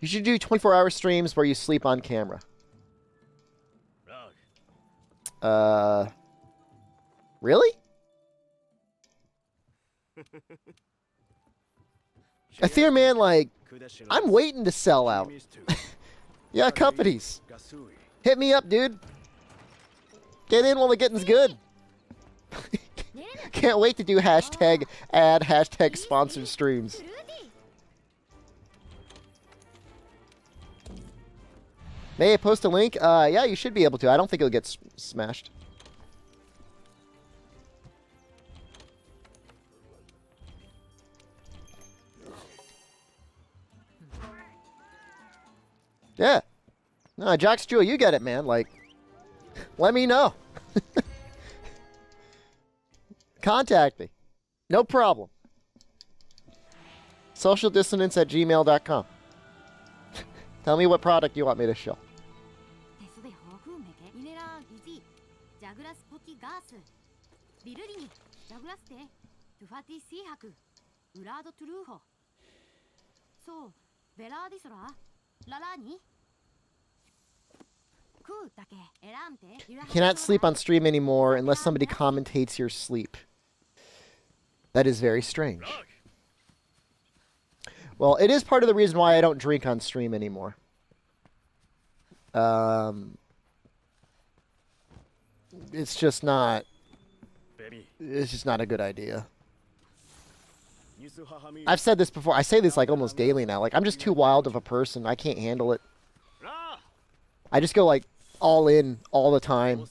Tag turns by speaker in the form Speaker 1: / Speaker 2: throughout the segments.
Speaker 1: You should do 24-hour streams where you sleep on camera. Really? Aether man, like, I'm waiting to sell out. Yeah, companies. Hit me up, dude. Get in while the getting's good. Can't wait to do hashtag ad, hashtag sponsored streams. May I post a link? Yeah, you should be able to. I don't think it'll get smashed. Yeah. No, Jax Jewel, you get it, man. Like, let me know. Contact me. No problem. Socialdissonance@gmail.com. Tell me what product you want me to show. You cannot sleep on stream anymore unless somebody commentates your sleep. That is very strange. Well, it is part of the reason why I don't drink on stream anymore. It's just not... It's just not a good idea. I've said this before. I say this like almost daily now. Like, I'm just too wild of a person. I can't handle it. I just go like all in all the time.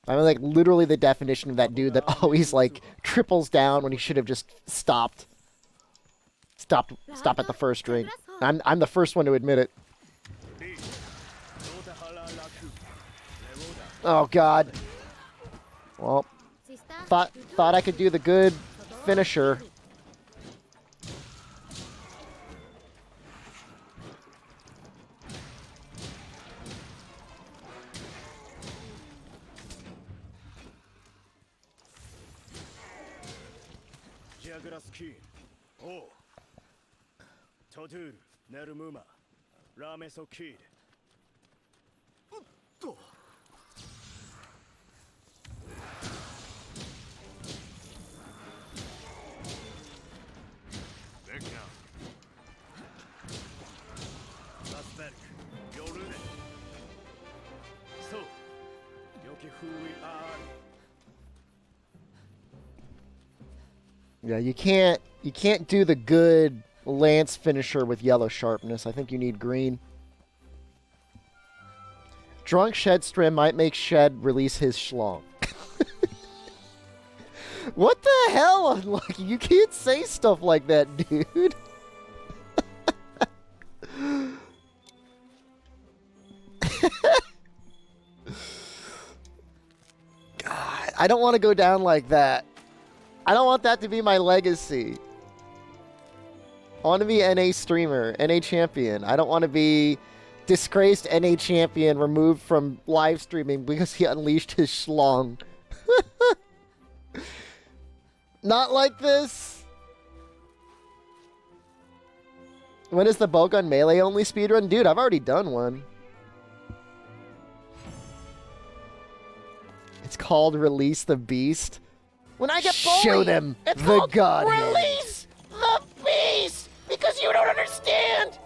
Speaker 1: I'm like literally the definition of that dude that always like triples down when he should have just stopped. Stop at the first drink. I'm the first one to admit it. Oh God. Well, thought I could do the good finisher. Yeah, you can't do the good lance finisher with yellow sharpness. I think you need green. Drunk Shed Strim might make Shed release his schlong. What the hell, Unlucky? You can't say stuff like that, dude. God, I don't want to go down like that. I don't want that to be my legacy. I want to be NA streamer, NA champion. I don't want to be disgraced NA champion removed from live streaming because he unleashed his schlong. Not like this. When is the bowgun melee only speedrun? Dude, I've already done one. It's called Release the Beast. When I get bullied, show them it's the Godhead. Release the beast! Because you don't understand!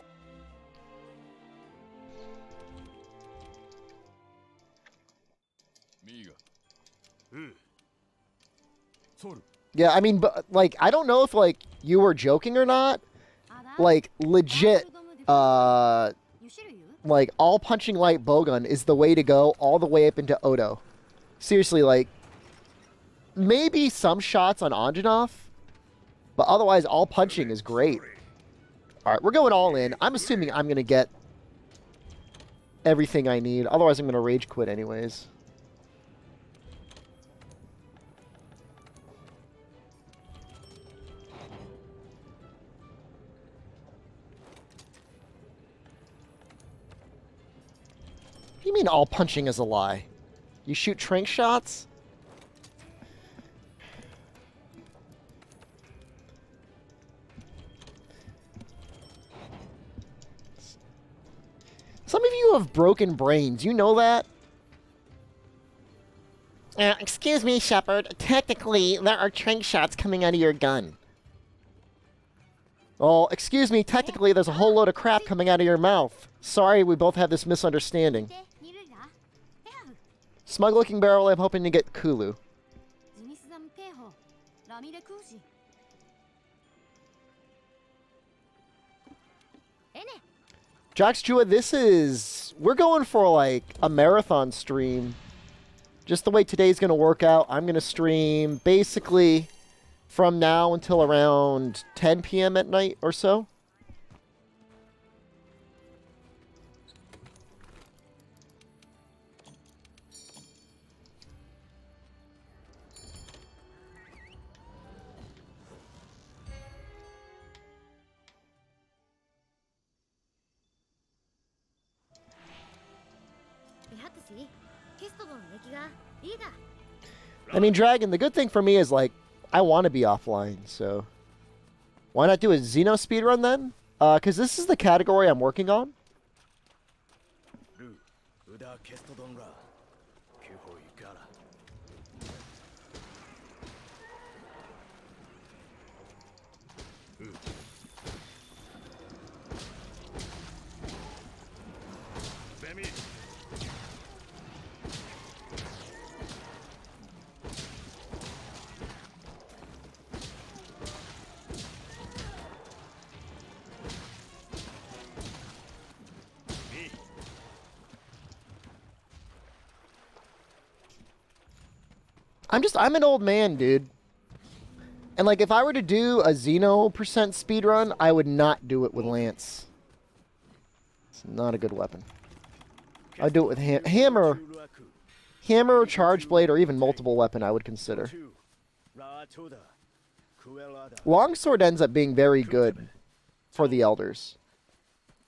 Speaker 1: Yeah, I mean, but, like, I don't know if, like, you were joking or not. Like, legit, like, all punching light bowgun is the way to go all the way up into Odo. Seriously, like, maybe some shots on Anjanov, but otherwise all punching is great. Alright, we're going all in. I'm assuming I'm going to get everything I need. Otherwise I'm going to rage quit anyways. What do you mean all punching is a lie? You shoot trank shots? Some of you have broken brains. You know that? Excuse me, Shepard. Technically, there are trank shots coming out of your gun. Oh, excuse me. Technically, there's a whole load of crap coming out of your mouth. Sorry, we both have this misunderstanding. Smug-looking barrel, I'm hoping to get Kulu. Jax Jua, this is... We're going for, like, a marathon stream. Just the way today's going to work out, I'm going to stream basically from now until around 10 p.m. at night or so. I mean, Dragon, the good thing for me is, like, I want to be offline, so... Why not do a Xeno speedrun then? Because this is the category I'm working on. I'm an old man, dude. And, like, if I were to do a Xeno percent speedrun, I would not do it with Lance. It's not a good weapon. I'd do it with Hammer or Charge Blade, or even multiple weapon I would consider. Longsword ends up being very good for the Elders.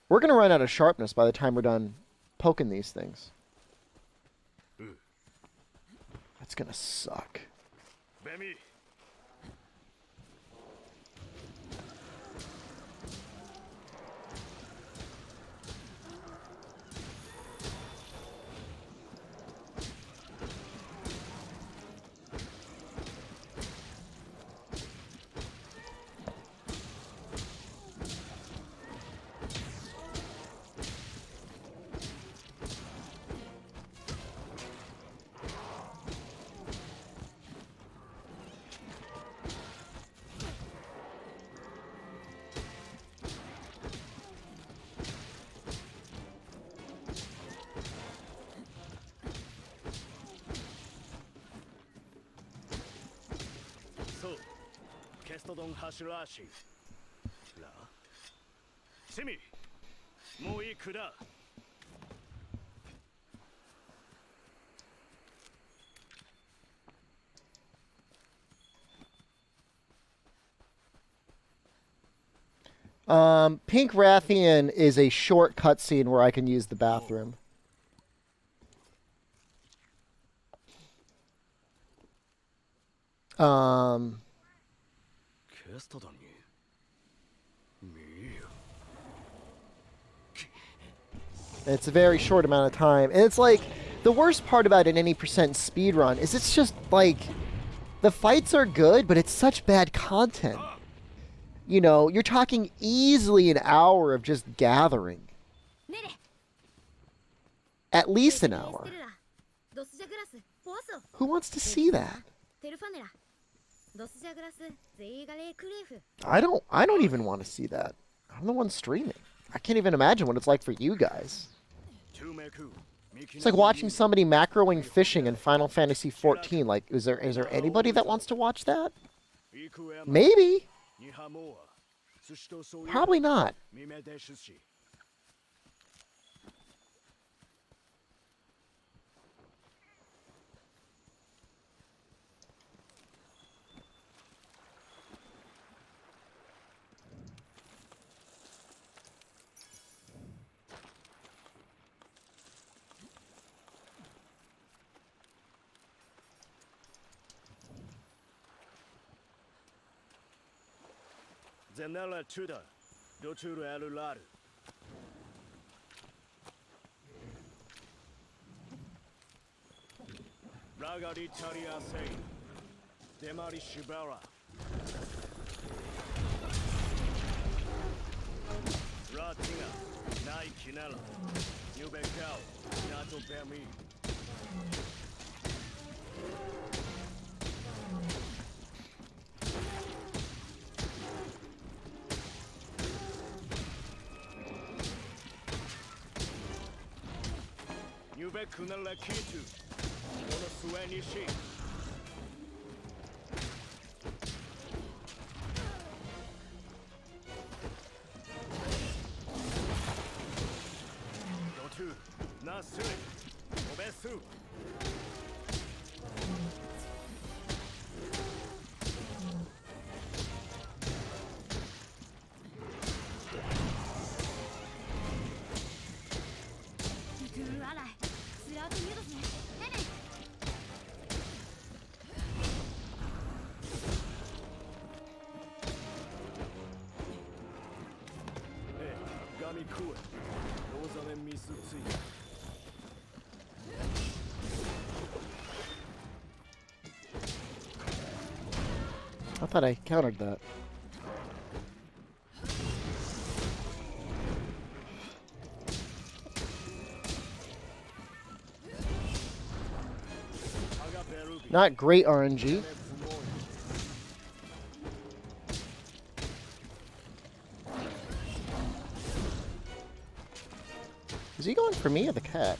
Speaker 1: We're going to run out of sharpness by the time we're done poking these things. That's gonna suck. Pink Rathian is a short cutscene where I can use the bathroom. It's a very short amount of time. And it's like, the worst part about an any percent speedrun is it's just like, the fights are good, but it's such bad content. You know, you're talking easily an hour of just gathering. At least an hour. Who wants to see that? I don't even want to see that. I'm the one streaming. I can't even imagine what it's like for you guys. It's like watching somebody macroing fishing in Final Fantasy XIV. Like, is there anybody that wants to watch that? Maybe. Probably not. I thought I countered that. Not great RNG. Is he going for me or the cat?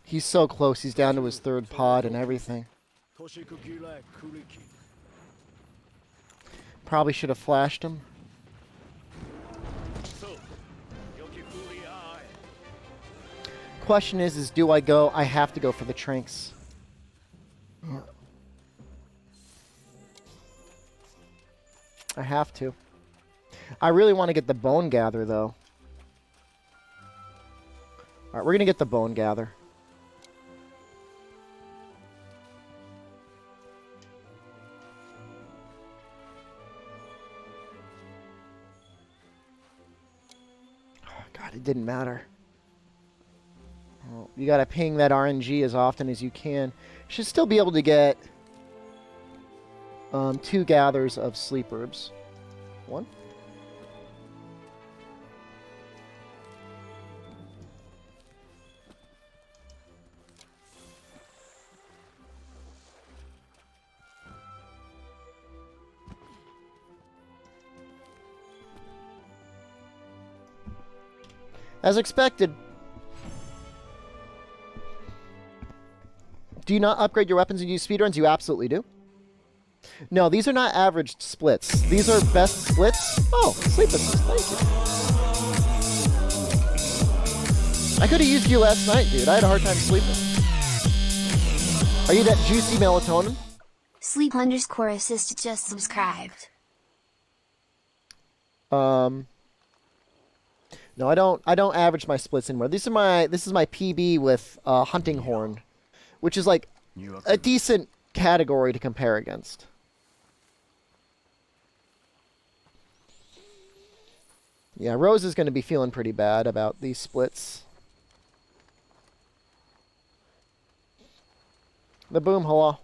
Speaker 1: He's so close. He's down to his third pod and everything. Probably should have flashed him. Question is do I go? I have to go for the Trinks. I have to. I really want to get the Bone Gather, though. Alright, we're going to get the Bone Gather. Oh, God, it didn't matter. Well, you got to ping that RNG as often as you can. Should still be able to get 2 gathers of sleep herbs. 1. As expected. Do you not upgrade your weapons and use speedruns? You absolutely do. No, these are not averaged splits. These are best splits. Oh, sleep assist. Thank you. I could have used you last night, dude. I had a hard time sleeping. Are you that juicy melatonin?
Speaker 2: Sleep_assist just subscribed.
Speaker 1: No, I don't average my splits anymore. This is my PB with hunting horn, which is like a decent category to compare against. Yeah, Rose is going to be feeling pretty bad about these splits. The boom, hello.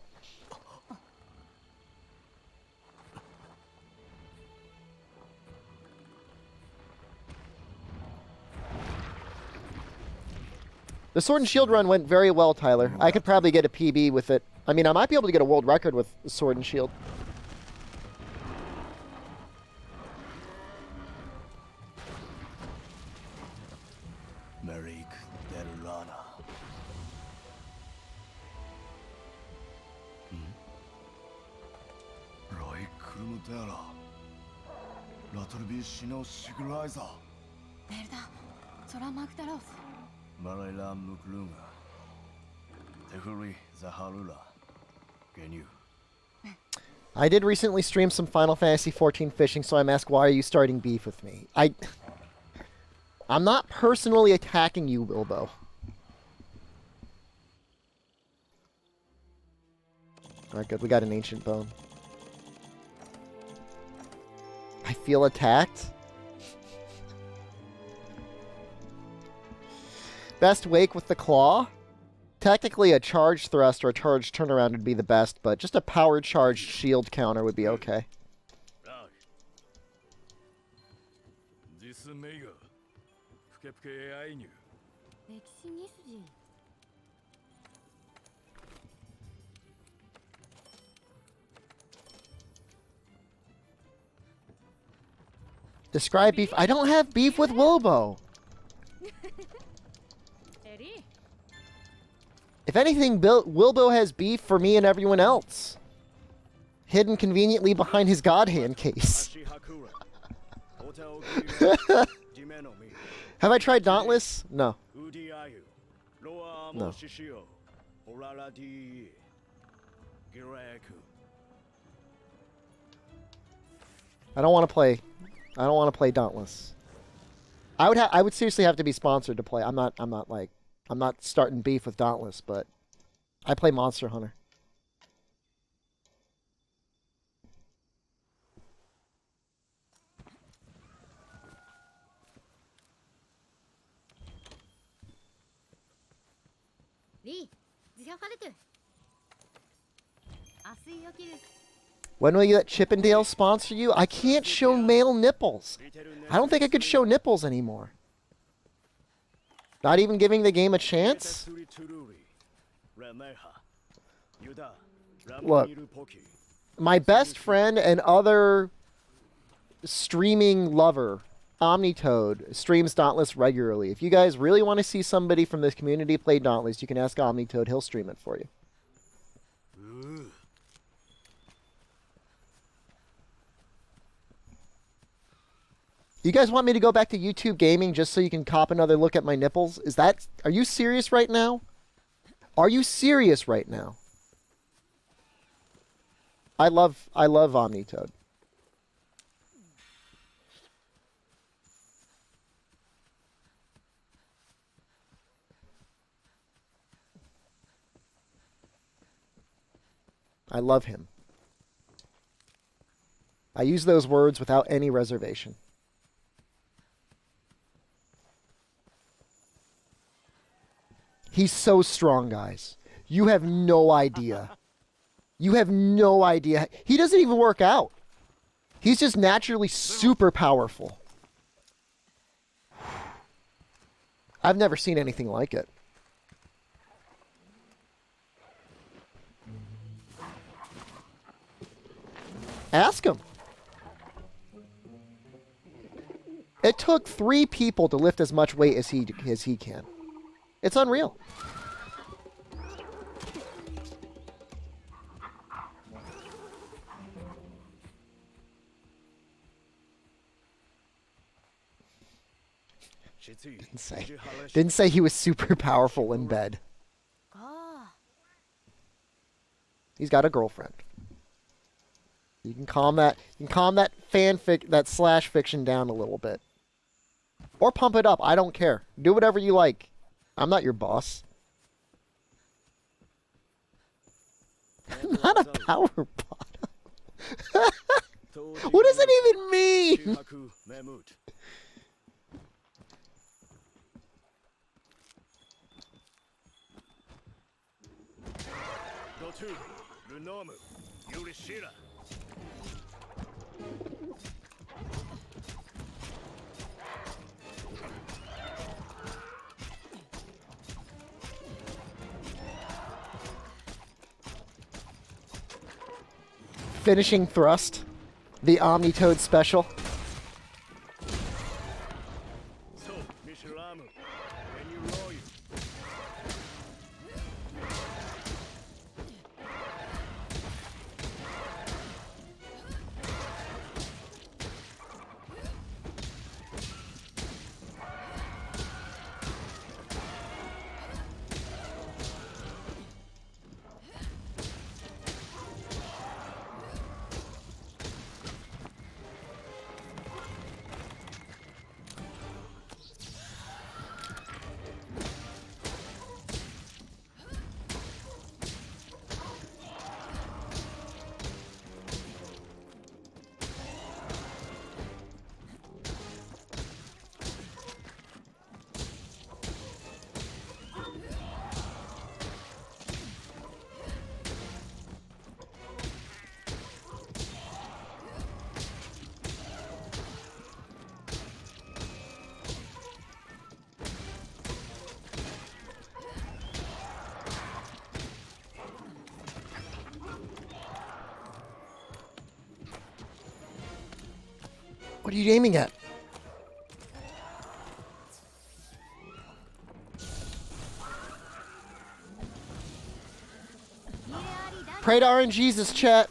Speaker 1: The Sword and Shield run went very well, Tyler. I could probably get a PB with it. I mean, I might be able to get a world record with the Sword and Shield. I did recently stream some Final Fantasy XIV fishing, so I'm asked, why are you starting beef with me? I'm not personally attacking you, Bilbo. Alright, good. We got an ancient bone. I feel attacked. Best wake with the claw? Technically, a charge thrust or a charge turnaround would be the best, but just a power charged shield counter would be okay. Describe beef. I don't have beef with Wilbo. If anything, Wilbo has beef for me and everyone else. Hidden conveniently behind his god hand case. Have I tried Dauntless? No. No. I don't want to play. I don't want to play Dauntless. I would seriously have to be sponsored to play. I'm not starting beef with Dauntless, but I play Monster Hunter. When will you let Chippendale sponsor you? I can't show male nipples. I don't think I could show nipples anymore. Not even giving the game a chance? Look, my best friend and other streaming lover, Omnitoad, streams Dauntless regularly. If you guys really want to see somebody from this community play Dauntless, you can ask Omnitoad. He'll stream it for you. You guys want me to go back to YouTube gaming just so you can cop another look at my nipples? Are you serious right now? Are you serious right now? I love Omnitoad. I love him. I use those words without any reservation. He's so strong, guys. You have no idea. You have no idea. He doesn't even work out. He's just naturally super powerful. I've never seen anything like it. Ask him. It took 3 people to lift as much weight as he can. It's unreal. Didn't say he was super powerful in bed. He's got a girlfriend. You can calm that. You can calm that fanfic, that slash fiction down a little bit, or pump it up. I don't care. Do whatever you like. I'm not your boss. Not a power bottom. What does it even mean? Finishing thrust, the Omnitoad special. What are you aiming at? Pray to RNGesus, chat.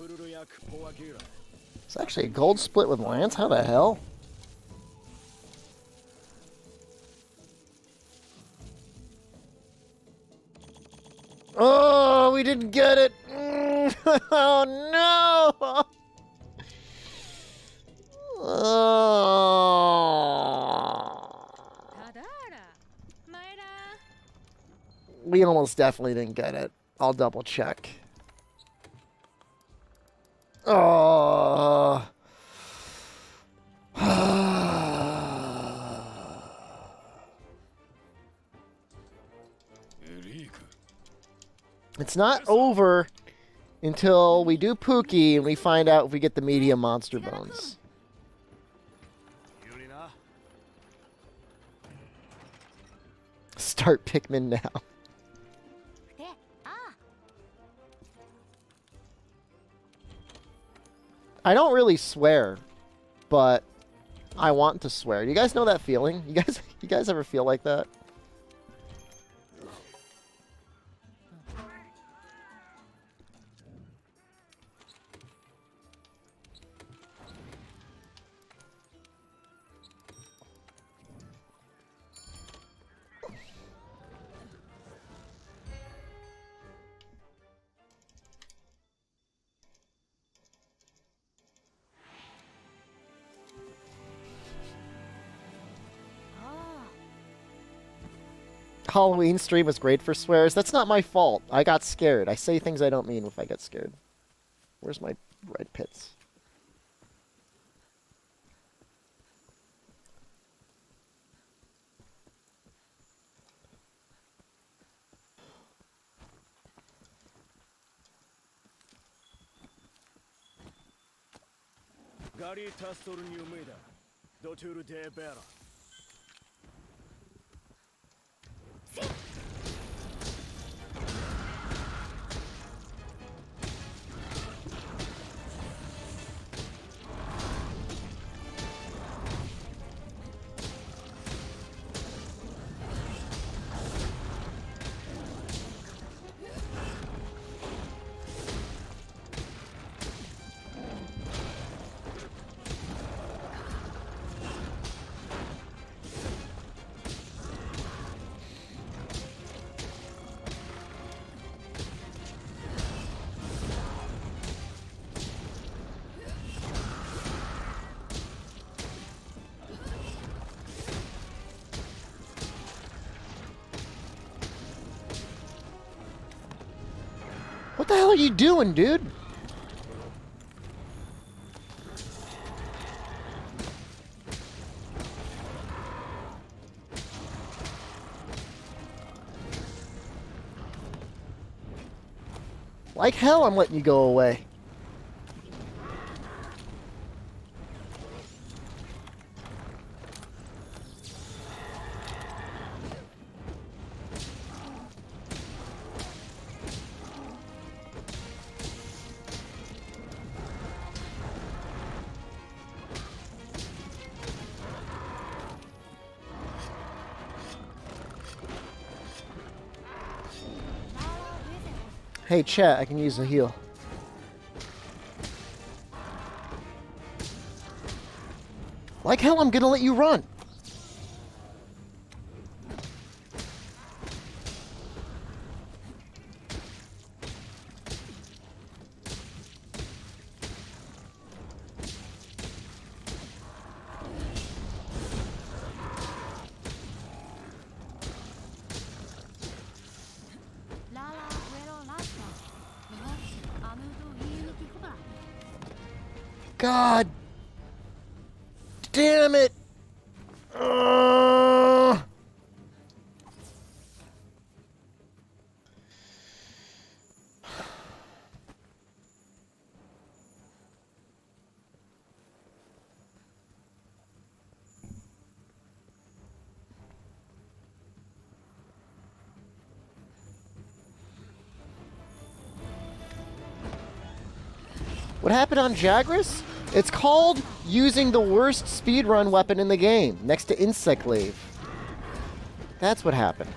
Speaker 1: It's actually a gold split with Lance? How the hell? Oh, we didn't get it. Oh, no. Oh. We almost definitely didn't get it. I'll double check. Oh. It's not over until we do Pookie and we find out if we get the medium monster bones. Start Pikmin now. I don't really swear, but I want to swear. You guys know that feeling? You guys ever feel like that? Halloween stream was great for swears. That's not my fault. I got scared. I say things I don't mean if I get scared. Where's my red pits? What the hell are you doing, dude? Like hell, I'm letting you go away. Hey, chat, I can use a heal. Like hell, I'm gonna let you run. God damn it. What happened on Jagras? It's called using the worst speedrun weapon in the game, next to Insect Glaive. That's what happened.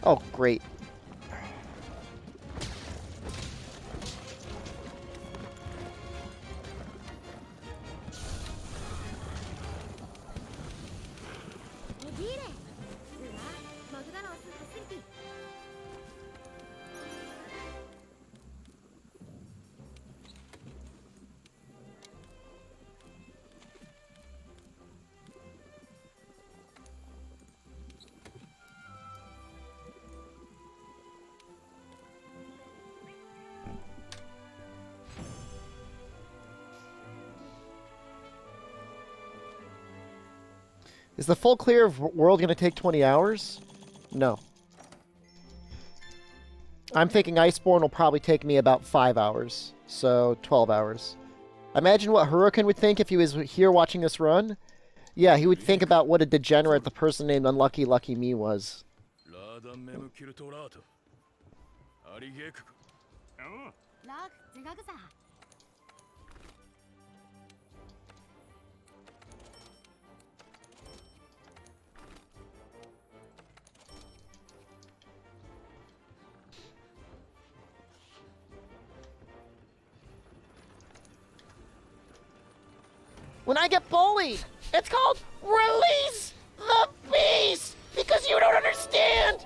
Speaker 1: Oh, great. Is the full clear of world going to take 20 hours? No. I'm thinking Iceborne will probably take me about 5 hours. So, 12 hours. Imagine what Huracan would think if he was here watching this run. Yeah, he would think about what a degenerate the person named Unlucky Lucky Me was. When I get bullied, it's called release the beast because you don't understand.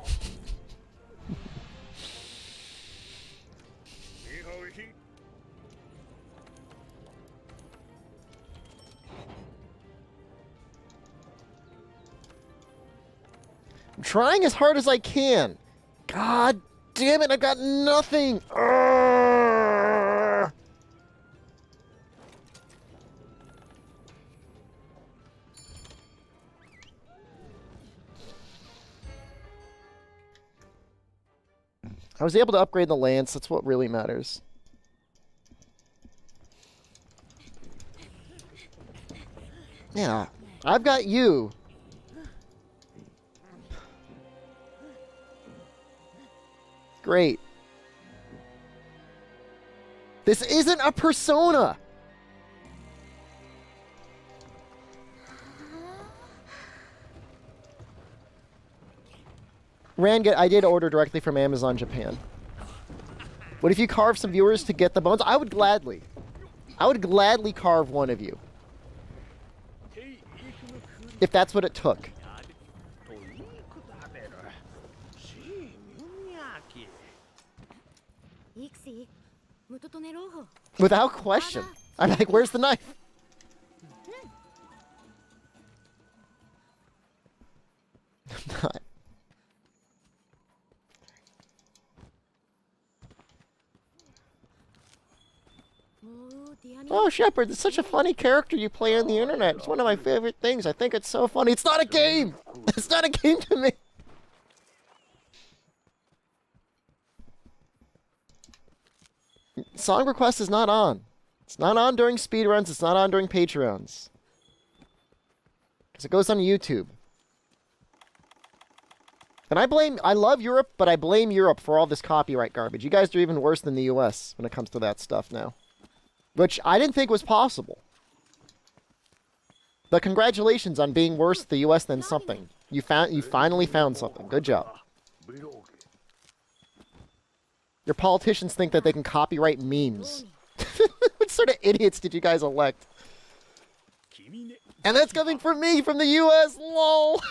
Speaker 1: I'm trying as hard as I can. God damn it, I got nothing. Urgh. I was able to upgrade the lance. That's what really matters. Yeah, I've got you. Great. This isn't a persona. Ranget, I did order directly from Amazon Japan. What if you carve some viewers to get the bones? I would gladly carve one of you. If that's what it took. Without question. I'm like, where's the knife? I'm not. Oh, Shepard, it's such a funny character you play on the internet. It's one of my favorite things. I think it's so funny. It's not a game! It's not a game to me! Song request is not on. It's not on during speedruns. It's not on during Patreons. Because it goes on YouTube. And I love Europe, but I blame Europe for all this copyright garbage. You guys are even worse than the US when it comes to that stuff now. Which I didn't think was possible. But congratulations on being worse the US than something. You finally found something. Good job. Your politicians think that they can copyright memes. What sort of idiots did you guys elect? And that's coming from me, from the US, lol!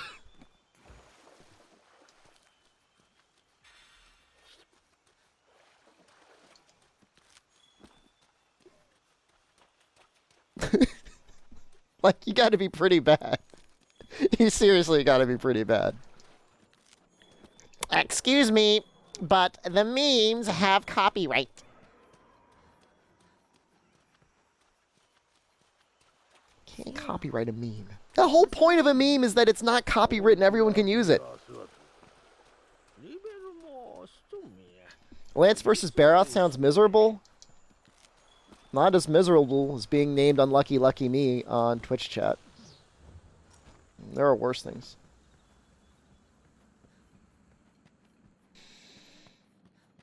Speaker 1: Like, you gotta be pretty bad. You seriously gotta be pretty bad. Excuse me, but the memes have copyright. Can't copyright a meme. The whole point of a meme is that it's not copywritten, everyone can use it. Lance versus Baroth sounds miserable. Not as miserable as being named Unlucky Lucky Me on Twitch chat. There are worse things.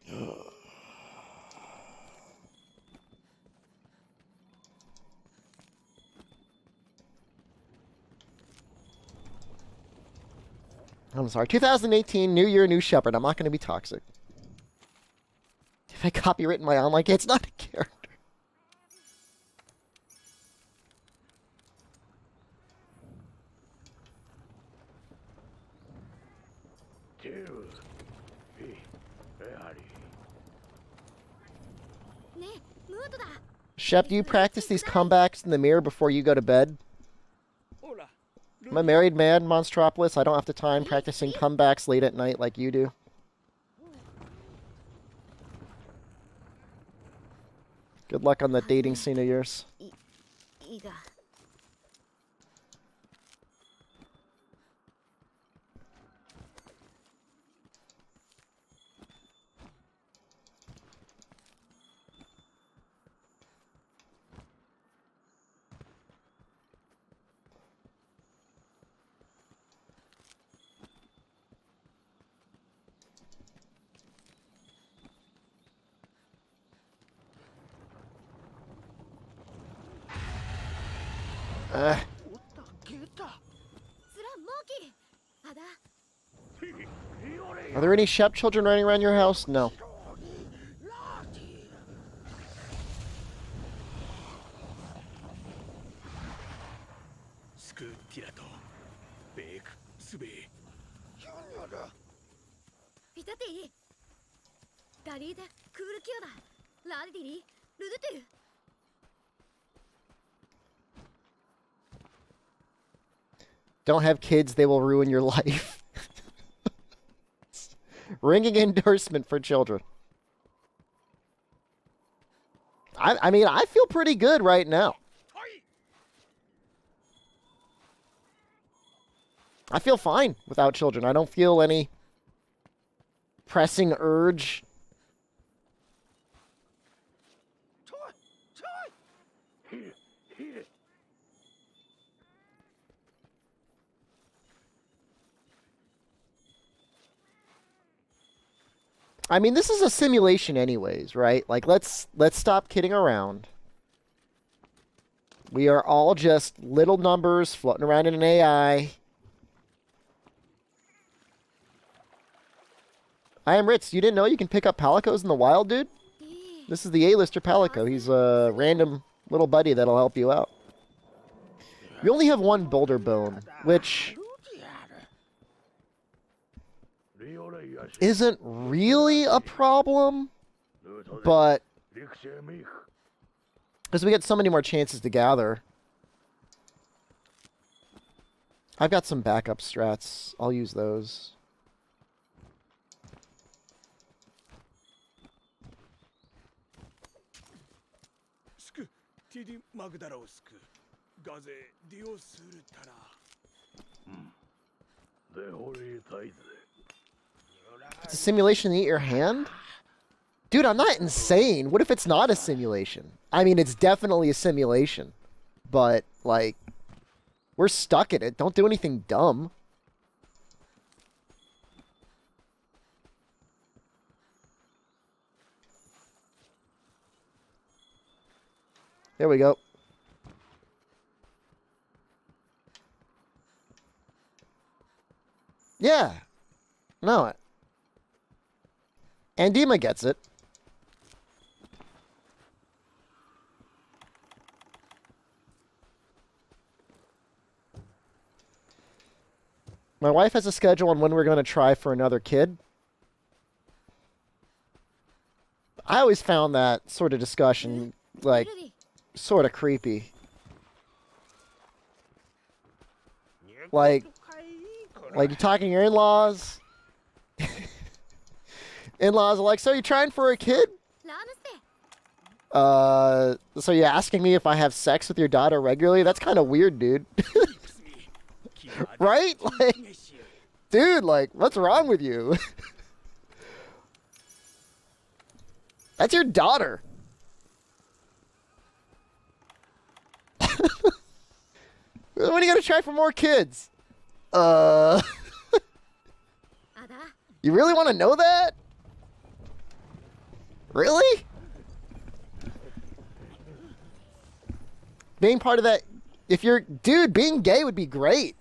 Speaker 1: I'm sorry. 2018, new year, new shepherd. I'm not going to be toxic. If I copyright my online game, it's not a character. Shep, do you practice these comebacks in the mirror before you go to bed? I'm a married man, Monstropolis. I don't have the time practicing comebacks late at night like you do. Good luck on that dating scene of yours. Are there any Shep children running around your house? No. Don't have kids, they will ruin your life. Ringing endorsement for children. I mean, I feel pretty good right now. I feel fine without children. I don't feel any pressing urge. I mean, this is a simulation anyways, right? Like, let's stop kidding around. We are all just little numbers floating around in an AI. I am Ritz. You didn't know you can pick up palicos in the wild, dude? This is the A-lister palico. He's a random little buddy that'll help you out. We only have one boulder bone, which isn't really a problem, but because we get so many more chances to gather. I've got some backup strats. I'll use those. It's a simulation to eat your hand? Dude, I'm not insane. What if it's not a simulation? I mean, it's definitely a simulation. But, like, we're stuck in it. Don't do anything dumb. There we go. Yeah. No. Andima gets it. My wife has a schedule on when we're going to try for another kid. I always found that sort of discussion, like, sort of creepy. Like you're talking to your in-laws. In-laws are like, so you trying for a kid? So you're asking me if I have sex with your daughter regularly? That's kind of weird, dude. Right? Like, dude, like, what's wrong with you? That's your daughter. When are you gonna try for more kids? You really want to know that? Really? Being part of that, if you're, dude, being gay would be great.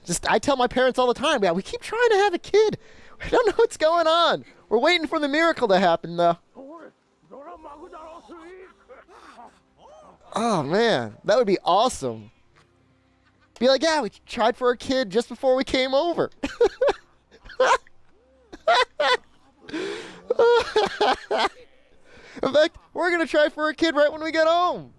Speaker 1: Just, I tell my parents all the time, yeah, we keep trying to have a kid. We don't know what's going on. We're waiting for the miracle to happen, though. Oh, man. That would be awesome. Be like, yeah, we tried for a kid just before we came over. In fact, we're going to try for a kid right when we get home.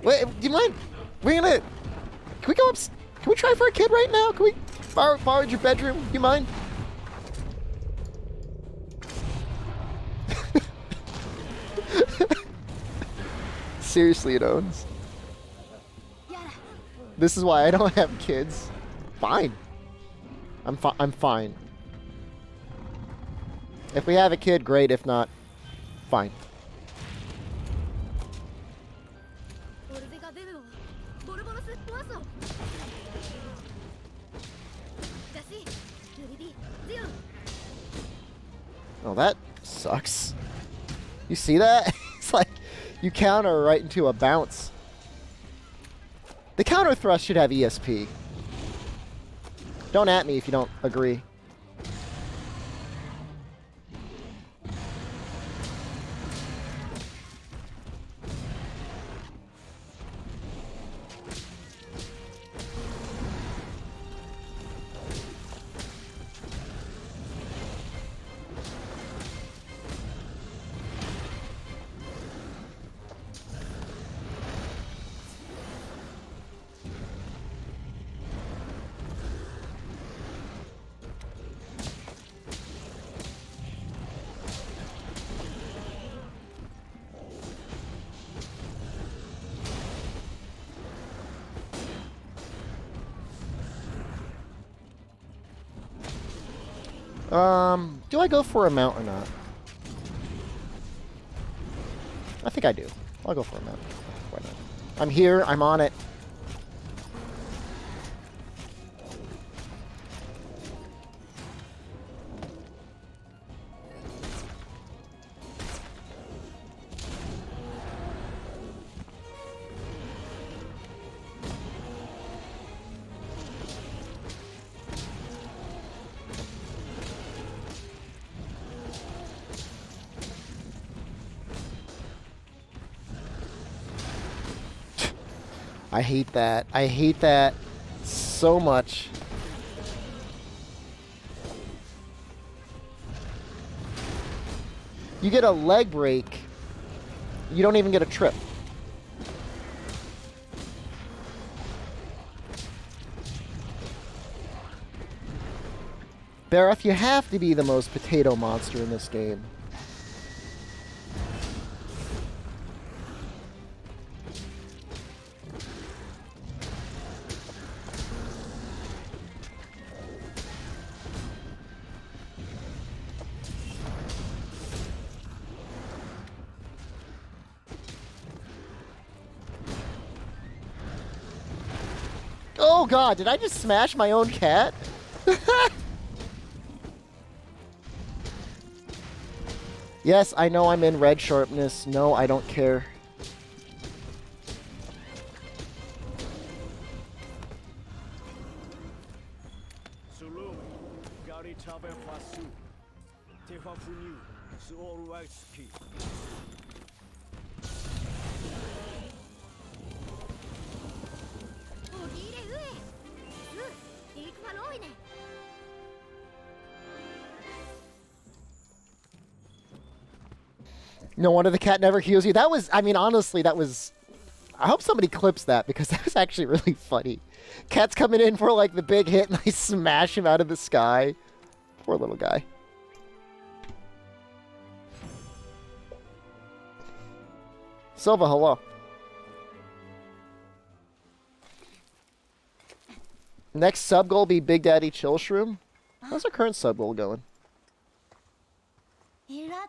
Speaker 1: Wait, do you mind? We're gonna. Can we go up? Can we try for a kid right now? Can we borrow your bedroom? Do you mind? Seriously, it owns. This is why I don't have kids. Fine. I'm fine. If we have a kid, great. If not, fine. Oh, that sucks. You see that? It's like you counter right into a bounce. The counter thrust should have ESP. Don't at me if you don't agree. Do I go for a mount or not? I think I do. I'll go for a mount. Why not? I'm here. I'm on it. I hate that. I hate that so much. You get a leg break. You don't even get a trip. Barif, you have to be the most potato monster in this game. Oh god, did I just smash my own cat? Yes, I know I'm in red sharpness. No, I don't care. No wonder the cat never heals you. That was, I mean, honestly, that was... I hope somebody clips that because that was actually really funny. Cat's coming in for, like, the big hit and I smash him out of the sky. Poor little guy. Silva, hello. Next sub goal be Big Daddy Chill Shroom. How's our current sub goal going?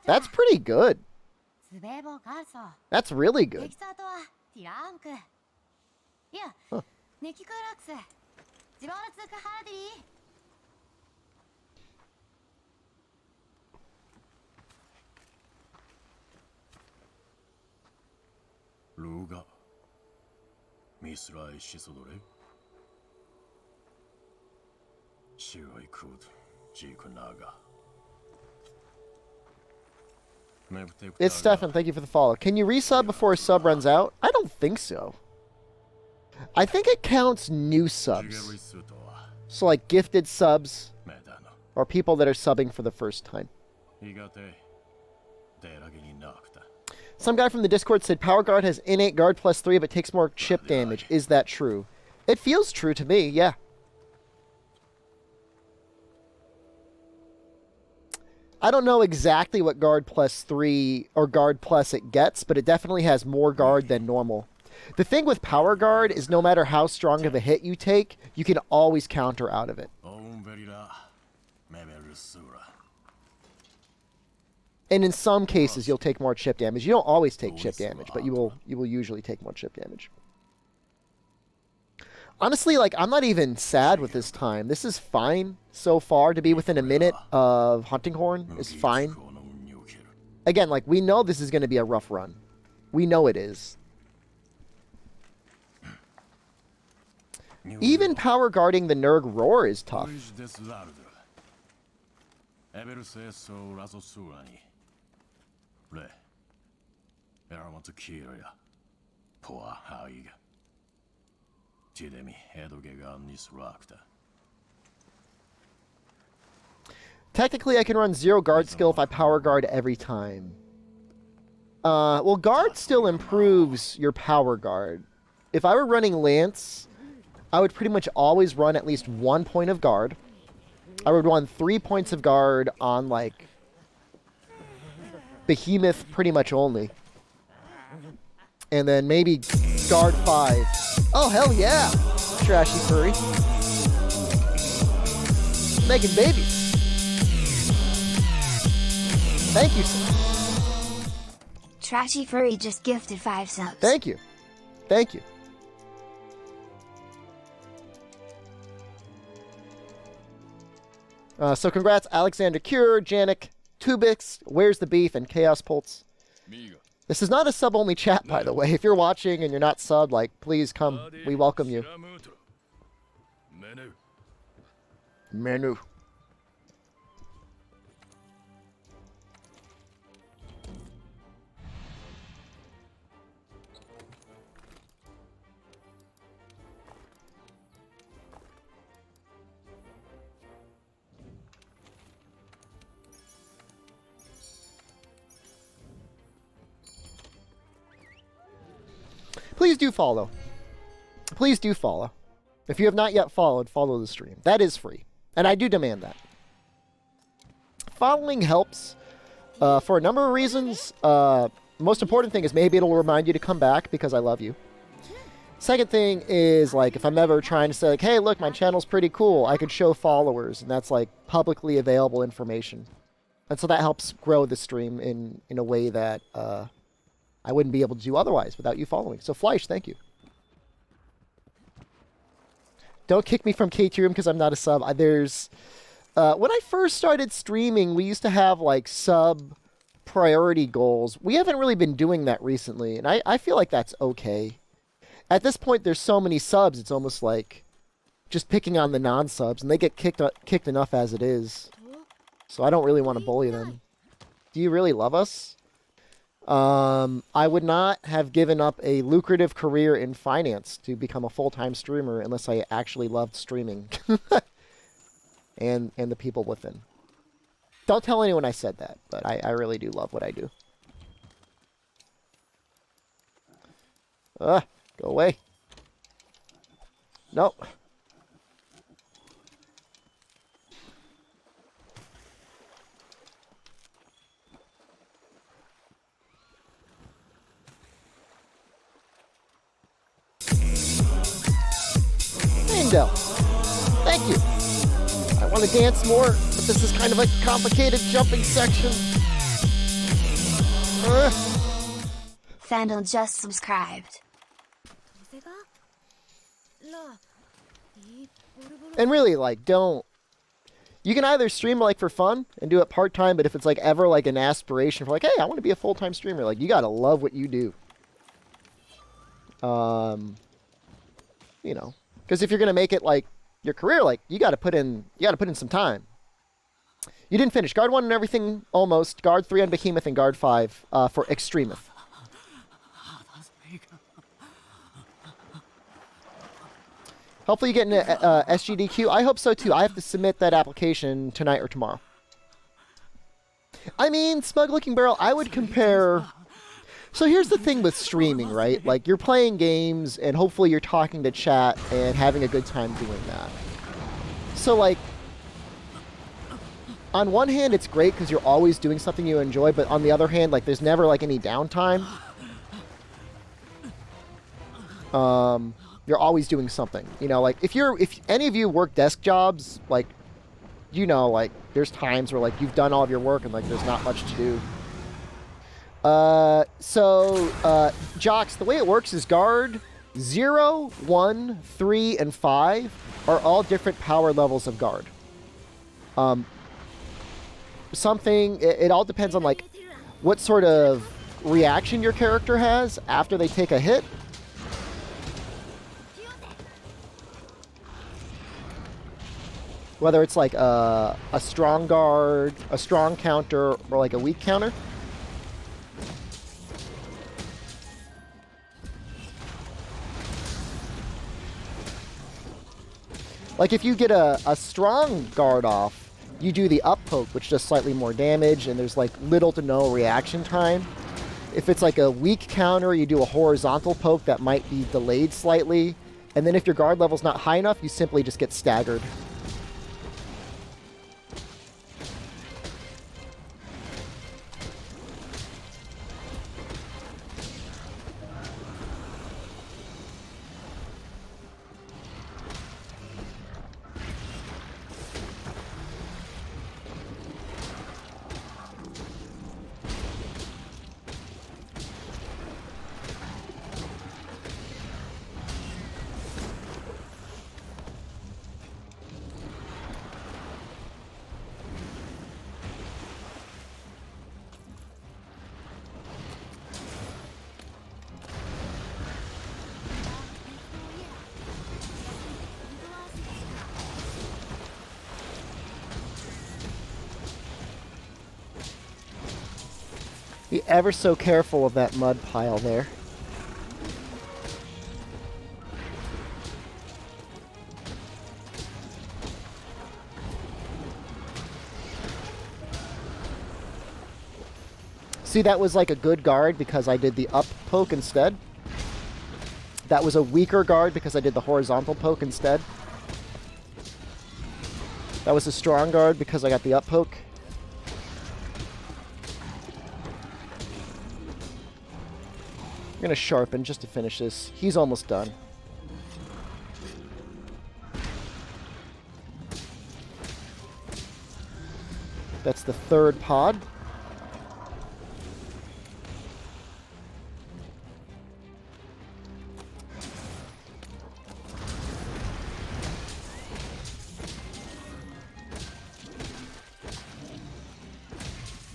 Speaker 1: That's pretty good. That's really good. Huh.
Speaker 2: ルーガミスライシソドレシュアイクードジークナガ
Speaker 1: It's Stefan, thank you for the follow. Can you resub before a sub runs out? I don't think so. I think it counts new subs. So like gifted subs or people that are subbing for the first time. Some guy from the Discord said Power Guard has innate guard +3 but takes more chip damage. Is that true? It feels true to me, yeah. I don't know exactly what guard +3 or guard plus it gets, but it definitely has more guard than normal. The thing with Power Guard is no matter how strong of a hit you take, you can always counter out of it. And in some cases, you'll take more chip damage. You don't always take chip damage, but you will usually take more chip damage. Honestly, like, I'm not even sad with this time. This is fine so far. To be within a minute of Hunting Horn is fine. Again, like, we know this is going to be a rough run. We know it is. Even power guarding the Nerg Roar is tough. Technically, I can run 0 guard skill if I power guard every time. Well, guard still improves your power guard. If I were running Lance, I would pretty much always run at least 1 point of guard. I would run 3 points of guard on, like, Behemoth pretty much only. And then maybe guard 5. Oh, hell yeah! Trashy Furry. Making babies. Thank you, sir.
Speaker 3: Trashy Furry just gifted 5 subs.
Speaker 1: Thank you. Thank you. So congrats, Alexander Cure, Janik, Tubix, Where's the Beef, and Chaos Pulse. This is not a sub-only chat, by the way. If you're watching and you're not subbed, like, please come. We welcome you. Menu. Please do follow. Please do follow. If you have not yet followed, follow the stream. That is free. And I do demand that. Following helps for a number of reasons. Most important thing is maybe it'll remind you to come back because I love you. Second thing is, like, if I'm ever trying to say, like, hey, look, my channel's pretty cool, I could show followers, and that's, like, publicly available information. And so that helps grow the stream in a way that I wouldn't be able to do otherwise without you following. So, Fleisch, thank you. Don't kick me from KT Room because I'm not a sub. There's... when I first started streaming, we used to have, like, sub priority goals. We haven't really been doing that recently, and I feel like that's okay. At this point, there's so many subs, it's almost like just picking on the non-subs, and they get kicked enough as it is. So I don't really want to bully them. Do you really love us? I would not have given up a lucrative career in finance to become a full-time streamer unless I actually loved streaming. and the people within. Don't tell anyone I said that, but I really do love what I do. Go away. No. Mandel. Thank you. I want to dance more, but this is kind of a complicated jumping section.
Speaker 3: Thandal just subscribed.
Speaker 1: And really, like, don't... You can either stream, like, for fun and do it part-time, but if it's, like, ever, like, an aspiration for, like, hey, I want to be a full-time streamer, like, you gotta love what you do. You know, because if you're gonna make it, like, your career, like, you gotta put in some time. You didn't finish. Guard 1 and everything, almost. Guard 3 on Behemoth and Guard 5 for Extremeth. Hopefully you get an SGDQ. I hope so, too. I have to submit that application tonight or tomorrow. I mean, Smug Looking Barrel, I would compare... So here's the thing with streaming, right? Like, you're playing games, and hopefully you're talking to chat and having a good time doing that. So, like, on one hand, it's great because you're always doing something you enjoy, but on the other hand, like, there's never, like, any downtime. You're always doing something. You know, like, if any of you work desk jobs, like, you know, like, there's times where, like, you've done all of your work and, like, there's not much to do. Jocks, the way it works is guard 0, 1, 3, and 5 are all different power levels of guard. It all depends on, like, what sort of reaction your character has after they take a hit. Whether it's, like, a strong guard, a strong counter, or, like, a weak counter. Like, if you get a strong guard off, you do the up poke, which does slightly more damage, and there's, like, little to no reaction time. If it's, like, a weak counter, you do a horizontal poke that might be delayed slightly. And then if your guard level's not high enough, you simply just get staggered. Be ever so careful of that mud pile there. See, that was like a good guard because I did the up poke instead. That was a weaker guard because I did the horizontal poke instead. That was a strong guard because I got the up poke. I'm going to sharpen just to finish this. He's almost done. That's the third pod.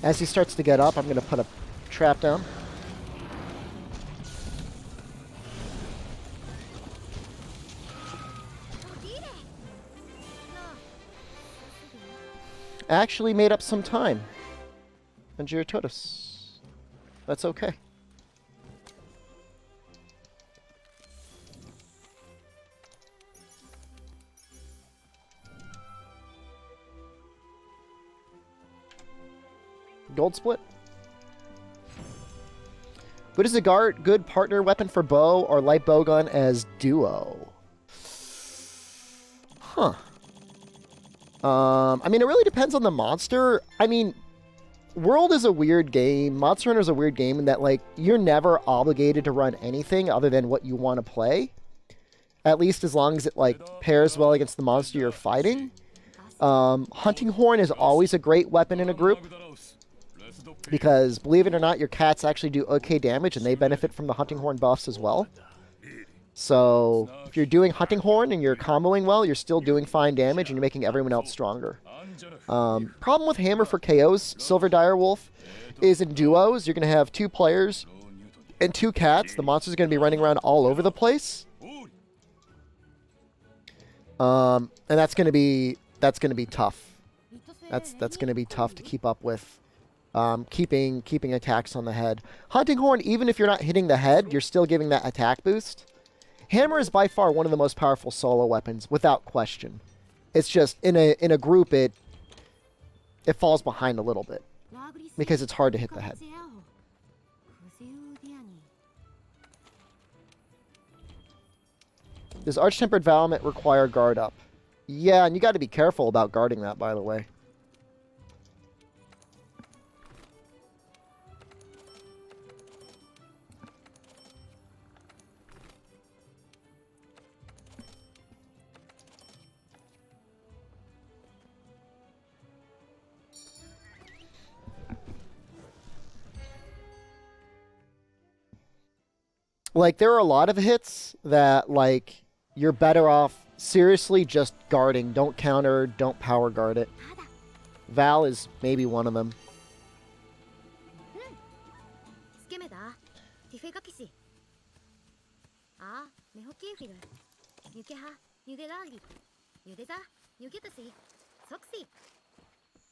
Speaker 1: As he starts to get up, I'm going to put a trap down. Actually made up some time on Giratotus. That's okay. Gold split. What is a good partner weapon for bow or light bowgun as duo? Huh. I mean, it really depends on the monster. I mean, World is a weird game. Monster Hunter is a weird game in that, like, you're never obligated to run anything other than what you want to play. At least as long as it, like, pairs well against the monster you're fighting. Hunting Horn is always a great weapon in a group. Because, believe it or not, your cats actually do okay damage, and they benefit from the Hunting Horn buffs as well. So, if you're doing Hunting Horn and you're comboing well, you're still doing fine damage, and you're making everyone else stronger. Problem with Hammer for KOs, Silver Direwolf, is in duos, you're going to have 2 players and 2 cats. The monster's going to be running around all over the place. And that's going to be tough. That's going to be tough to keep up with. Keeping attacks on the head. Hunting Horn, even if you're not hitting the head, you're still giving that attack boost. Hammer is by far one of the most powerful solo weapons, without question. It's just in a group it falls behind a little bit because it's hard to hit the head. Does Arch-Tempered Valmet require guard up? Yeah, and you got to be careful about guarding that, by the way. Like, there are a lot of hits that, like, you're better off seriously just guarding. Don't counter, don't power guard it. Val is maybe one of them.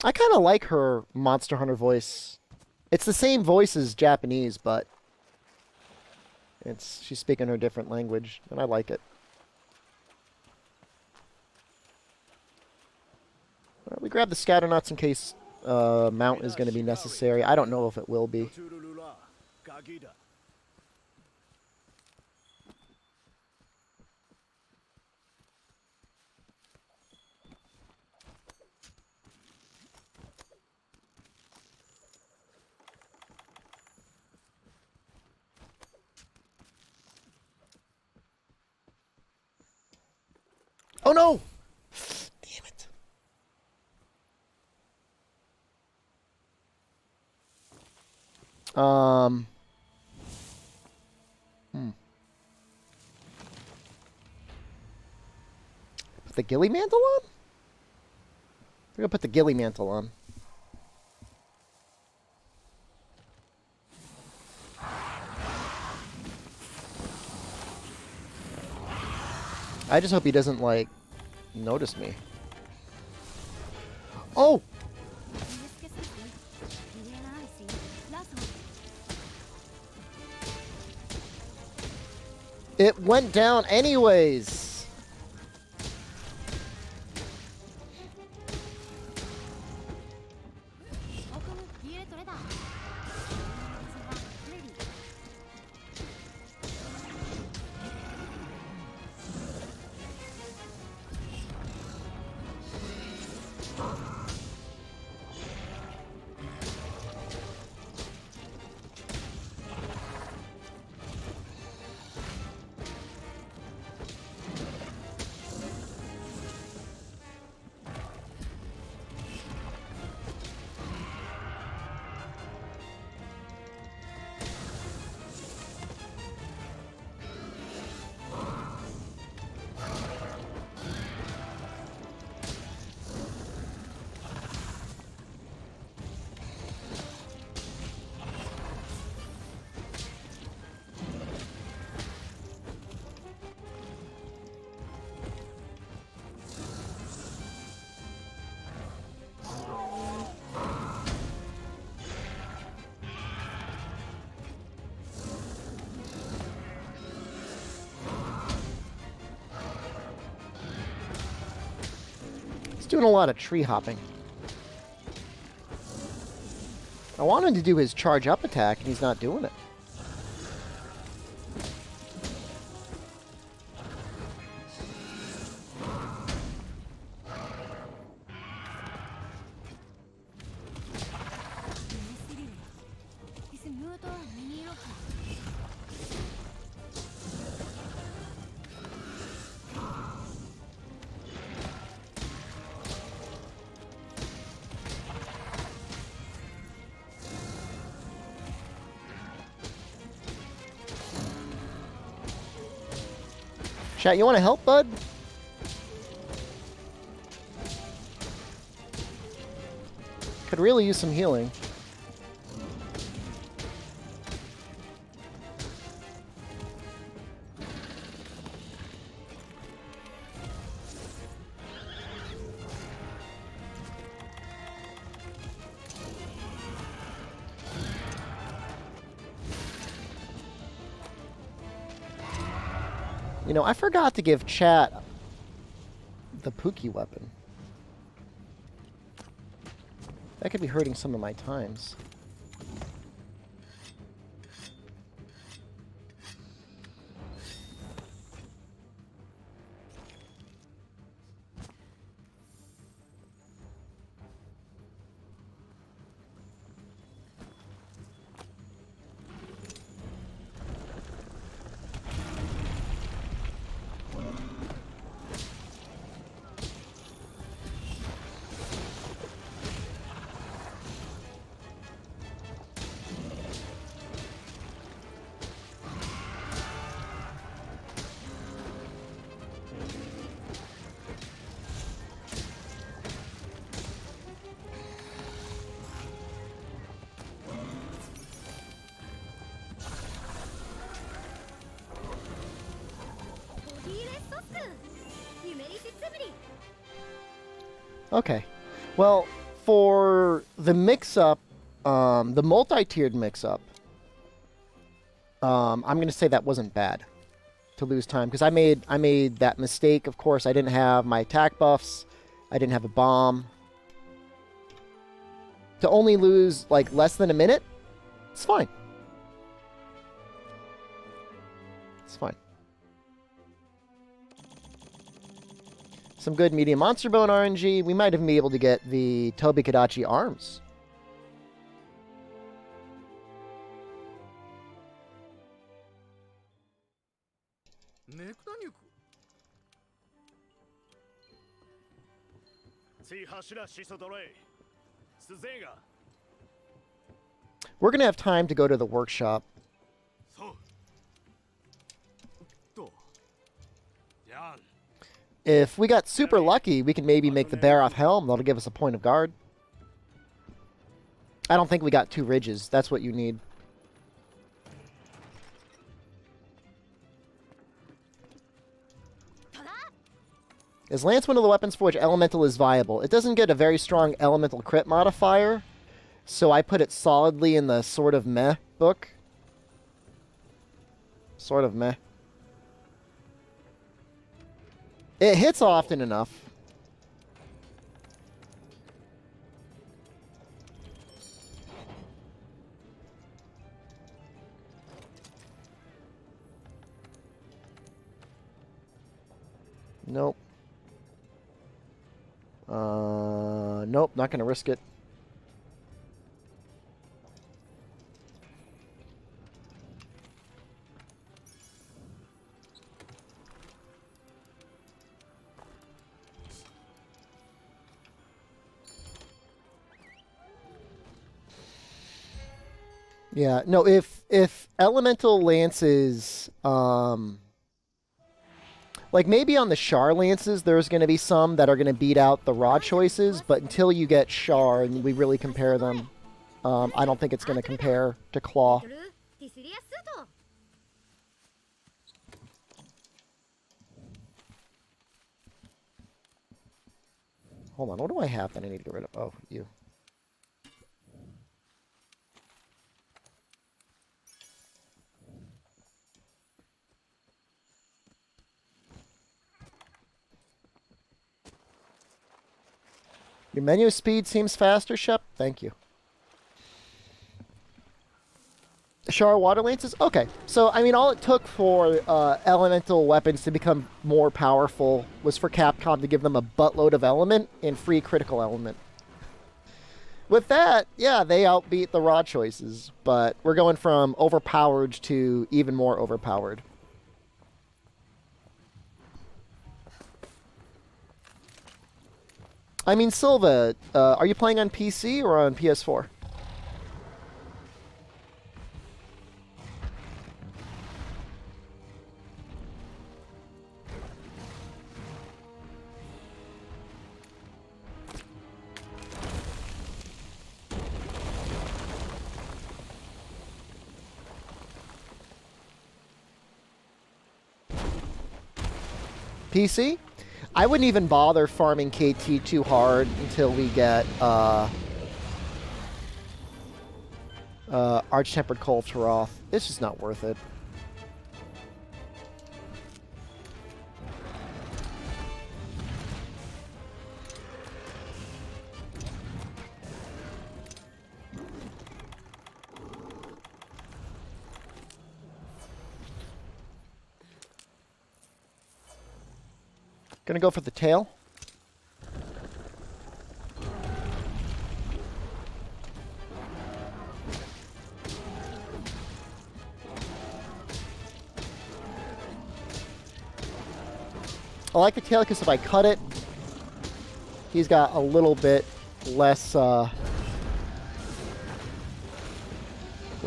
Speaker 1: I kind of like her Monster Hunter voice. It's the same voice as Japanese, but she's speaking her different language, and I like it. We grab the scatter nuts in case mount is going to be necessary. I don't know if it will be. Oh no! Damn it. Put the ghillie mantle on? We're gonna put the ghillie mantle on. I just hope he doesn't, like, notice me. Oh! It went down anyways! Doing a lot of tree hopping. I want him to do his charge up attack, and he's not doing it. Chat, you want to help, bud? Could really use some healing. You know, I forgot to give chat the Pookie weapon. That could be hurting some of my times. Okay. Well, for the mix-up, the multi-tiered mix-up, I'm going to say that wasn't bad to lose time, because I made that mistake. Of course, I didn't have my attack buffs. I didn't have a bomb. To only lose, like, less than a minute, it's fine. It's fine. Some good medium monster bone RNG. We might even be able to get the Tobi Kadachi arms. We're going to have time to go to the workshop. If we got super lucky, we can maybe make the bear off helm. That'll give us a point of guard. I don't think we got 2 ridges. That's what you need. Is Lance one of the weapons for which elemental is viable? It doesn't get a very strong elemental crit modifier, so I put it solidly in the sort of meh book. Sort of meh. It hits often enough. Nope. Nope, not going to risk it. Yeah, no, if elemental lances, like maybe on the Char lances, there's going to be some that are going to beat out the raw choices, but until you get Char and we really compare them, I don't think it's going to compare to Claw. Hold on, what do I have that I need to get rid of? Oh, you. Your menu speed seems faster, Shep. Thank you. Char water lances? Okay. So, I mean, all it took for elemental weapons to become more powerful was for Capcom to give them a buttload of element and free critical element. With that, yeah, they outbeat the raw choices, but we're going from overpowered to even more overpowered. I mean, Silva, are you playing on PC or on PS4? PC? I wouldn't even bother farming KT too hard until we get Arch-Tempered Koltaroth. It's just not worth it. Gonna go for the tail. I like the tail because if I cut it, he's got a little bit less less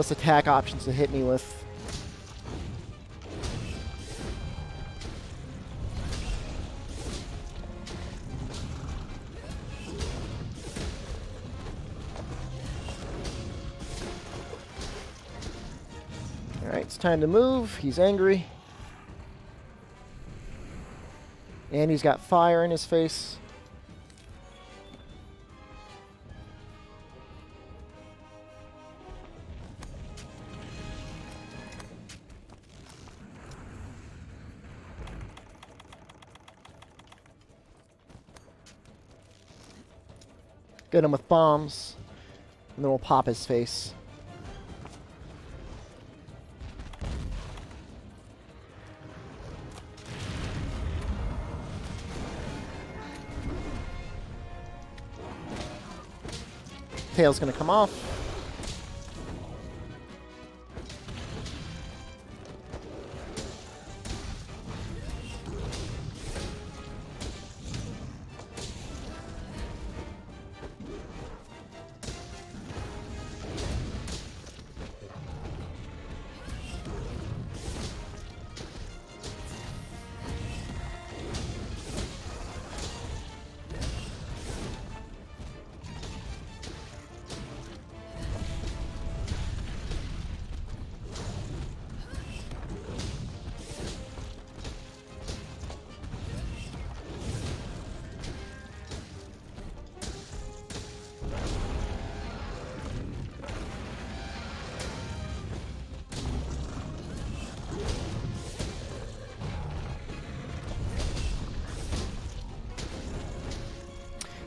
Speaker 1: attack options to hit me with. Alright, it's time to move. He's angry. And he's got fire in his face. Get him with bombs. And then we'll pop his face. Tail's gonna come off.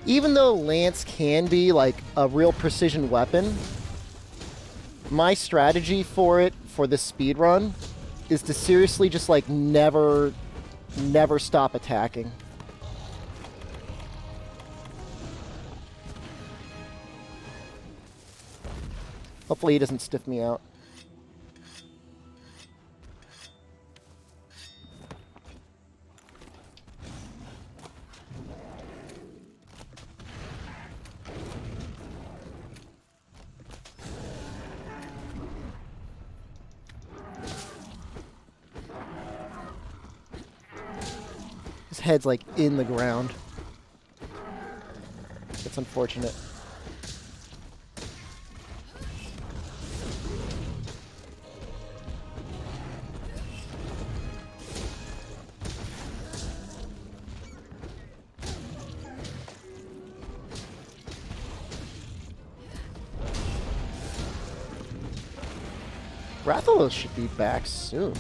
Speaker 1: Even though Lance can be like a real precision weapon, my strategy for it, for this speed run, is to seriously just like never stop attacking. Hopefully he doesn't stiff me out. His head's like in the ground. That's unfortunate. Rathalos should be back soon.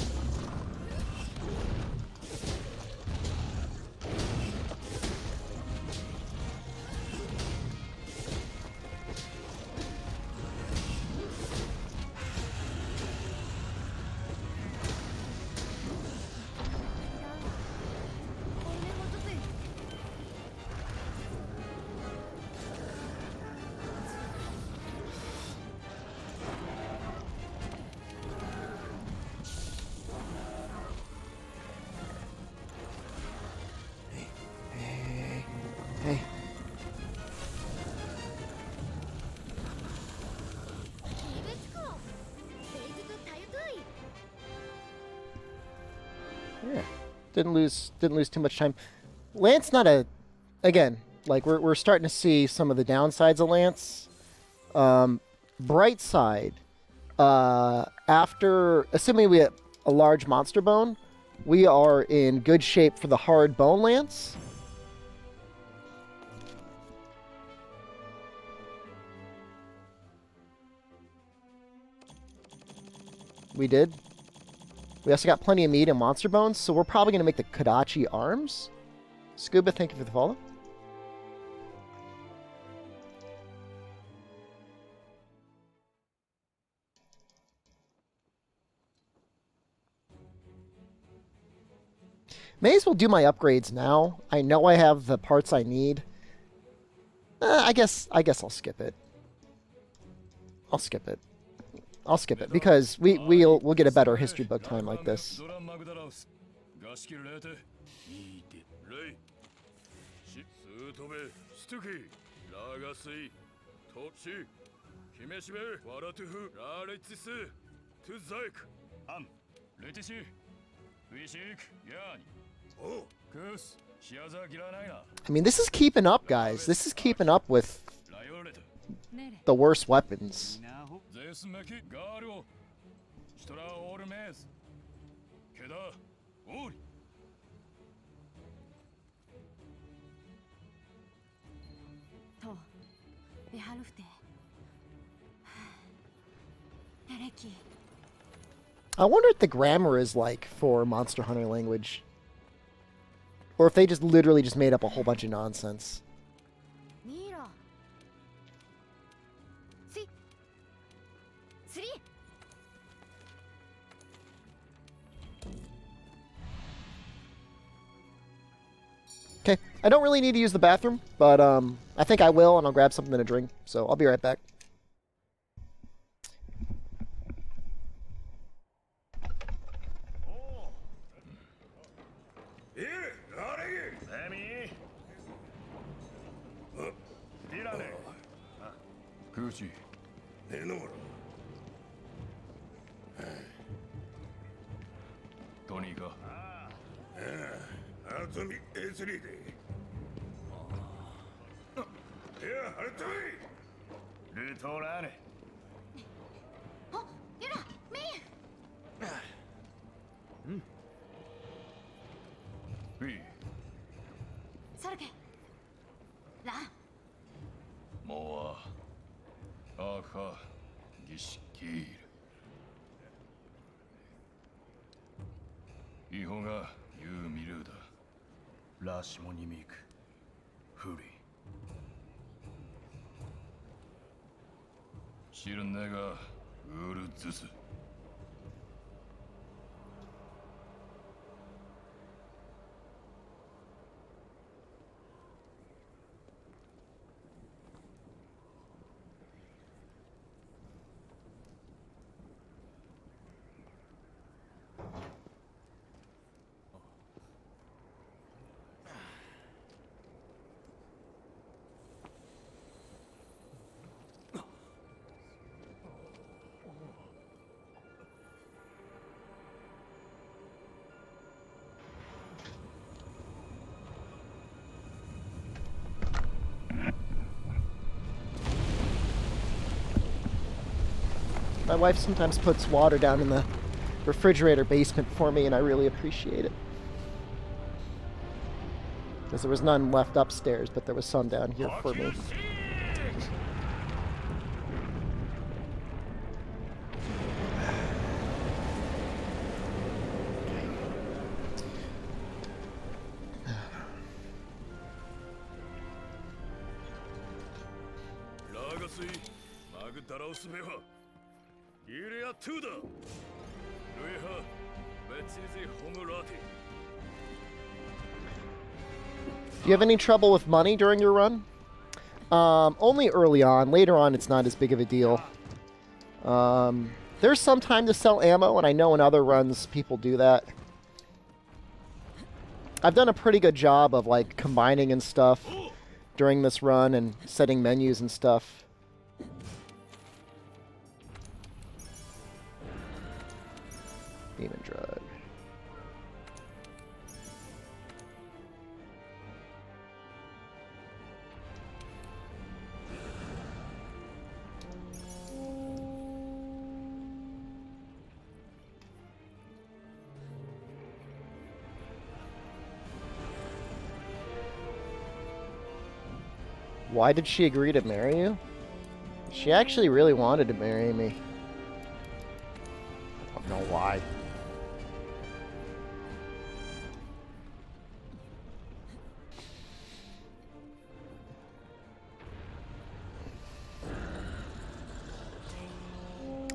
Speaker 1: Hey. Yeah. Didn't lose too much time. Lance not a again, like we're starting to see some of the downsides of Lance. Bright side, after assuming we have a large monster bone, We are in good shape for the hard Bone Lance. We did. We also got plenty of meat and monster bones, so we're probably going to make the Kodachi arms. Scuba, thank you for the follow. May as well do my upgrades now. I know I have the parts I need. I guess I'll skip it. I'll skip it. I'll skip it because we'll get a better history book time like this. I mean, this is keeping up, guys. This is keeping up with the worst weapons. I wonder what the grammar is like for Monster Hunter language. Or if they just literally just made up a whole bunch of nonsense. Okay, I don't really need to use the bathroom, but I think I will, and I'll grab something to drink, so I'll be right back. My wife sometimes puts water down in the refrigerator basement for me, and I really appreciate it. Because there was none left upstairs, but there was some down here for me. Do you have any trouble with money during your run? Only early on. Later on, it's not as big of a deal. There's some time to sell ammo, and I know in other runs people do that. I've done a pretty good job of like combining and stuff during this run and setting menus and stuff. Demon drug. Why did she agree to marry you? She actually really wanted to marry me. I don't know why.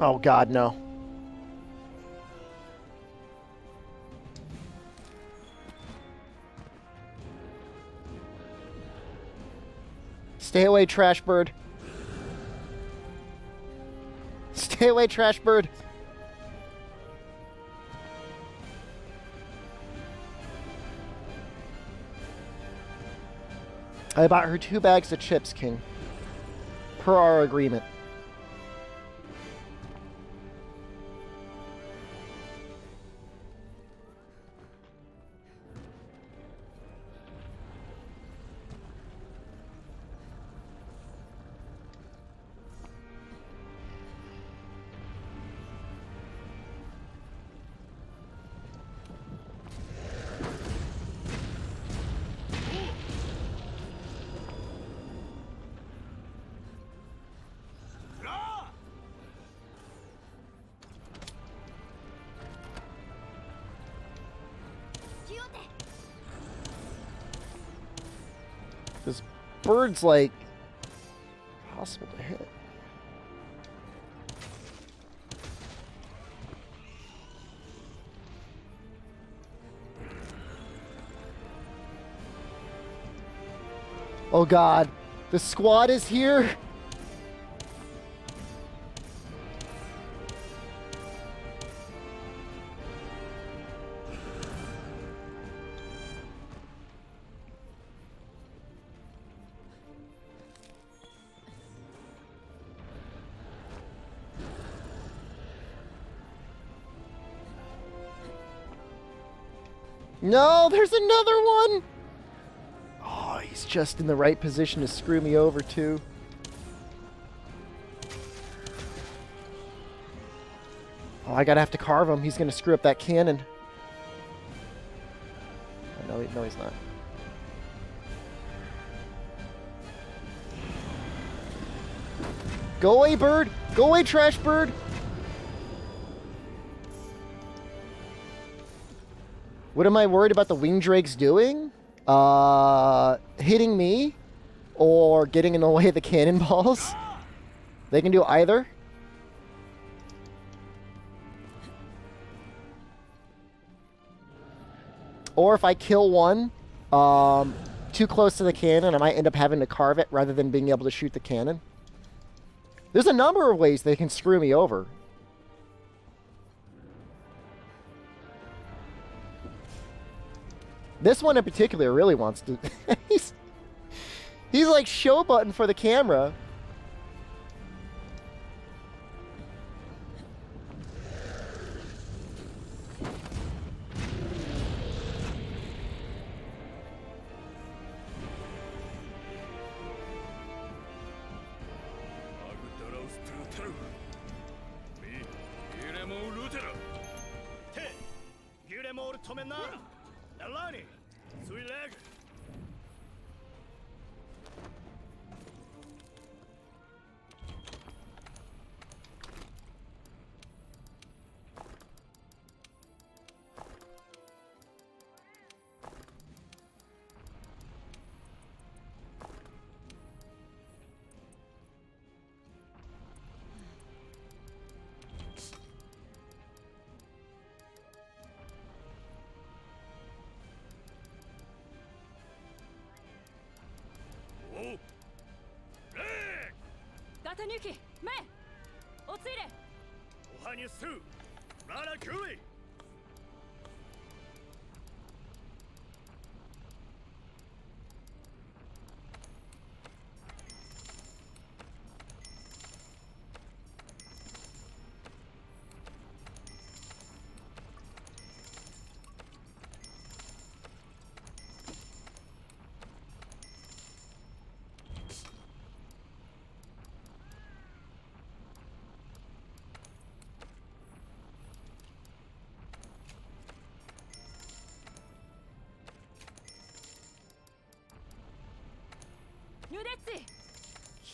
Speaker 1: Oh God, no. Stay away, trash bird. Stay away, trash bird. I bought her 2 bags of chips, King. Per our agreement. This bird's like possible to hit. Oh God, the squad is here. No, there's another one. Oh, he's just in the right position to screw me over, too. Oh, I gotta have to carve him. He's gonna screw up that cannon. No, no, he's not. Go away, bird. Go away, trash bird. What am I worried about the wing drakes doing? Hitting me or getting in the way of the cannonballs. They can do either. Or if I kill one too close to the cannon, I might end up having to carve it rather than being able to shoot the cannon. There's a number of ways they can screw me over. This one in particular really wants to... he's like show button for the camera.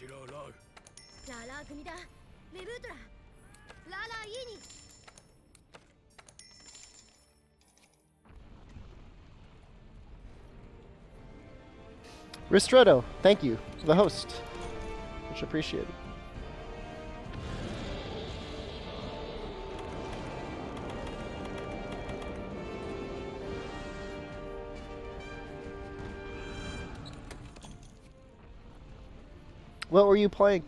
Speaker 4: ラーラー組だ。レブートラ。ラーラー家に。
Speaker 1: Ristretto, thank you for the host. Much appreciated. What were you playing?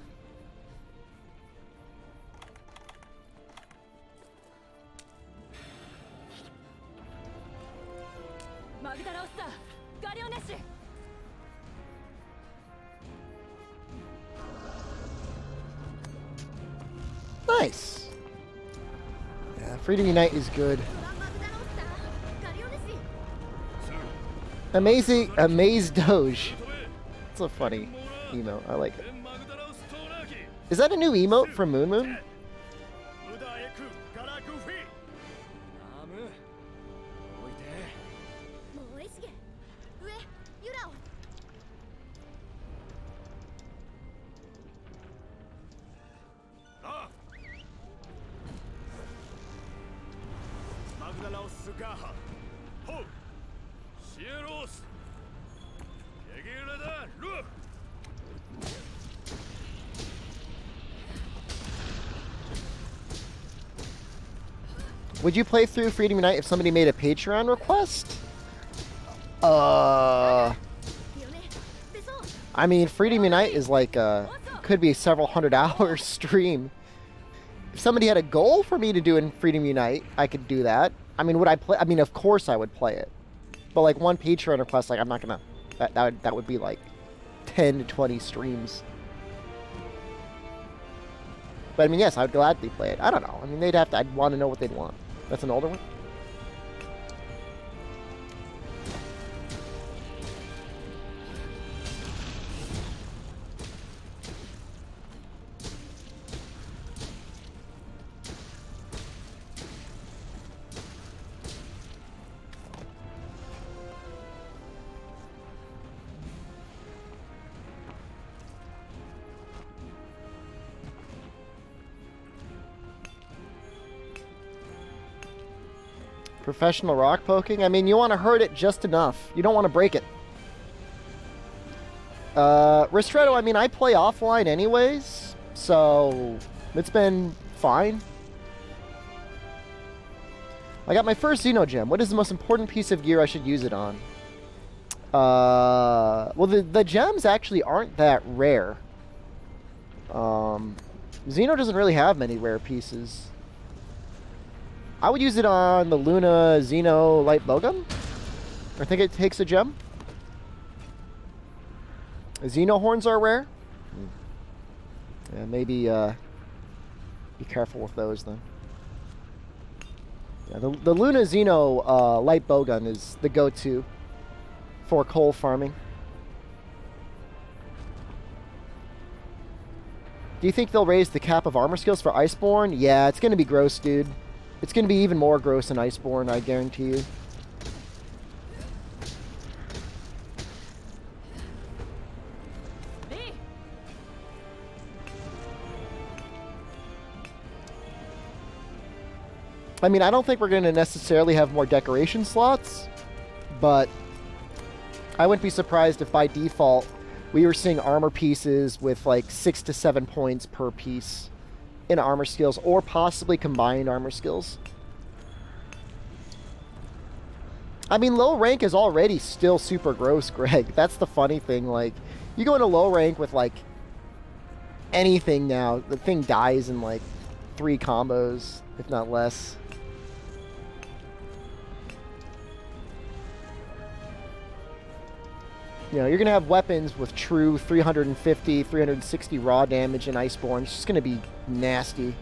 Speaker 1: Nice. Yeah, Freedom Unite is good. Amazing, Amaze Doge. It's a funny emote. I like it. Is that a new emote from Moon Moon? Would you play through Freedom Unite if somebody made a Patreon request? I mean, Freedom Unite is like could be a several hundred-hour stream. If somebody had a goal for me to do in Freedom Unite, I could do that. I mean, would I play? I mean, of course I would play it. But like one Patreon request, like I'm not gonna. That would be like 10 to 20 streams. But I mean, yes, I would gladly play it. I don't know. I mean, they'd have to. I'd want to know what they'd want. That's an older one. Professional rock poking? I mean, you want to hurt it just enough. You don't want to break it. Ristretto, I mean, I play offline anyways, so it's been fine. I got my first Xeno gem. What is the most important piece of gear I should use it on? Well, the gems actually aren't that rare. Xeno doesn't really have many rare pieces. I would use it on the Luna Xeno Light Bowgun. I think it takes a gem. Xeno horns are rare. Yeah, maybe be careful with those then. Yeah, the Luna Xeno Light Bowgun is the go-to for coal farming. Do you think they'll raise the cap of armor skills for Iceborne? Yeah, it's going to be gross, dude. It's going to be even more gross in Iceborne, I guarantee you. I mean, I don't think we're going to necessarily have more decoration slots, but I wouldn't be surprised if by default we were seeing armor pieces with like 6 to 7 points per piece in armor skills, or possibly combined armor skills. I mean, low rank is already still super gross, Greg. That's the funny thing. Like, you go into low rank with like anything now, the thing dies in like 3 combos, if not less. You know, you're going to have weapons with true 350, 360 raw damage in Iceborne. It's just going to be nasty.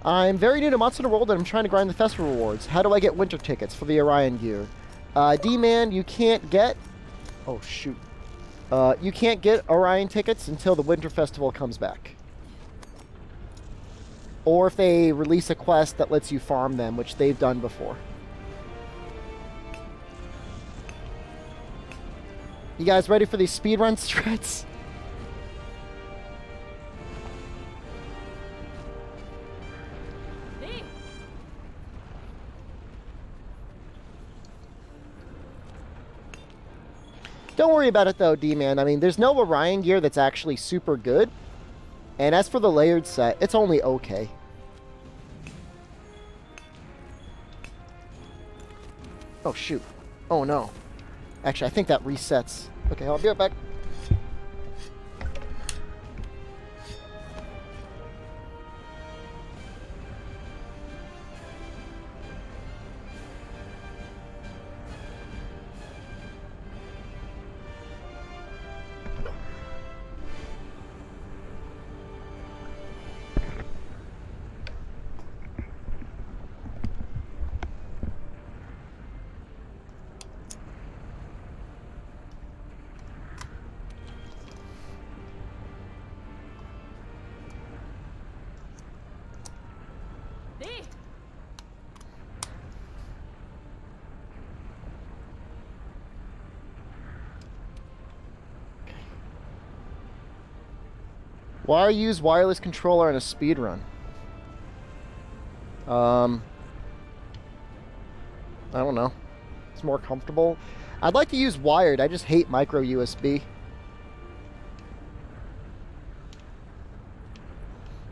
Speaker 1: I'm very new to Monster World and I'm trying to grind the festival rewards. How do I get winter tickets for the Orion gear? D-Man, you can't get... Oh, shoot. You can't get Orion tickets until the Winter Festival comes back. Or if they release a quest that lets you farm them, which they've done before. You guys ready for these speedrun strats? Don't worry about it though, D-Man. I mean, there's no Orion gear that's actually super good. And as for the layered set, it's only okay. Oh, shoot. Oh, no. Actually, I think that resets. Okay, I'll be right back. Why use wireless controller in a speedrun? I don't know. It's more comfortable. I'd like to use wired. I just hate micro USB.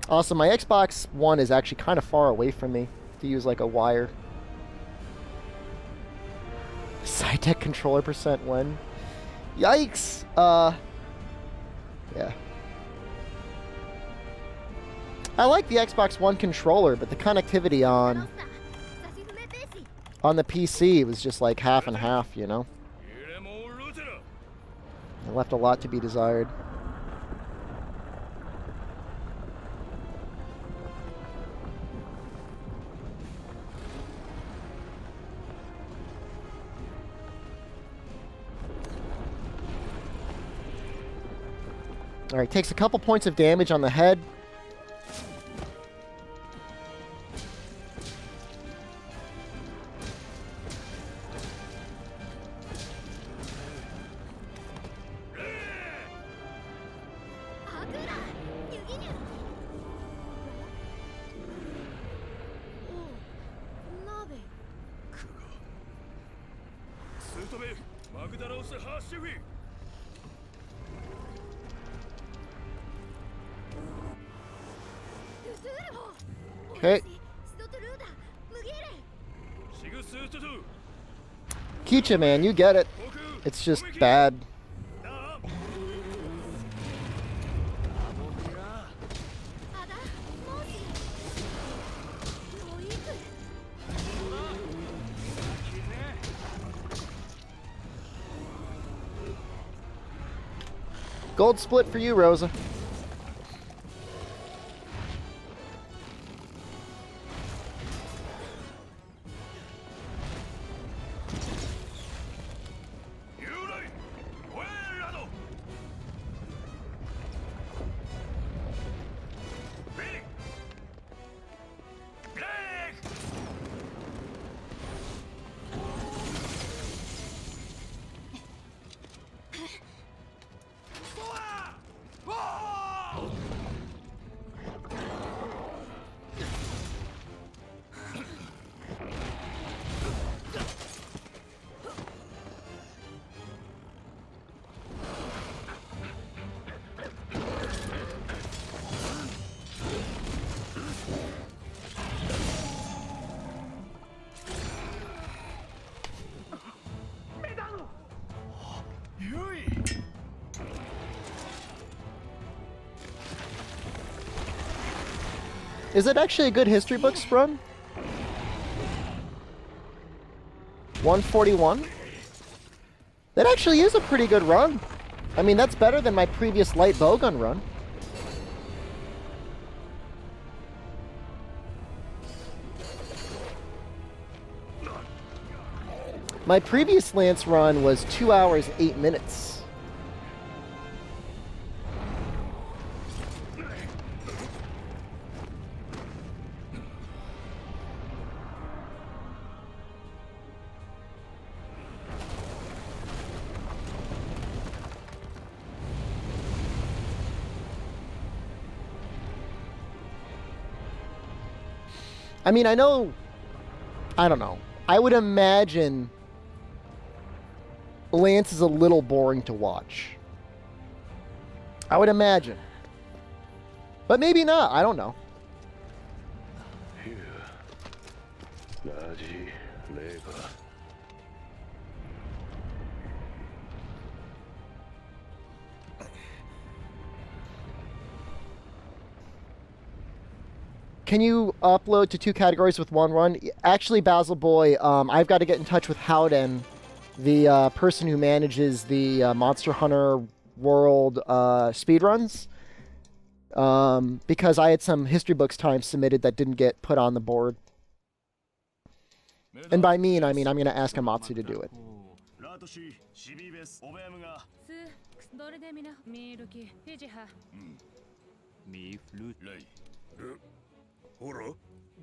Speaker 1: Also, my Xbox One is actually kind of far away from me to use like a wire. Sci-Tech controller percent when? Yikes! Yeah. I like the Xbox One controller, but the connectivity on the PC was just like half and half, you know? It left a lot to be desired. Alright, takes a couple points of damage on the head. Okay. Kicha, man, you get it. It's just bad. Gold split for you, Rosa. Is it actually a good history books run? 141? That actually is a pretty good run. I mean, that's better than my previous light bowgun run. My previous Lance run was 2 hours, 8 minutes. I mean, I don't know. I would imagine Lance is a little boring to watch. I would imagine. But maybe not. I don't know. Can you upload to 2 categories with 1 run? Actually, Basil Boy, I've got to get in touch with Howden, the person who manages the Monster Hunter World speedruns, because I had some history books time submitted that didn't get put on the board. And by mean, I mean I'm going to ask Amatsu to do it.
Speaker 4: どれでみなミールキフィジハ
Speaker 2: ミーフルレイほら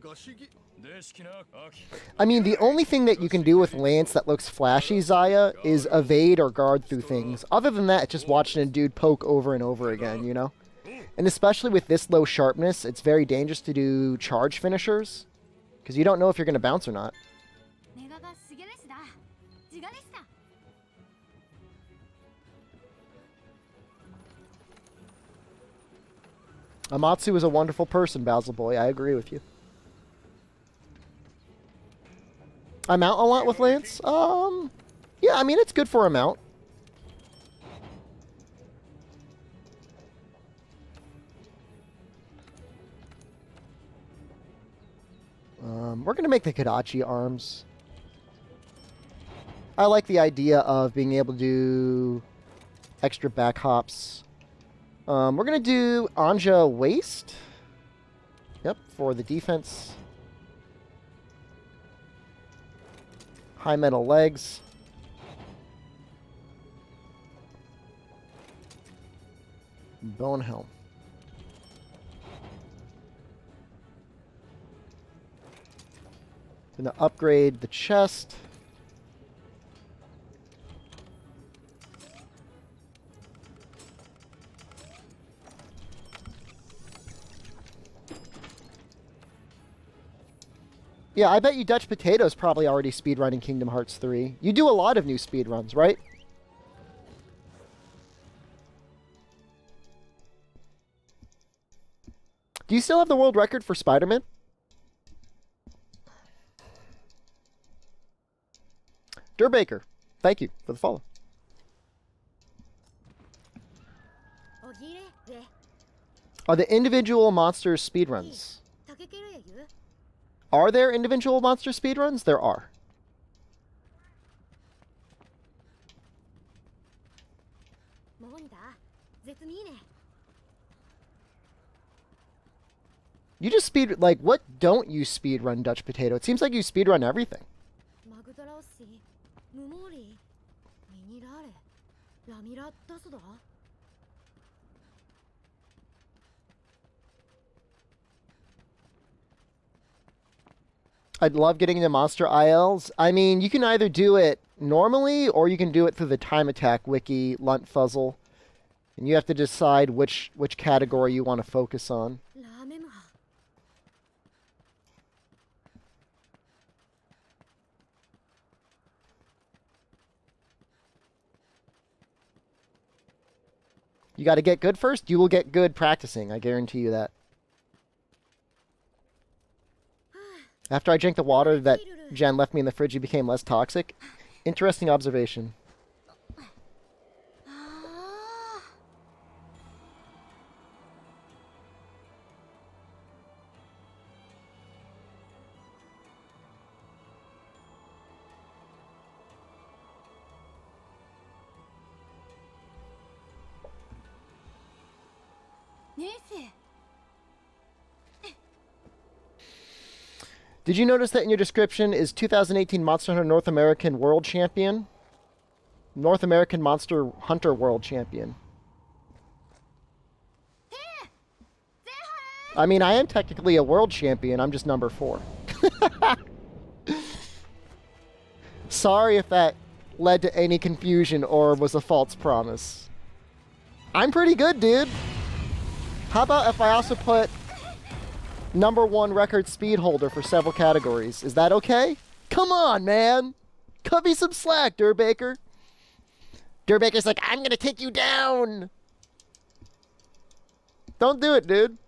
Speaker 2: ガシギデシキナアキ
Speaker 1: I mean, the only thing that you can do with Lance that looks flashy, Zaya, is evade or guard through things. Other than that, it's just watching a dude poke over and over again, you know? And especially with this low sharpness, it's very dangerous to do charge finishers, because you don't know if you're going to bounce or not.
Speaker 4: ネガがシゲレシだジガレシだ
Speaker 1: Amatsu is a wonderful person, Basil Boy. I agree with you. I mount a lot with Lance? Yeah, I mean, it's good for a mount. We're going to make the Kadachi arms. I like the idea of being able to do extra back hops. We're going to do Anja Waist. Yep, for the defense. High metal legs. Bone helm. Gonna upgrade the chest. Yeah, I bet you Dutch Potato's probably already speedrunning Kingdom Hearts 3. You do a lot of new speedruns, right? Do you still have the world record for Spider-Man? Durbaker, thank you for the follow.
Speaker 4: おぎれで
Speaker 1: Are the individual monsters speedruns?
Speaker 4: 竹ケルやゆ
Speaker 1: Are there individual monster speedruns? There are.
Speaker 4: もうにだ絶にいいね
Speaker 1: You just speed, like, what don't you speedrun, Dutch Potato? It seems like you speedrun everything.
Speaker 4: マグダラオシムモーリミニラーレラミラダスだ
Speaker 1: I'd love getting into monster ILs. I mean, you can either do it normally or you can do it through the time attack wiki, Lunt Fuzzle. And you have to decide which category you want to focus on.
Speaker 4: ラーメムハ
Speaker 1: You got to get good first. You will get good practicing. I guarantee you that. After I drank the water that Jen left me in the fridge, you became less toxic. Interesting observation.
Speaker 4: あ
Speaker 1: Did you notice that in your description is 2018 Monster Hunter North American World Champion? North American Monster Hunter World Champion. I mean, I am technically a world champion. I'm just number 4. Sorry if that led to any confusion or was a false promise. I'm pretty good, dude. How about if I also put #1 record speed holder for several categories? Is that okay? Come on, man. Cut me some slack, Durbaker. Durbaker's like, I'm gonna take you down. Don't do it, dude.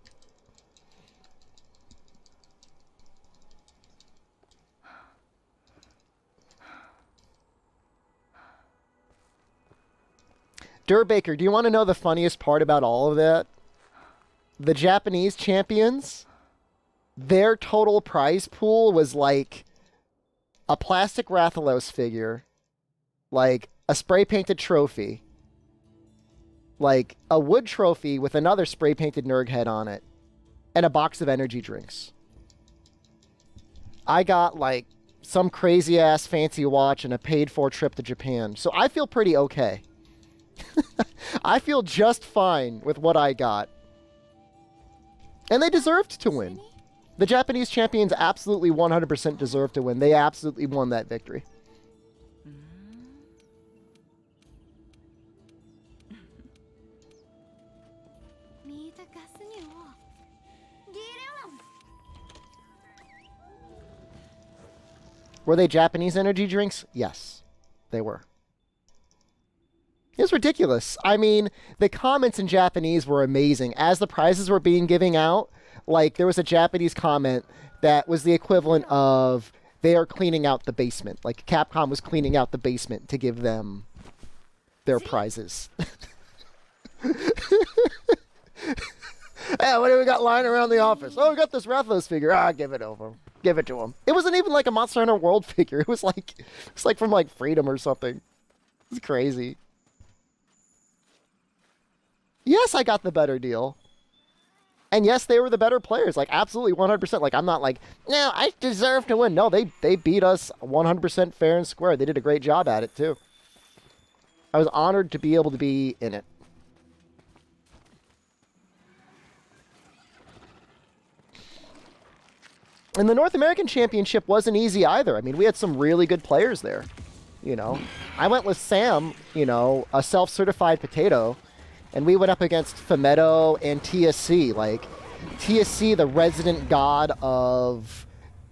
Speaker 1: Durbaker, do you want to know the funniest part about all of that? The Japanese champions, their total prize pool was like a plastic Rathalos figure, like a spray-painted trophy, like a wood trophy with another spray-painted Nurg head on it, and a box of energy drinks. I got like some crazy-ass fancy watch and a paid-for trip to Japan, so I feel pretty okay. I feel just fine with what I got. And they deserved to win. The Japanese champions absolutely 100% deserved to win. They absolutely won that victory. Were they Japanese energy drinks? Yes, they were. It was ridiculous. I mean, the comments in Japanese were amazing. As the prizes were being given out, like, there was a Japanese comment that was the equivalent of, they are cleaning out the basement. Like, Capcom was cleaning out the basement to give them their prizes. Yeah, what do we got lying around the office? Oh, we got this Rathalos figure. Ah, give it over. Give it to him. It wasn't even like a Monster Hunter World figure. It was like from like Freedom or something. It's crazy. Yes, I got the better deal. And yes, they were the better players. Like, absolutely 100%. Like, I'm not like, no, I deserve to win. No, they beat us 100% fair and square. They did a great job at it, too. I was honored to be able to be in it. And the North American Championship wasn't easy either. I mean, we had some really good players there. You know, I went with Sam, you know, a self-certified potato. And we went up against Fumetto and TSC. Like, TSC, the resident god of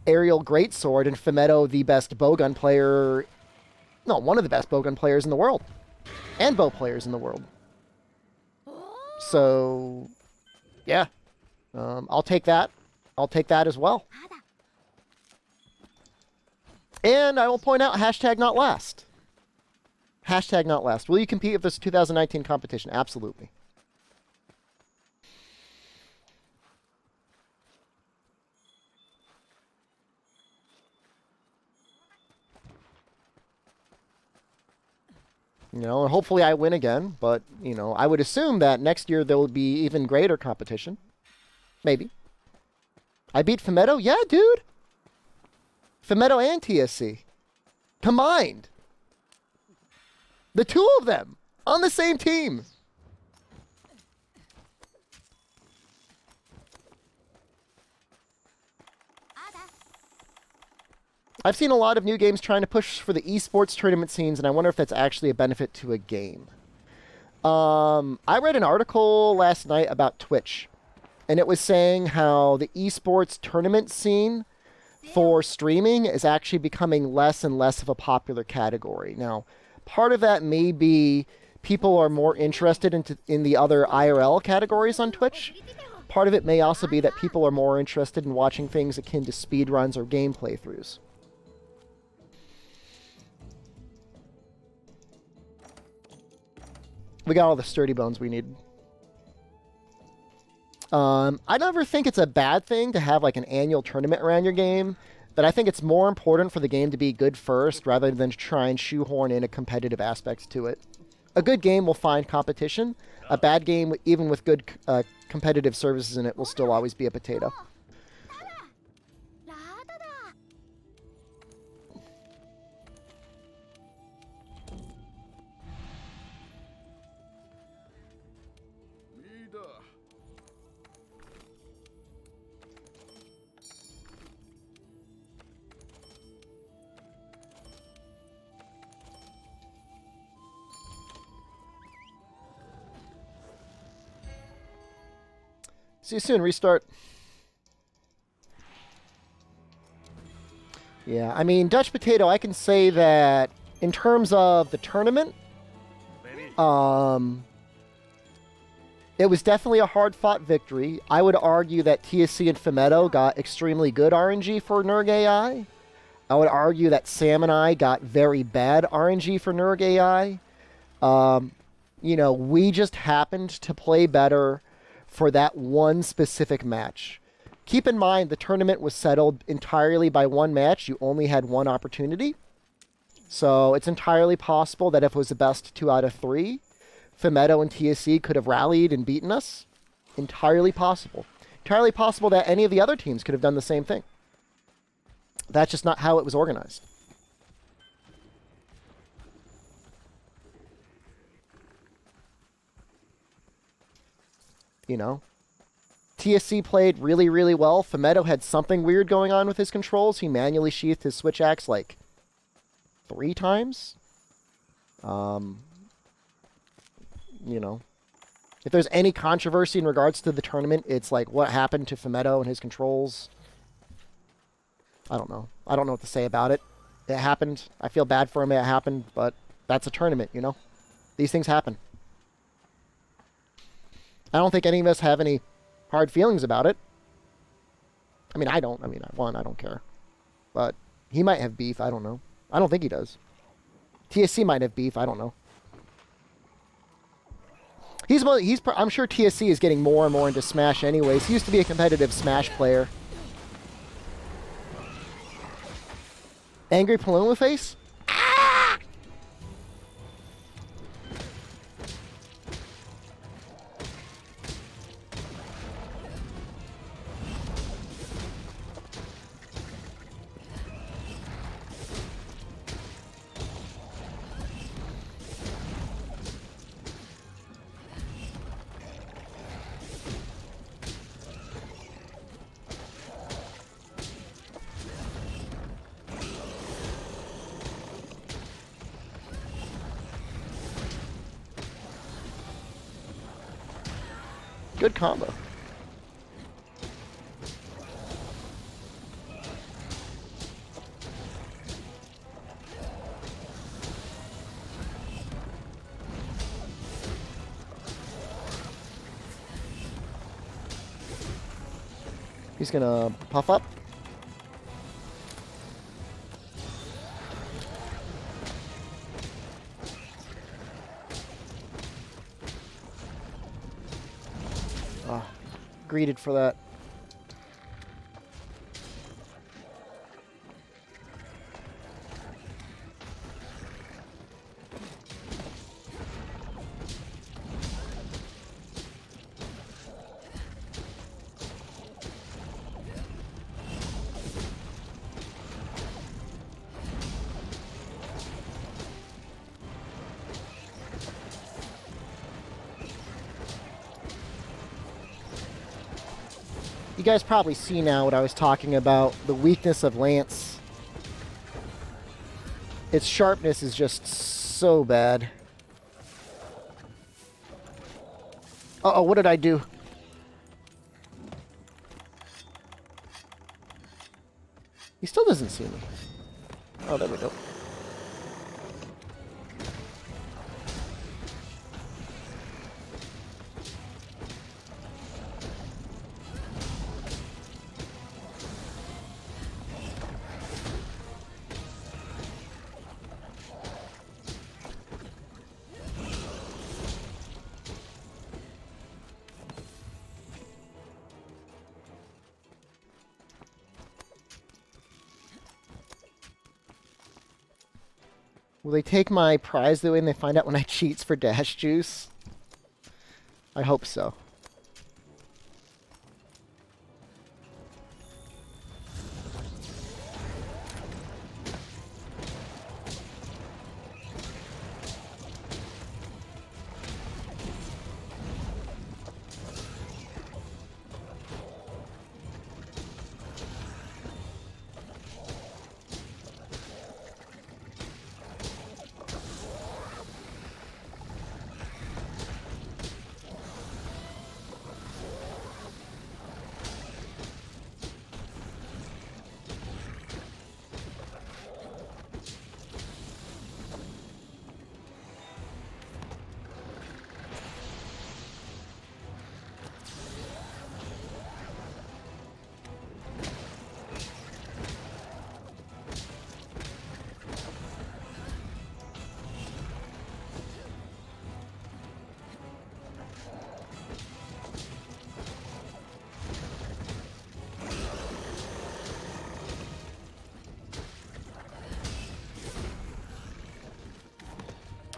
Speaker 1: aerial greatsword, and Fumetto, the best bowgun player. No, one of the best bowgun players in the world. And bow players in the world. So, yeah. I'll take that. I'll take that as well. And I will point out, hashtag not last. Hashtag not last. Will you compete with this 2019 competition? Absolutely. You know, and hopefully I win again, but, you know, I would assume that next year there will be even greater competition. Maybe. I beat Fumetto? Yeah, dude. Fumetto and TSC. Combined. The two of them on the same team. I've seen a lot of new games trying to push for the eSports tournament scenes, and I wonder if that's actually a benefit to a game. I read an article last night about Twitch, and it was saying how the eSports tournament scene for streaming is actually becoming less and less of a popular category. Now, part of that may be people are more interested in the other IRL categories on Twitch. Part of it may also be that people are more interested in watching things akin to speedruns or game playthroughs. We got all the sturdy bones we need. I never think it's a bad thing to have like an annual tournament around your game, but I think it's more important for the game to be good first rather than try and shoehorn in a competitive aspect to it. A good game will find competition. A bad game, even with good competitive services in it, will still always be a potato. See you soon. Restart. Yeah, I mean, Dutch Potato, I can say that in terms of the tournament, it was definitely a hard-fought victory. I would argue that TSC and Fumetto got extremely good RNG for Nerg AI. I would argue that Sam and I got very bad RNG for Nerg AI. You know, we just happened to play better for that one specific match. Keep in mind, the tournament was settled entirely by one match. You only had one opportunity. So it's entirely possible that if it was the best 2 out of 3, Fumetto and TSC could have rallied and beaten us. Entirely possible. Entirely possible that any of the other teams could have done the same thing. That's just not how it was organized. You know? TSC played really, really well. Fumetto had something weird going on with his controls. He manually sheathed his switch axe like 3 times. You know, if there's any controversy in regards to the tournament, it's like what happened to Fumetto and his controls. I don't know. I don't know what to say about it. It happened. I feel bad for him. It happened, but that's a tournament, you know? These things happen. I don't think any of us have any hard feelings about it. I mean, I don't. I mean, I don't care. But he might have beef. I don't know. I don't think he does. TSC might have beef. I don't know. I'm sure TSC is getting more and more into Smash anyways. He used to be a competitive Smash player. Angry Paloma Face? Good combo. He's gonna puff up. Greeted for that. You guys probably see now what I was talking about, the weakness of Lance. Its sharpness is just so bad. Uh-oh, what did I do? He still doesn't see me. Oh, there we go. Will they take my prize away and they find out when I cheats for dash juice? I hope so.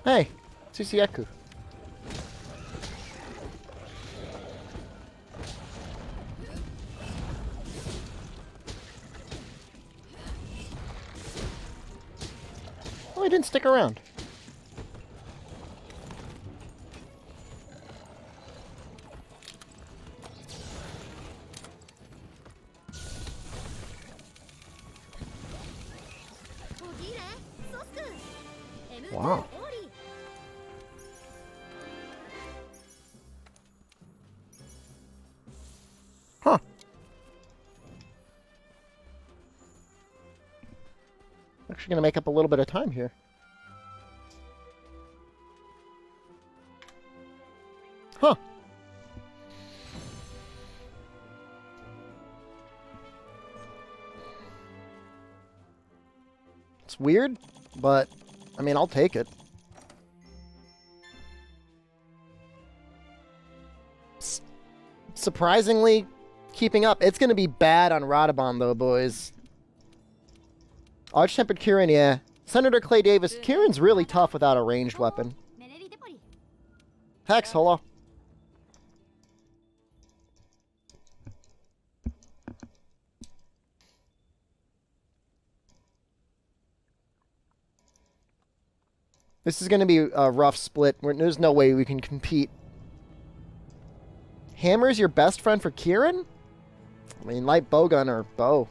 Speaker 1: Hey, Susieku. Oh, he didn't stick around. Wow. Huh. Actually gonna make up a little bit of time here. Huh. It's weird, but I mean, I'll take it. Surprisingly, keeping up. It's going to be bad on Radabon, though, boys. Arch-tempered Kieran, yeah. Senator Clay Davis. Kieran's really tough without a ranged weapon. Hex, hello. This is going to be a rough split. There's no way we can compete. Hammer is your best friend for Kieran? I mean, light bowgun or bow.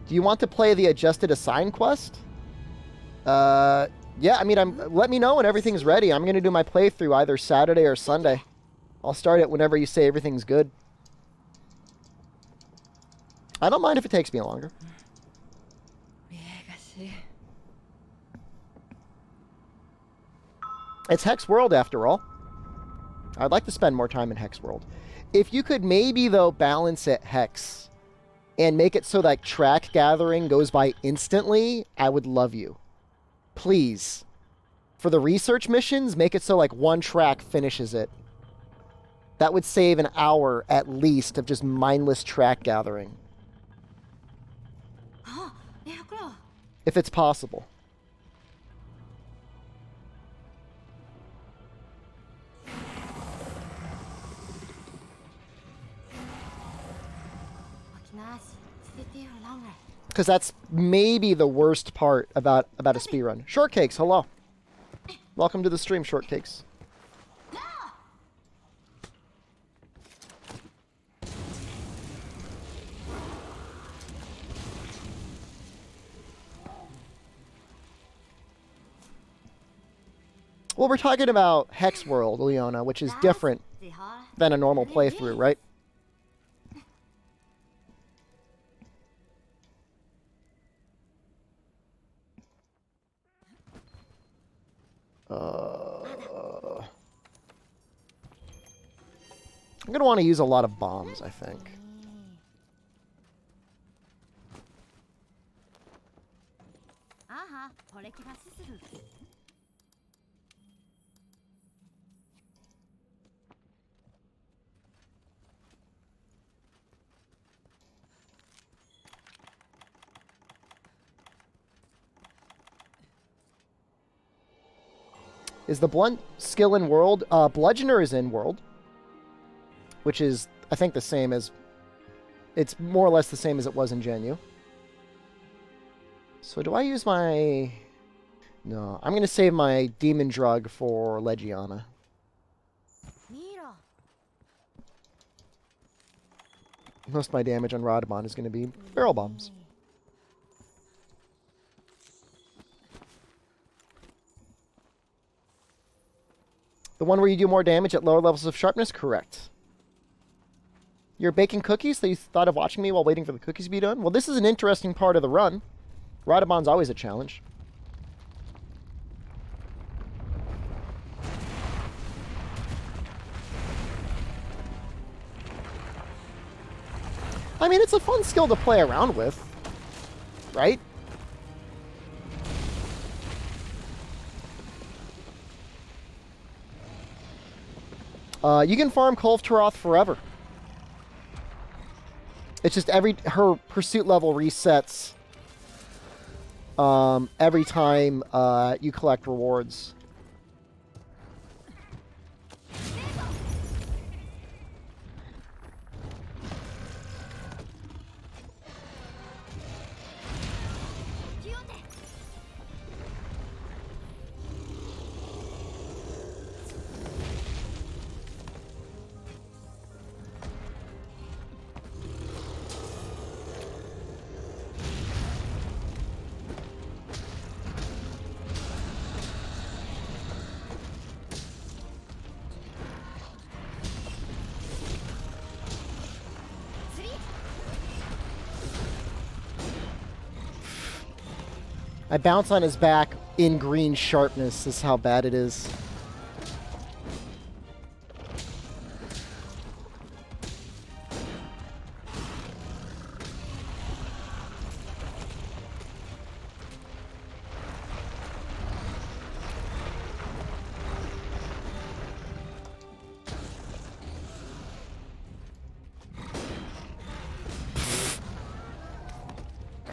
Speaker 1: Do you want to play the adjusted assign quest? Yeah, I mean, let me know when everything's ready. I'm going to do my playthrough either Saturday or Sunday. I'll start it whenever you say everything's good. I don't mind if it takes me longer. It's Hex World, after all. I'd like to spend more time in Hex World. If you could maybe, though, balance it Hex and make it so like track gathering goes by instantly, I would love you. Please. For the research missions, make it so like one track finishes it. That would save an hour at least of just mindless track gathering. If it's possible. Because that's maybe the worst part about a speedrun. Shortcakes, hello. Welcome to the stream, Shortcakes. Well, we're talking about Hex World, Leona, which is different than a normal playthrough, right? I'm going to want to use a lot of bombs, I think. Is the blunt skill in world? Bludgeoner is in world. Which is, I think, the same as... It's more or less the same as it was in Genu. So do I use my... No, I'm going to save my demon drug for Legiana. Most of my damage on Radamon is going to be barrel bombs. The one where you do more damage at lower levels of sharpness? Correct. You're baking cookies, so you thought of watching me while waiting for the cookies to be done? Well, this is an interesting part of the run. Radamon's always a challenge. I mean, it's a fun skill to play around with, right? You can farm Kolv Taroth forever. It's just her pursuit level resets every time you collect rewards. I bounce on his back in green sharpness. This is how bad it is.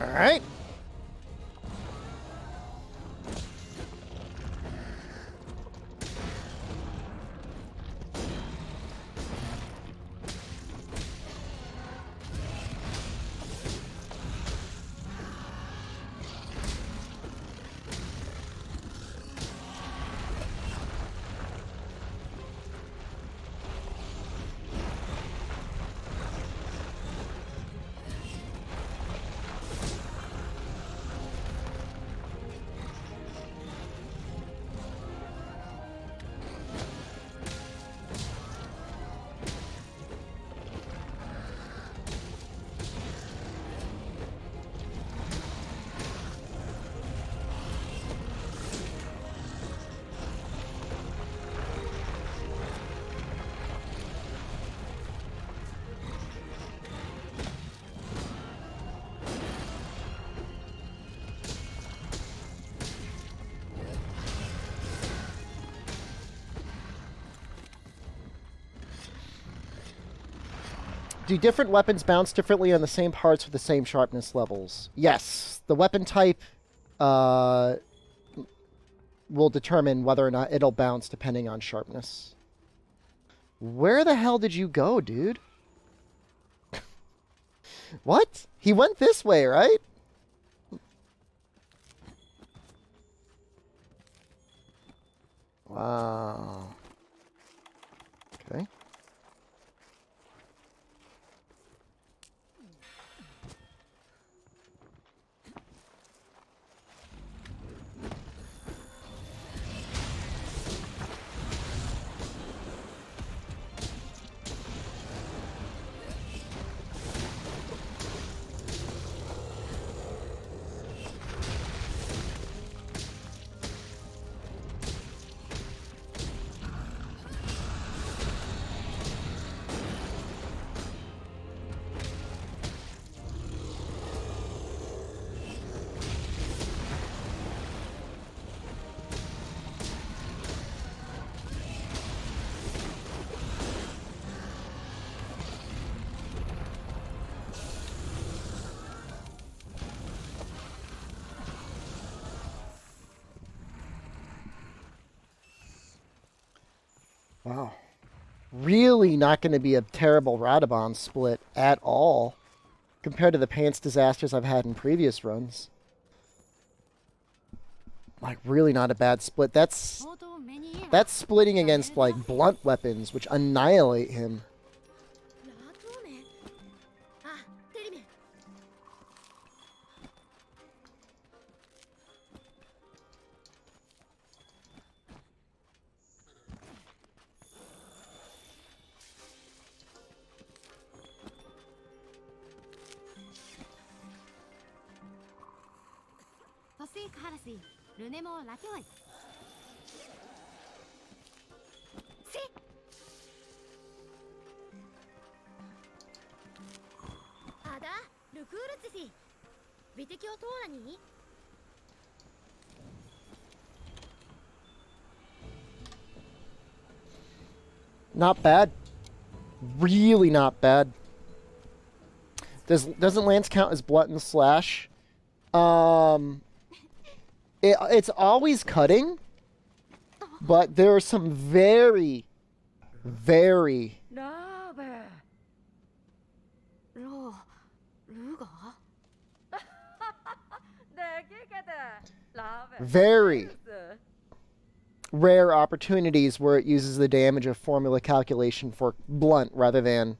Speaker 1: All right. Do different weapons bounce differently on the same parts with the same sharpness levels? Yes. The weapon type will determine whether or not it'll bounce depending on sharpness. Where the hell did you go, dude? What? He went this way, right? Wow. Okay. Wow. Really not going to be a terrible Radabon split at all compared to the pants disasters I've had in previous runs. Like, really not a bad split. That's splitting against, like, blunt weapons, which annihilate him. Not bad. Really not bad. Doesn't Lance count as blunt and slash? It's always cutting, but there are some very, very,
Speaker 4: ラーベロルガできけてラーベ
Speaker 1: very rare opportunities where it uses the damage of formula calculation for blunt rather than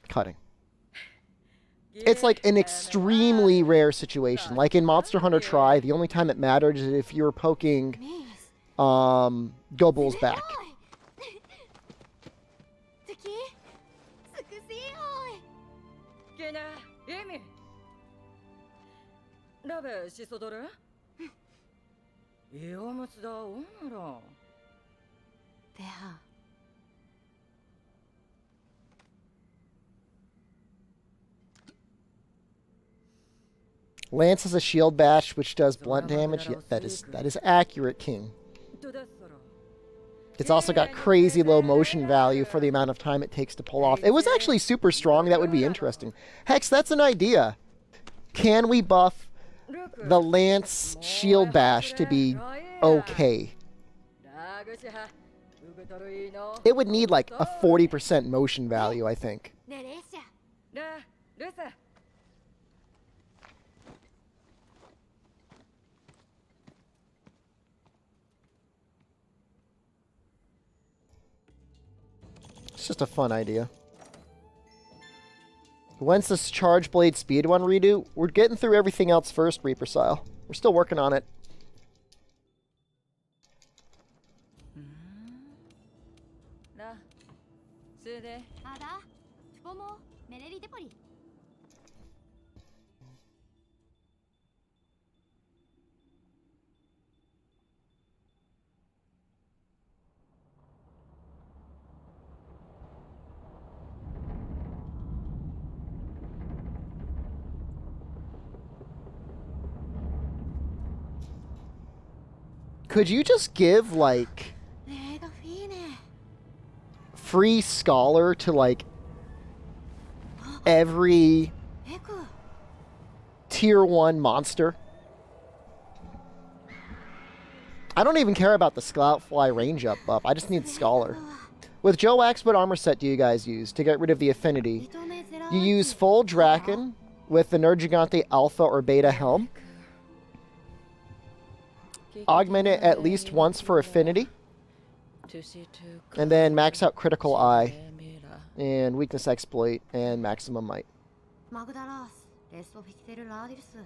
Speaker 1: cutting. It's like an extremely rare situation. Like in Monster Hunter Tri, the only time it mattered is if you were poking Go Bull's back.
Speaker 4: 敵すくしい
Speaker 5: けね意味ラベしそどるいやむつだおんなら
Speaker 4: では
Speaker 1: Lance has a shield bash which does blunt damage. Yeah, that is accurate, King.
Speaker 5: とだっさら
Speaker 1: It's also got crazy low motion value for the amount of time it takes to pull off. It was actually super strong. That would be interesting. Hex, that's an idea. Can we buff the Lance shield bash to be okay?
Speaker 5: ラグシハうべたるいの
Speaker 1: It would need like a 40% motion value, I think.
Speaker 4: ねレーシャ
Speaker 5: ラルサ
Speaker 1: It's just a fun idea. When's this Charge Blade Speedrun redo? We're getting through everything else first, Reaper Style. We're still working on it.
Speaker 5: ラスで
Speaker 4: アダチュポモメレリデポリ
Speaker 1: Could you just give, like,
Speaker 4: レードフィーネ
Speaker 1: free Scholar to, like, every
Speaker 4: エク
Speaker 1: Tier 1 monster? I don't even care about the Scoutfly range up buff. I just need Scholar. With Joe Axe, what armor set do you guys use to get rid of the affinity?
Speaker 4: 認めづらい
Speaker 1: You use full Draken with the Nergigante Alpha or Beta Helm. Augment it at least once for affinity. And then max out Critical Eye and Weakness Exploit and Maximum Might.
Speaker 4: マグダラスレストフィキテルラーディルス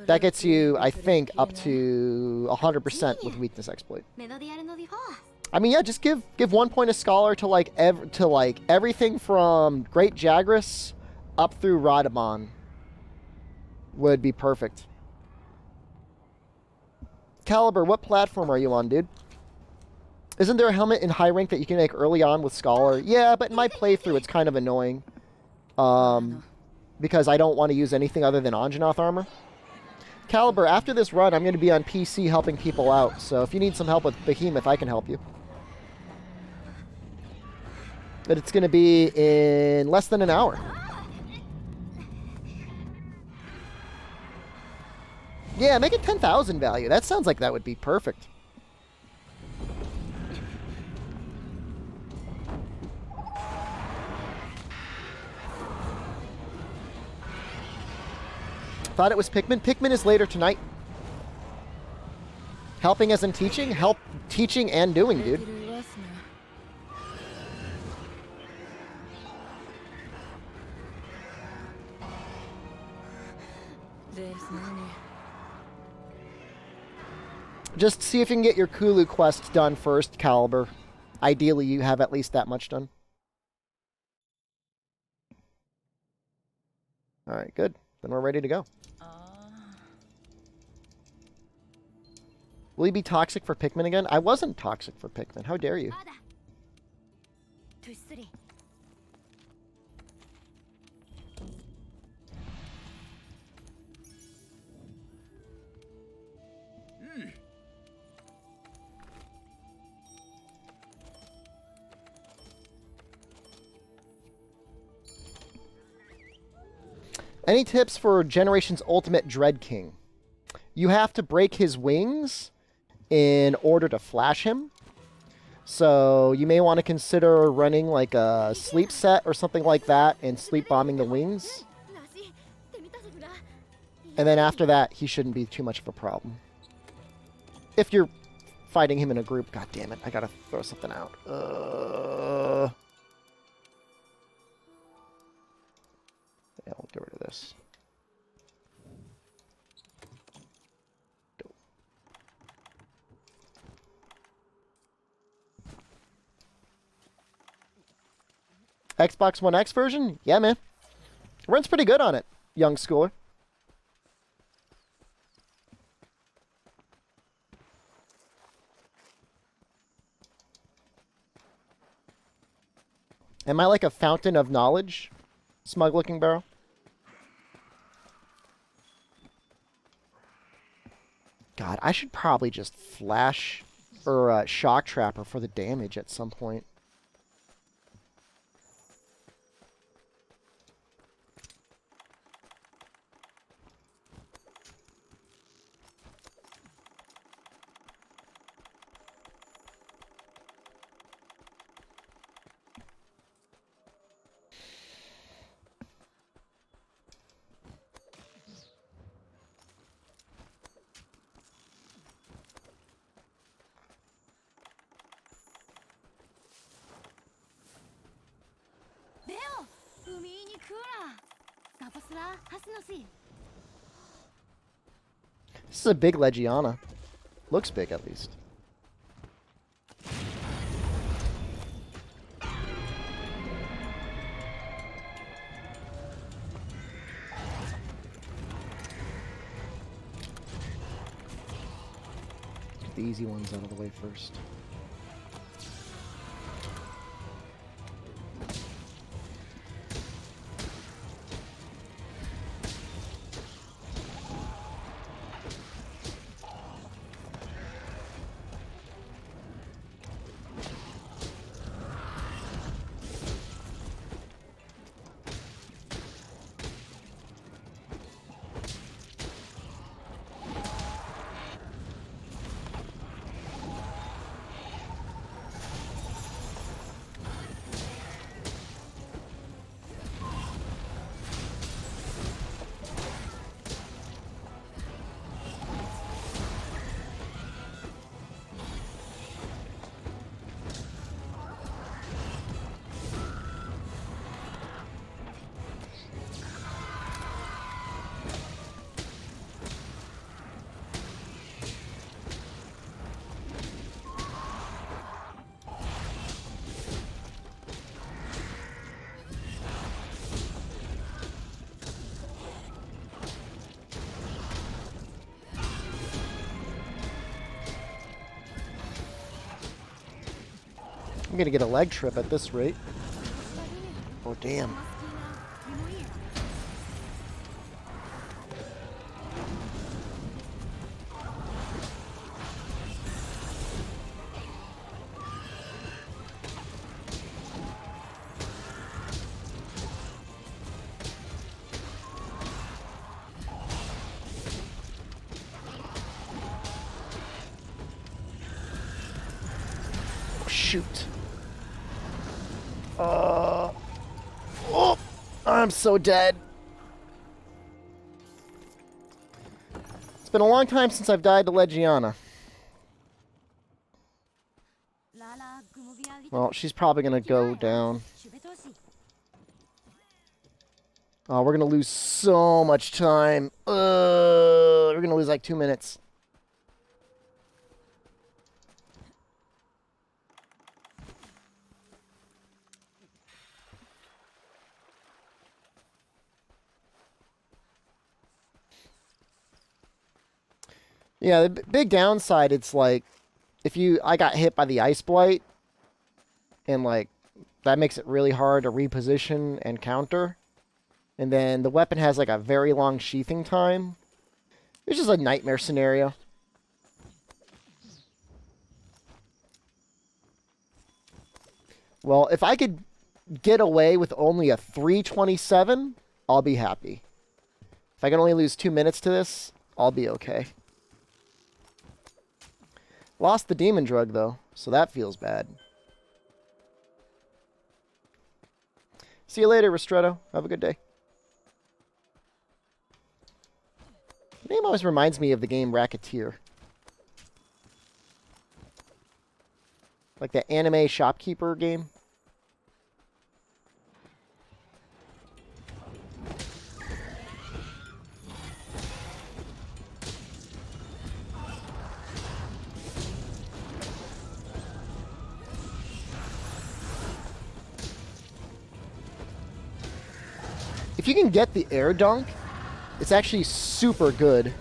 Speaker 1: That gets you, I think, up to 100% with Weakness Exploit.
Speaker 4: メロディアルのディフォース
Speaker 1: I mean, yeah, just give 1 point of Scholar to like everything from Great Jagras up through Radamon would be perfect. Caliber, what platform are you on, dude? Isn't there a helmet in high rank that you can make early on with Scholar? Yeah, but in my playthrough, it's kind of annoying. Because I don't want to use anything other than Anjanath armor. Caliber, after this run, I'm going to be on PC helping people out. So if you need some help with Behemoth, I can help you. But it's going to be in less than an hour. Yeah, make it 10,000 value. That sounds like that would be perfect. Thought it was Pikmin. Pikmin is later tonight. Helping as in teaching? Help teaching and doing, dude. Just see if you can get your Kulu quest done first, Caliber. Ideally, you have at least that much done. All right, good. Then we're ready to go. Will you be toxic for Pikmin again? I wasn't toxic for Pikmin. How dare you?
Speaker 4: アダトゥスリ
Speaker 1: Any tips for Generation's Ultimate Dread King? you have to break his wings in order to flash him. So you may want to consider running like a sleep set or something like that and sleep bombing the wings.
Speaker 4: らしい手見たさくら
Speaker 1: And then after that, he shouldn't be too much of a problem. If you're fighting him in a group, god damn it, I gotta throw something out. Yeah, we'll get rid of this. Xbox One X version? Yeah, man. Runs pretty good on it, young schooler. Am I like a fountain of knowledge? Smug looking barrel. God, I should probably just flash or shock trapper for the damage at some point. This is a big Legiana. Looks big, at least. Get the easy ones out of the way first. I'm gonna get a leg trip at this rate. Oh, damn. Oh, shoot. Oh, I'm so dead. It's been a long time since I've died to Legiana. Well, she's probably going to go down. Oh, we're going to lose so much time. We're going to lose like 2 minutes. Yeah, the big downside, it's like, I got hit by the Ice Blight, and like, that makes it really hard to reposition and counter. And then the weapon has like a very long sheathing time. It's just a nightmare scenario. Well, if I could get away with only a 327, I'll be happy. If I can only lose 2 minutes to this, I'll be okay. Lost the demon drug, though, so that feels bad. See you later, Ristretto. Have a good day. The name always reminds me of the game Racketeer. Like the anime shopkeeper game. If you can get the air dunk, it's actually super good.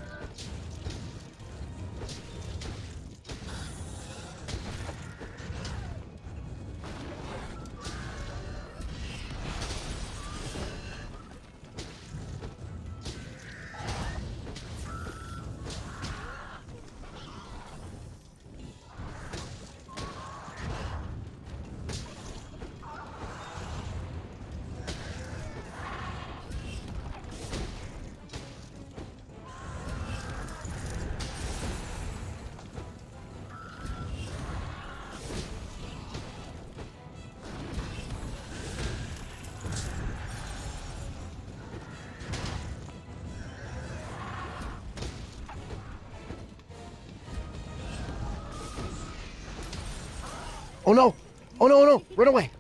Speaker 1: Oh no! Oh no, oh no! Run away!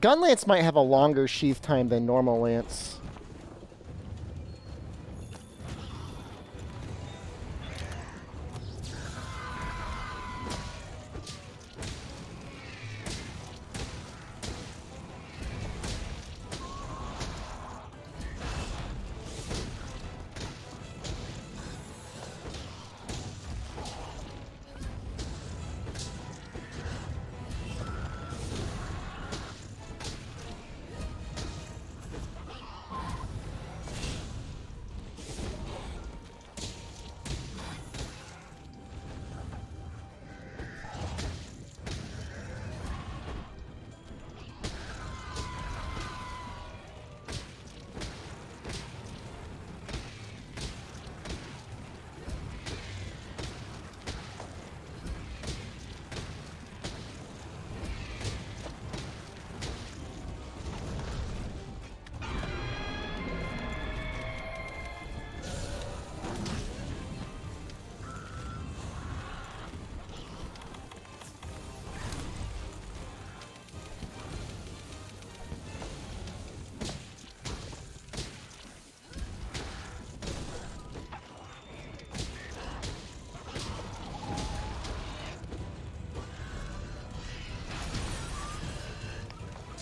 Speaker 1: Gun Lance might have a longer sheath time than normal Lance.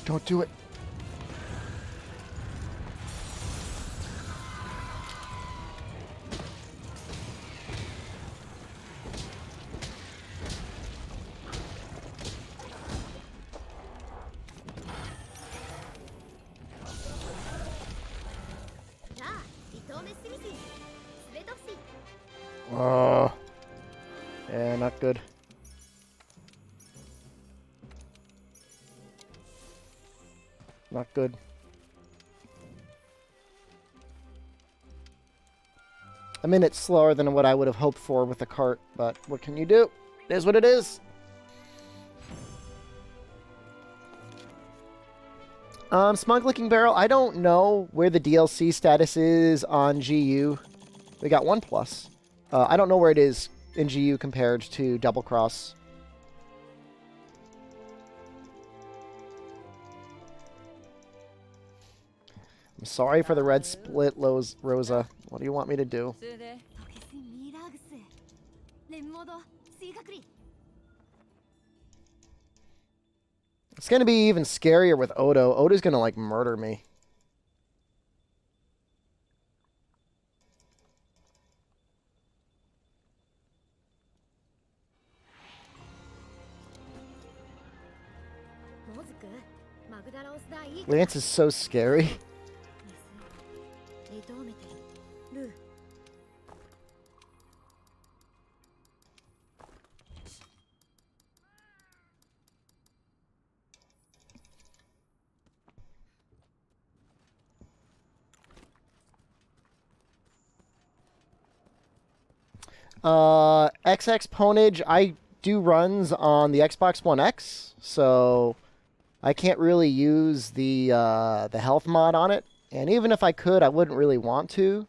Speaker 1: Don't do it. Oh. Yeah, not good. Not good. A minute slower than what I would have hoped for with the cart, but what can you do? It is what it is. Smug Licking Barrel, I don't know where the DLC status is on GU. We got 1+. I don't know where it is in GU compared to Double Cross. I'm sorry for the red split, Rosa. What do you want me to do? It's going to be even scarier with Odo. Odo's going to, like, murder me.
Speaker 4: いいか
Speaker 1: Lance is so scary.
Speaker 4: メスを射止めてるルー
Speaker 1: XX Ponage, I do runs on the Xbox One X, so I can't really use the health mod on it. And even if I could, I wouldn't really want to.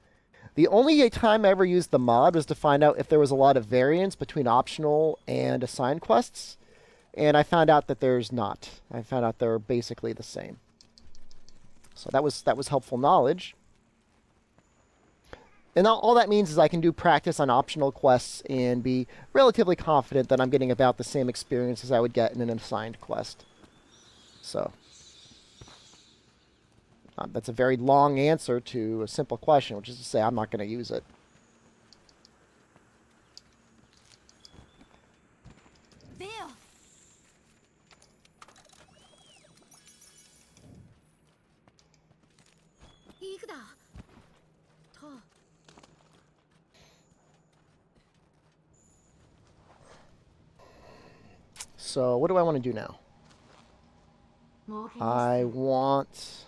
Speaker 1: The only time I ever used the mod was to find out if there was a lot of variance between optional and assigned quests. And I found out that there's not. I found out they're basically the same. So that was helpful knowledge. And all that means is I can do practice on optional quests and be relatively confident that I'm getting about the same experience as I would get in an assigned quest. So that's a very long answer to a simple question, which is to say I'm not going to use it.
Speaker 4: ベアいくだと
Speaker 1: So what do I want to do now?
Speaker 4: 儲け
Speaker 1: I want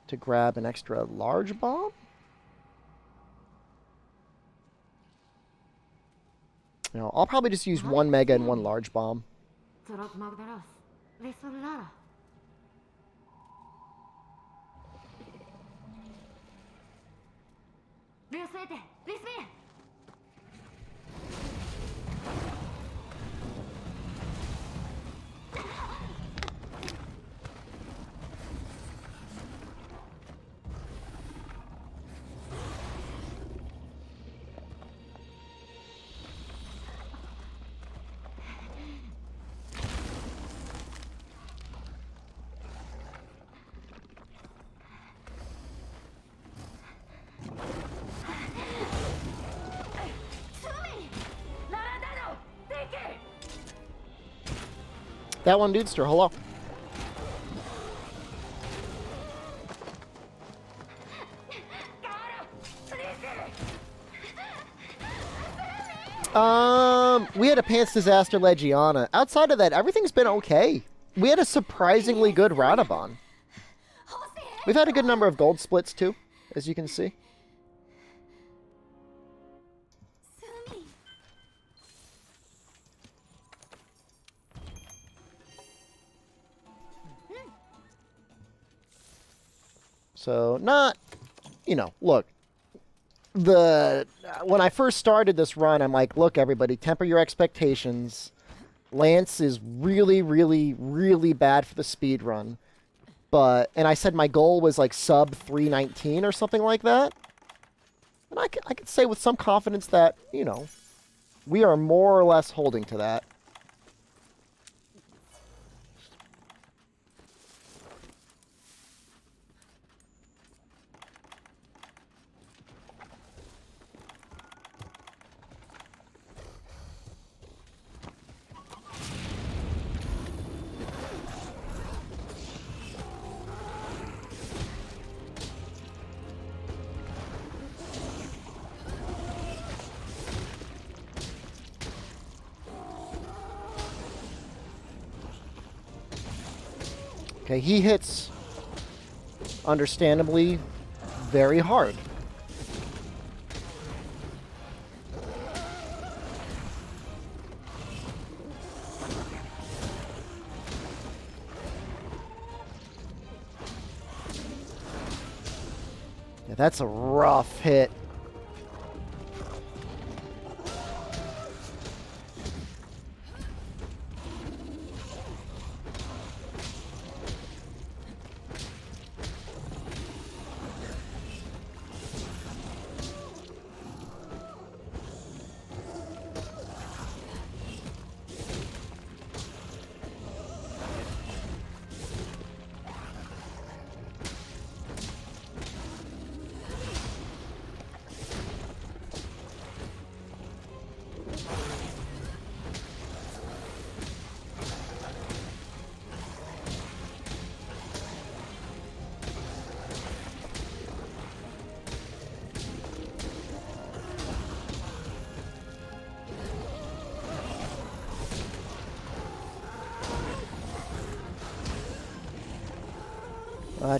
Speaker 1: to grab an extra large bomb? No, I'll probably just use one mega and one large bomb.
Speaker 4: ゾロクマグダラスレソルララレスエテレスメ
Speaker 1: That one, Dudester, hello. We had a Pants Disaster Legiana. Outside of that, everything's been okay. We had a surprisingly good Radabon. We've had a good number of gold splits, too, as you can see. So, not, you know, look, when I first started this run, I'm like, look, everybody, temper your expectations. Lance is really, really, really bad for the speed run. And I said my goal was like sub 319 or something like that. And I could say with some confidence that, you know, we are more or less holding to that. Okay, he hits, understandably, very hard. Yeah, that's a rough hit.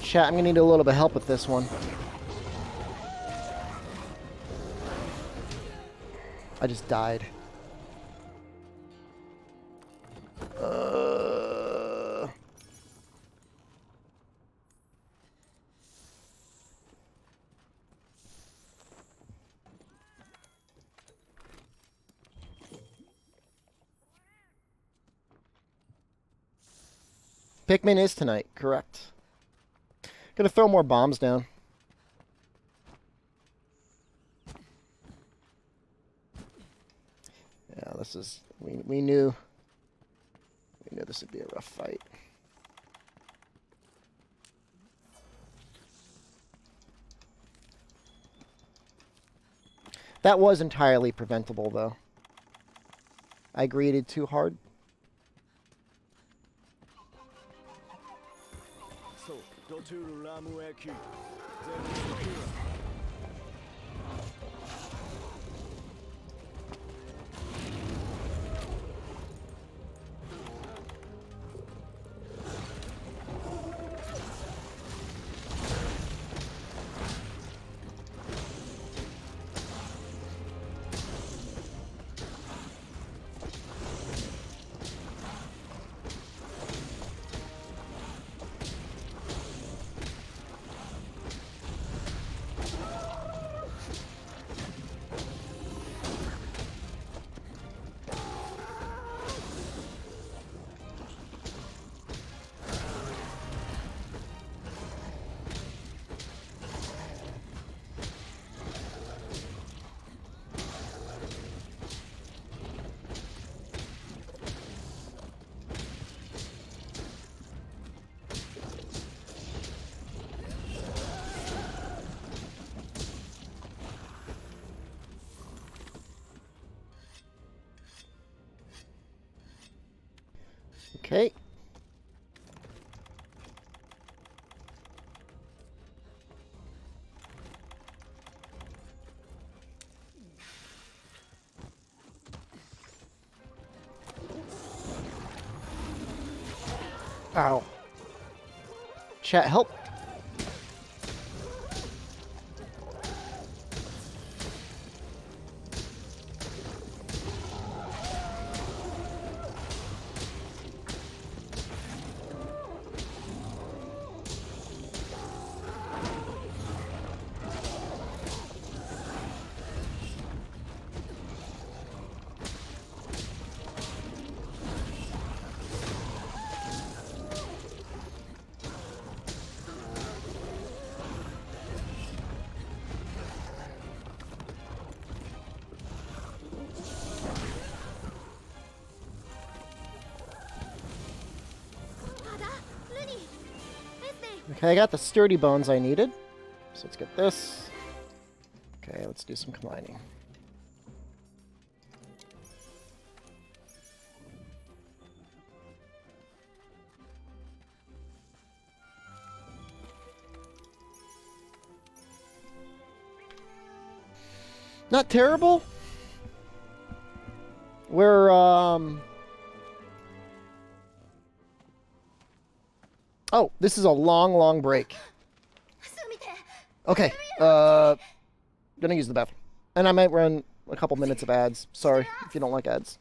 Speaker 1: Chat, I'm gonna need a little bit of help with this one. I just died. Pikmin is tonight, correct. Gonna throw more bombs down. Yeah, this is we knew this would be a rough fight. That was entirely preventable though. I greeted too hard. Okay. Ow. Chat, help. Okay, I got the sturdy bones I needed. So let's get this. Okay, let's do some combining. Not terrible. We're Oh, this is a long break. Okay, gonna use the bathroom. And I might run a couple minutes of ads. Sorry if you don't like ads.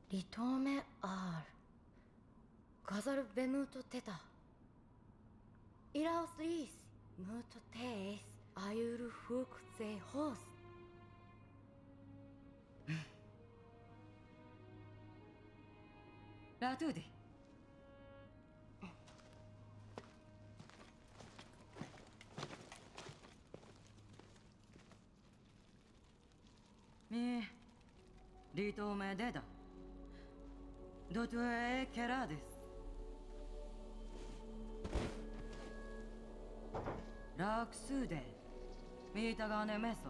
Speaker 4: 리톰의 R 가사를 베무토 테다 이라우스 리스 무토 테이스 아유르 후크세 호스
Speaker 5: 라투디 離島目でだ。ドトエケラです。ラクスで見たがねめそ。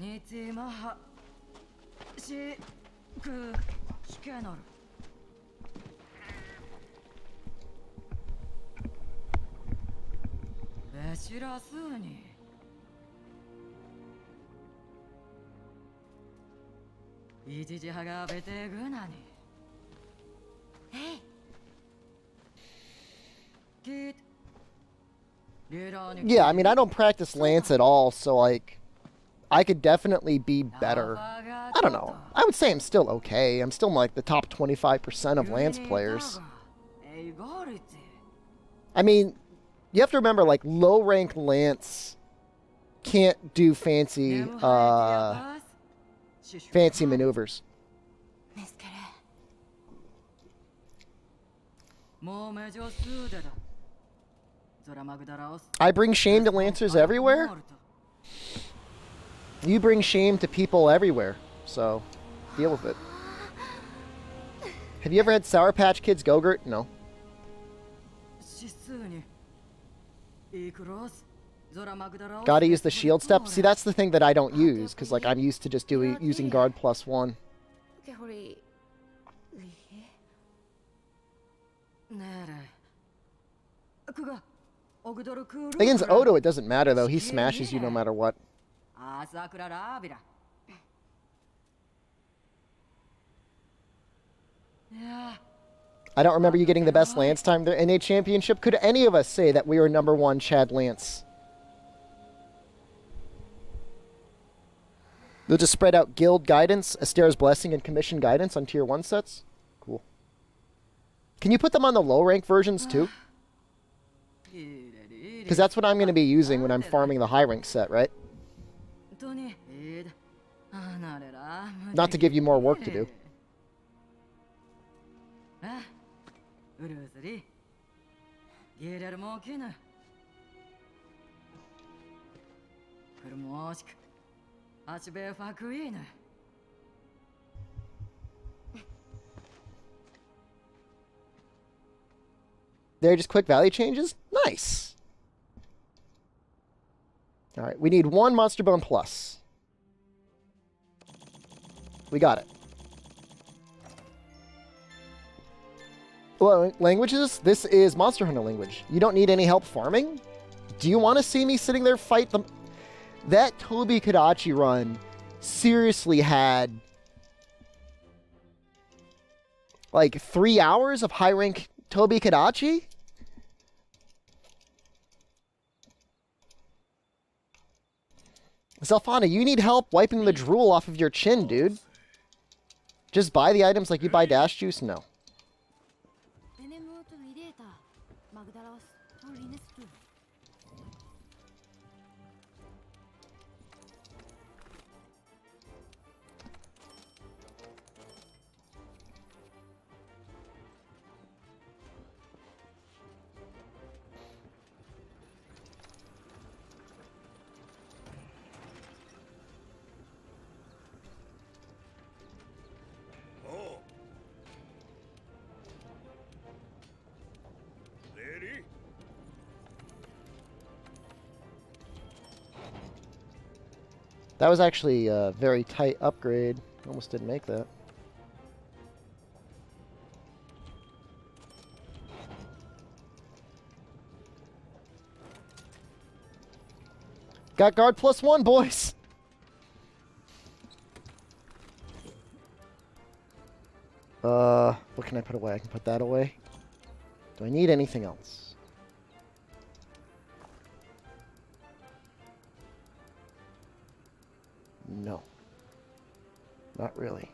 Speaker 5: につまはしくひけのる。べしらすに。一時派がべてぐなに。
Speaker 4: えい。
Speaker 5: き
Speaker 1: Yeah, I mean, I don't practice Lance at all, so, like, I could definitely be better. I don't know. I would say I'm still okay. I'm still in, like, the top 25% of Lance players. I mean, you have to remember, like, low-rank Lance can't do fancy maneuvers. I bring shame to Lancers everywhere. You bring shame to people everywhere, so deal with it. Have you ever had Sour Patch Kids Go-Gurt? No. Gotta use the shield step. See, that's the thing that I don't use, because, like, I'm used to just using guard +1. Against Odo, it doesn't matter, though. He smashes you no matter what. I don't remember you getting the best Lance time in a championship. Could any of us say that we were #1 Chad Lance? They'll just spread out guild guidance, Astera's Blessing, and commission guidance on tier 1 sets? Cool. Can you put them on the low rank versions too? Because that's what I'm going to be using when I'm farming the high rank set, right? Not to give you more work to do. They're just quick value changes? Nice. Alright, we need 1 Monster Bone Plus. We got it. Hello, languages? This is Monster Hunter language. You don't need any help farming? Do you want to see me sitting there fight them? That Tobi Kadachi run seriously had like 3 hours of high rank Tobi Kadachi? Zelfana, you need help wiping the drool off of your chin, dude. Just buy the items like you buy Dash Juice? No. That was actually a very tight upgrade. Almost didn't make that. Got guard +1, boys! What can I put away? I can put that away. Do I need anything else? No. Not really.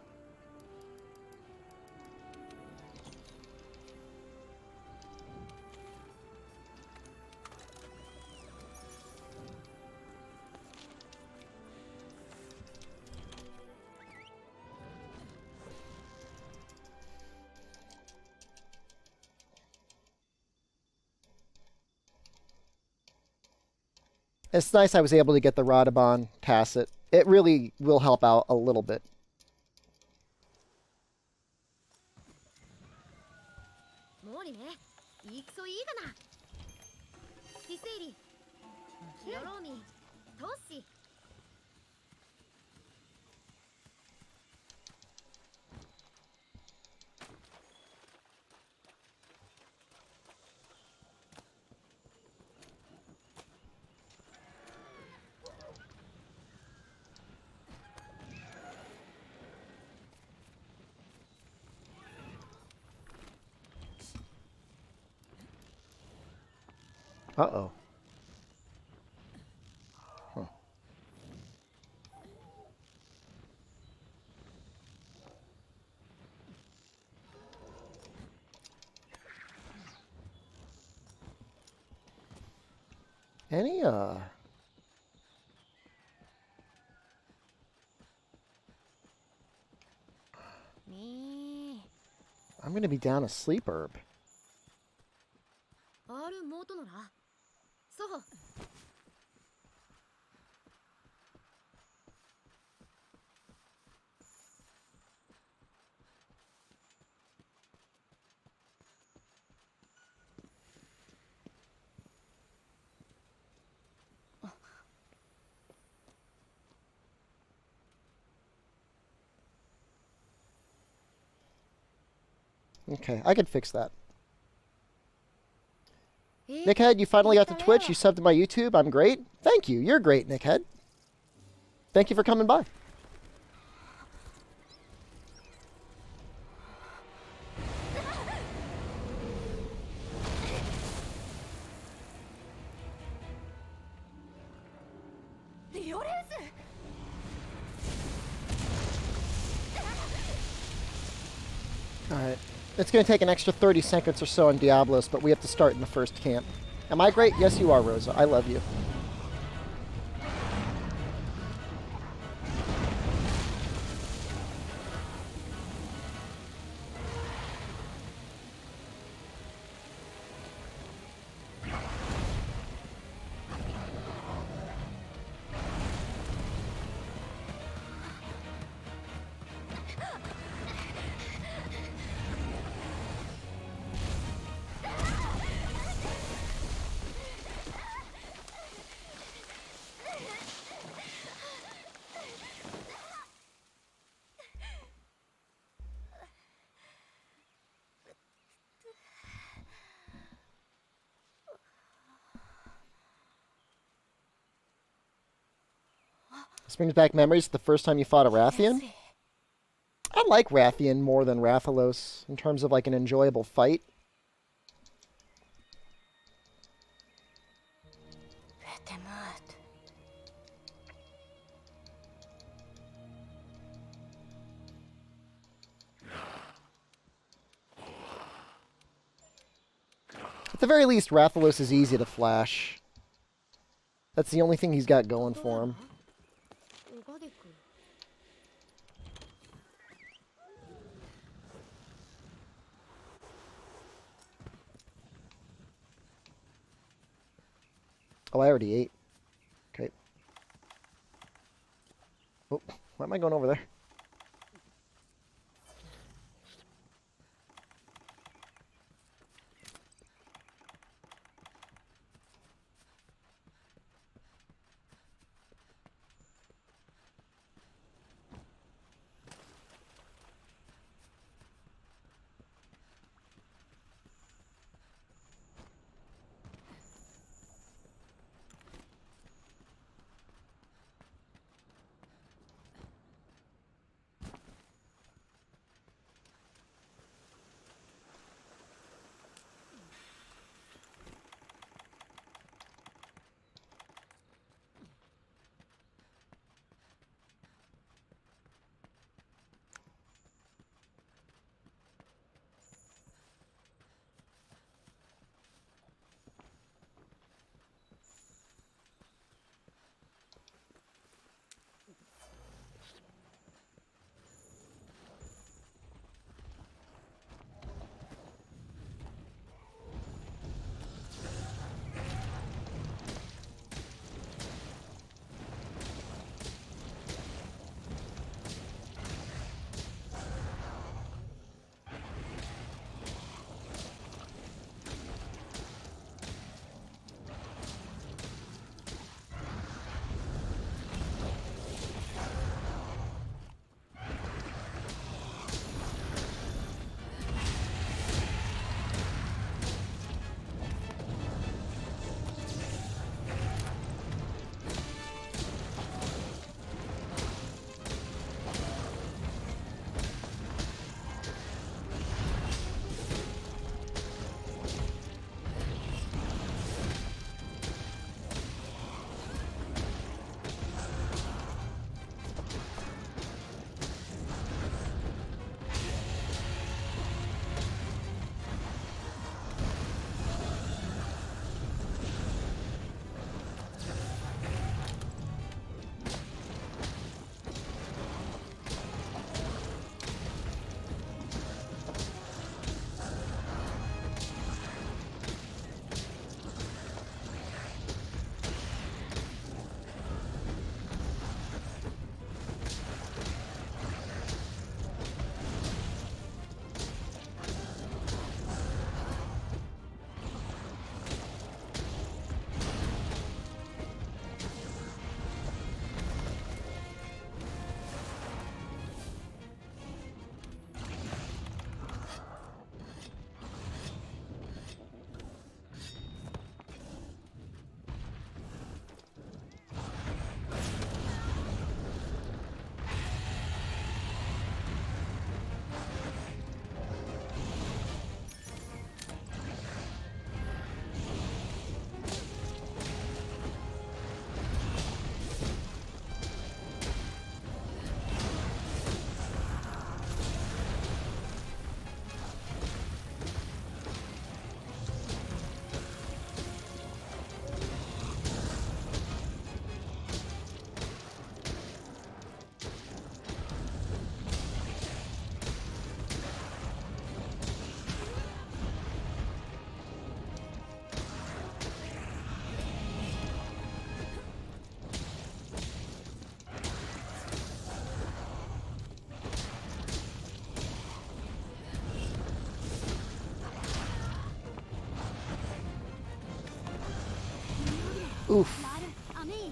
Speaker 1: It's nice I was able to get the Radabon Tacit it really will help out a little bit.
Speaker 4: 毛利ねいいくそいいがなディセイリキヨローミトッシ
Speaker 1: Uh-oh. Huh. Any, I'm gonna be down a sleep herb.
Speaker 4: あるモートのらそう
Speaker 1: Okay, I can fix that. Nickhead, you finally got to Twitch. You subbed to my YouTube. I'm great. Thank you. You're great, Nickhead. Thank you for coming by. Alright. It's going to take an extra 30 seconds or so on Diablos, but we have to start in the first camp. Am I great? Yes, you are, Rosa. I love you. This brings back memories of the first time you fought a Rathian. I like Rathian more than Rathalos in terms of like an enjoyable fight. At the very least, Rathalos is easy to flash. That's the only thing he's got going for him. Oh, I already ate. Okay. Oh, why am I going over there? Oof.
Speaker 4: ラルアメイ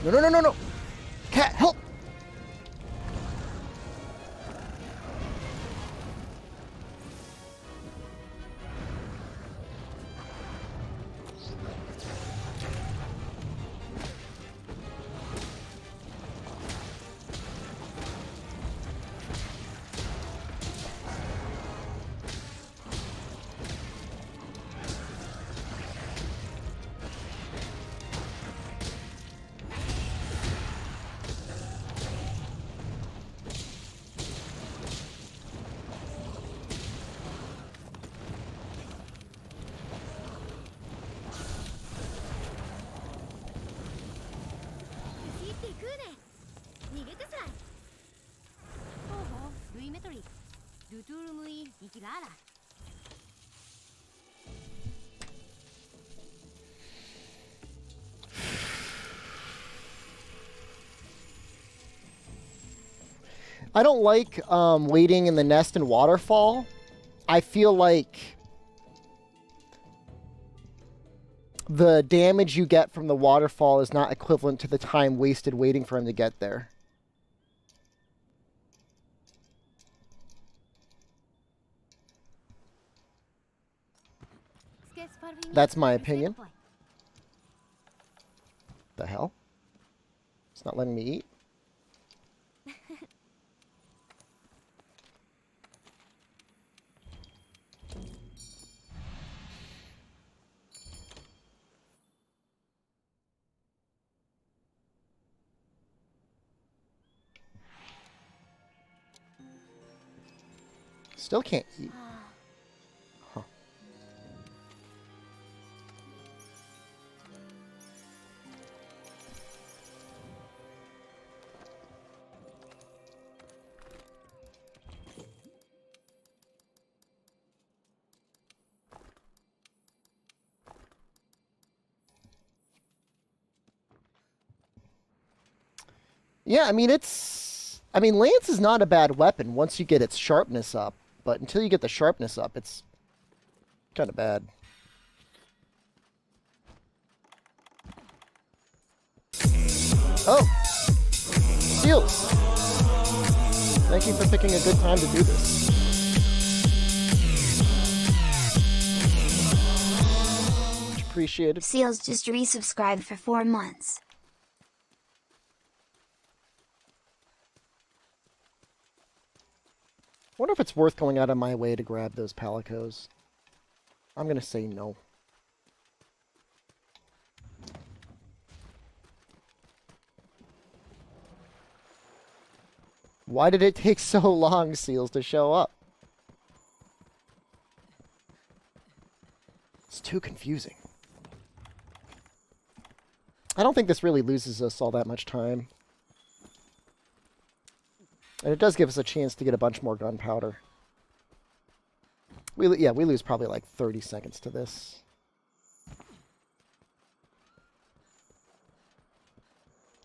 Speaker 1: No, no, no, no, no. Cat, help. I don't like waiting in the nest and waterfall. I feel like the damage you get from the waterfall is not equivalent to the time wasted waiting for him to get there. That's my opinion. The hell? It's not letting me eat. Still can't eat. Huh. Yeah, I mean, Lance is not a bad weapon once you get its sharpness up, but until you get the sharpness up, it's kind of bad. Oh! Seals! Thank you for picking a good time to do this. Much appreciated.
Speaker 3: Seals just resubscribed for 4 months.
Speaker 1: I wonder if it's worth going out of my way to grab those palicos. I'm gonna say no. Why did it take so long, Seals, to show up? It's too confusing. I don't think this really loses us all that much time. And it does give us a chance to get a bunch more gunpowder. We lose probably like 30 seconds to this.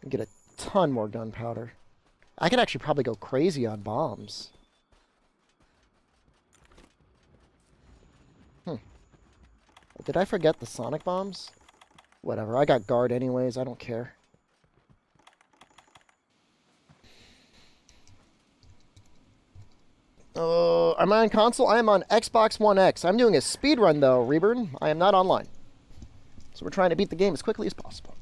Speaker 1: And get a ton more gunpowder. I could actually probably go crazy on bombs. Did I forget the sonic bombs? Whatever, I got guard anyways, I don't care. Am I on console? I am on Xbox One X. I'm doing a speedrun though, Reburn. I am not online. So we're trying to beat the game as quickly as possible.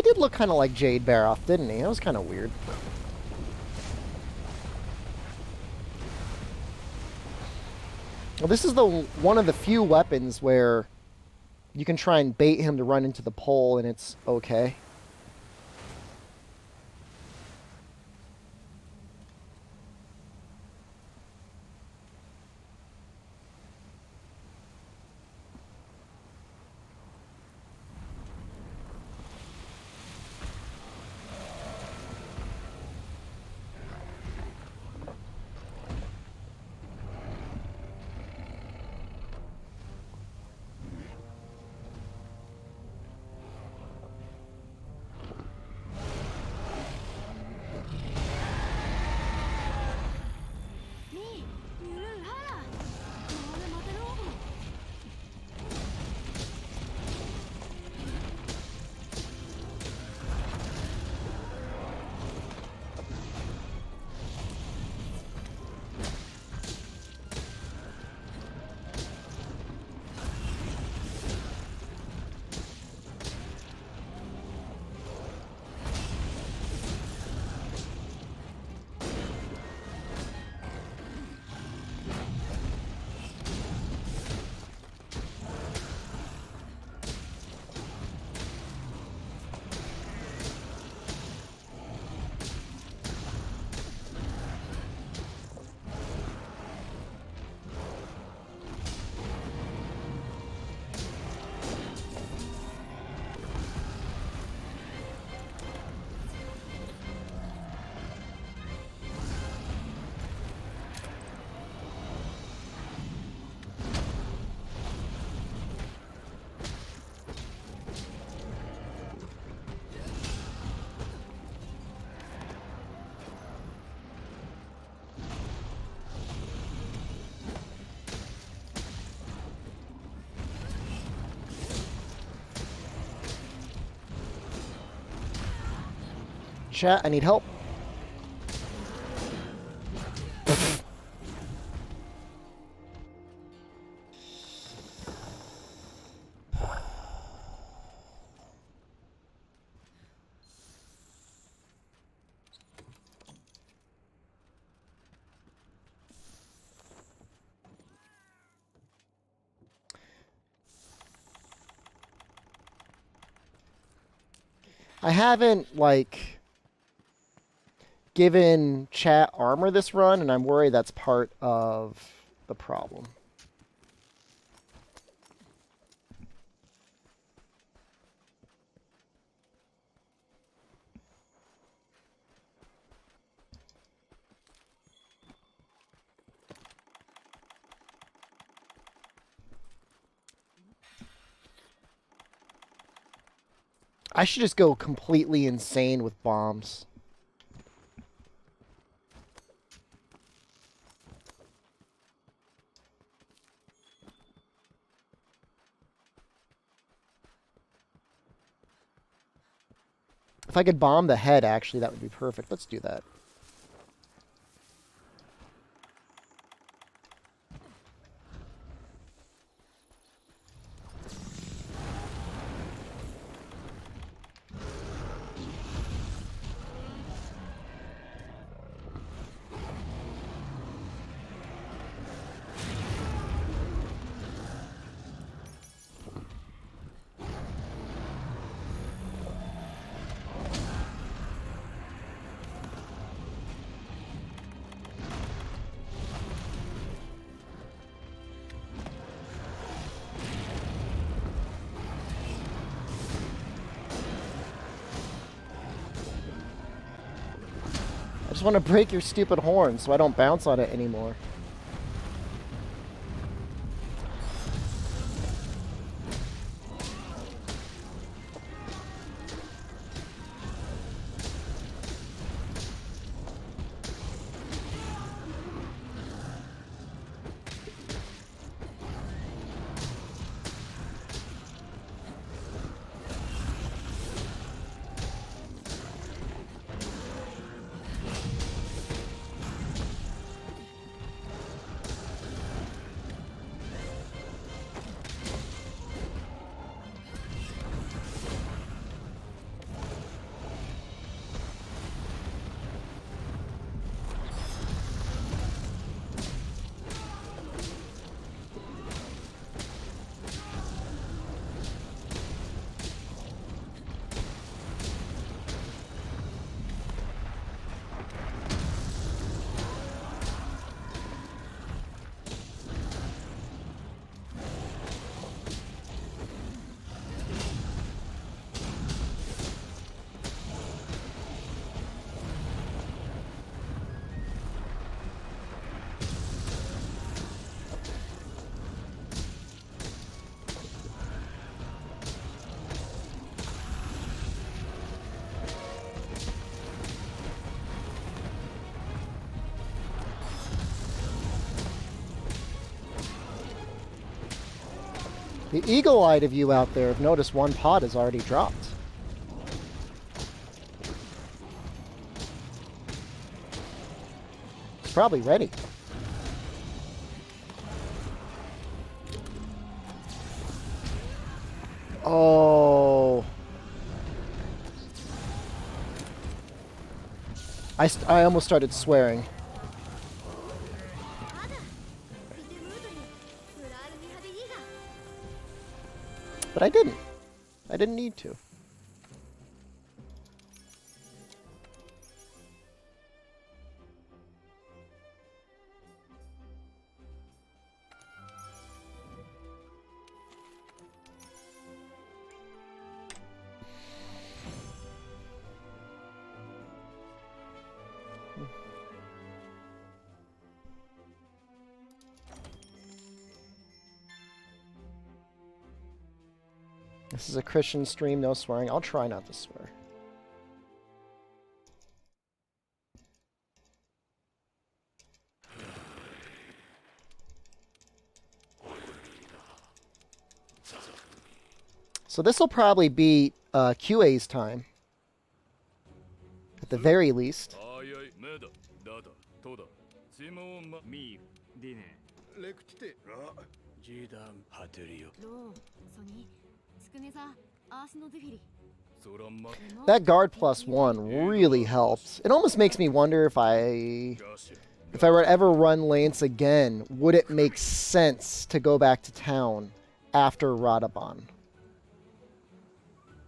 Speaker 1: did look kind of like Jade Baroff, didn't he? That was kind of weird. Well, this is one of the few weapons where you can try and bait him to run into the pole and it's okay. Chat, I need help. I haven't, like, given chat armor this run, and I'm worried that's part of the problem. I should just go completely insane with bombs. If I could bomb the head, actually, that would be perfect. Let's do that. I just want to break your stupid horn so I don't bounce on it anymore. The eagle-eyed of you out there have noticed one pod has already dropped. It's probably ready. Oh. I almost started swearing.
Speaker 4: まだ見てムードにプラールミ派でいいが
Speaker 1: But I didn't. I didn't need to. This is a Christian stream, no swearing. I'll try not to swear. So this will probably beat QA's time. At the very least.
Speaker 2: ミーディネ
Speaker 6: レクティテラジーダンハテリオ
Speaker 4: ローソニーつくねざアースのデフィリ
Speaker 2: ソランマ
Speaker 1: That guard +1 really helps. It almost makes me wonder if I were to ever run Lance again, would it make sense to go back to town after Radabon?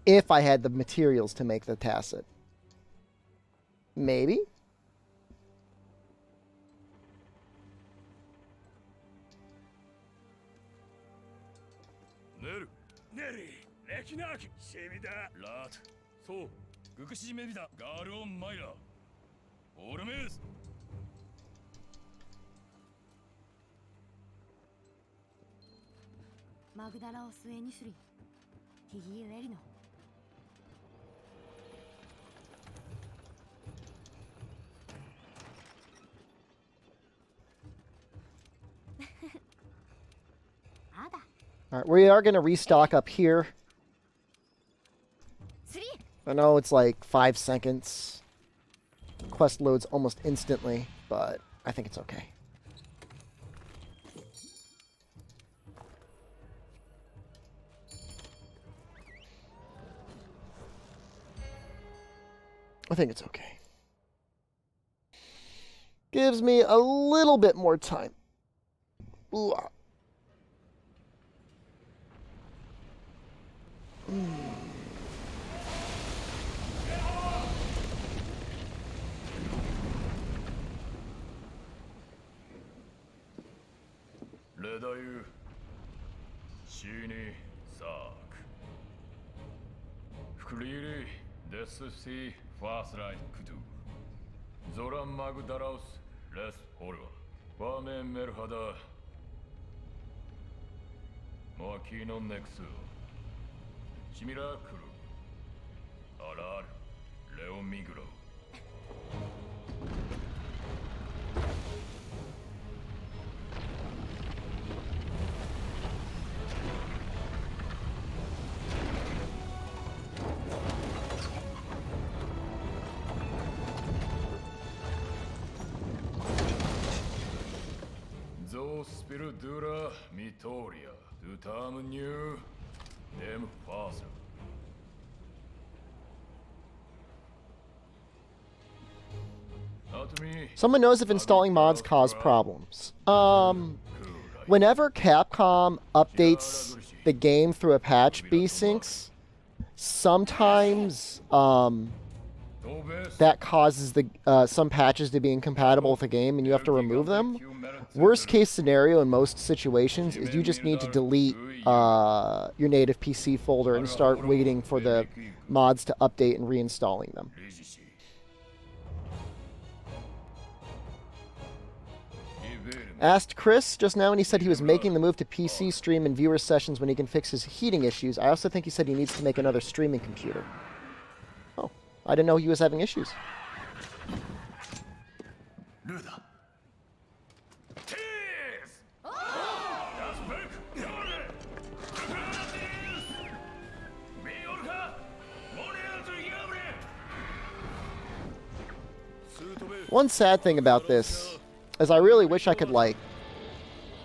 Speaker 1: If I had the materials to make the Tacit. Maybe?
Speaker 2: Neru Neri Rekinaki Shemida Lat So Gukushi Mebida Garo Maira Ormes
Speaker 4: マグダラオスエニシュリティギーレリノ
Speaker 1: Alright, we are going to restock up here. I know it's like 5 seconds. Quest loads almost instantly, but I think it's okay. I think it's okay. Gives me a little bit more time. Ooh.
Speaker 2: Ledayu Shini Sak Fliri Desusi Fasrai Kudu Zoran Magdaraus Les Horva Wame Merhada Moakino Nexu Shimirakuru Arar Leo Migro Zo Spiridura Mitoria Dutamnu Dem Faser
Speaker 1: Someone knows if installing mods cause problems. Whenever Capcom updates the game through a patch B-Syncs, sometimes that causes some patches to be incompatible with the game and you have to remove them. Worst case scenario in most situations is you just need to delete your native PC folder and start waiting for the mods to update and reinstalling them. Asked Chris just now, and he said he was making the move to PC stream and viewer sessions when he can fix his heating issues. I also think he said he needs to make another streaming computer. Oh, I didn't know he was having issues. One sad thing about this is I really wish I could, like,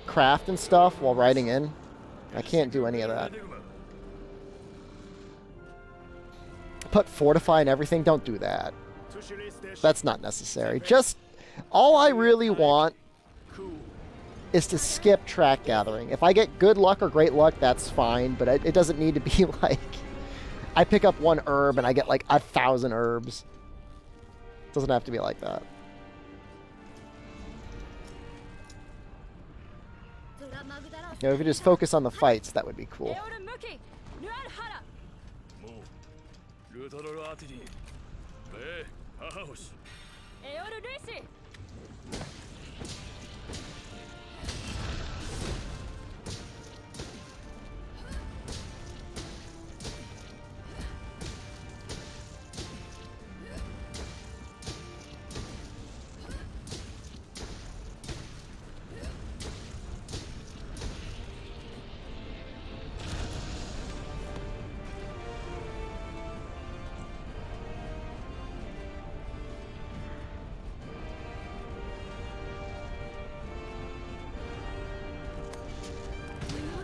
Speaker 1: craft and stuff while riding in. I can't do any of that. Put fortify and everything, don't do that. That's not necessary. Just, all I really want is to skip track gathering. If I get good luck or great luck, that's fine, but it doesn't need to be like, I pick up one herb and I get like 1,000 herbs. It doesn't have to be like that. You know, if you just focus on the fights, that would be cool.
Speaker 6: ルートロールアーティリー母星
Speaker 5: エオル・ルイシ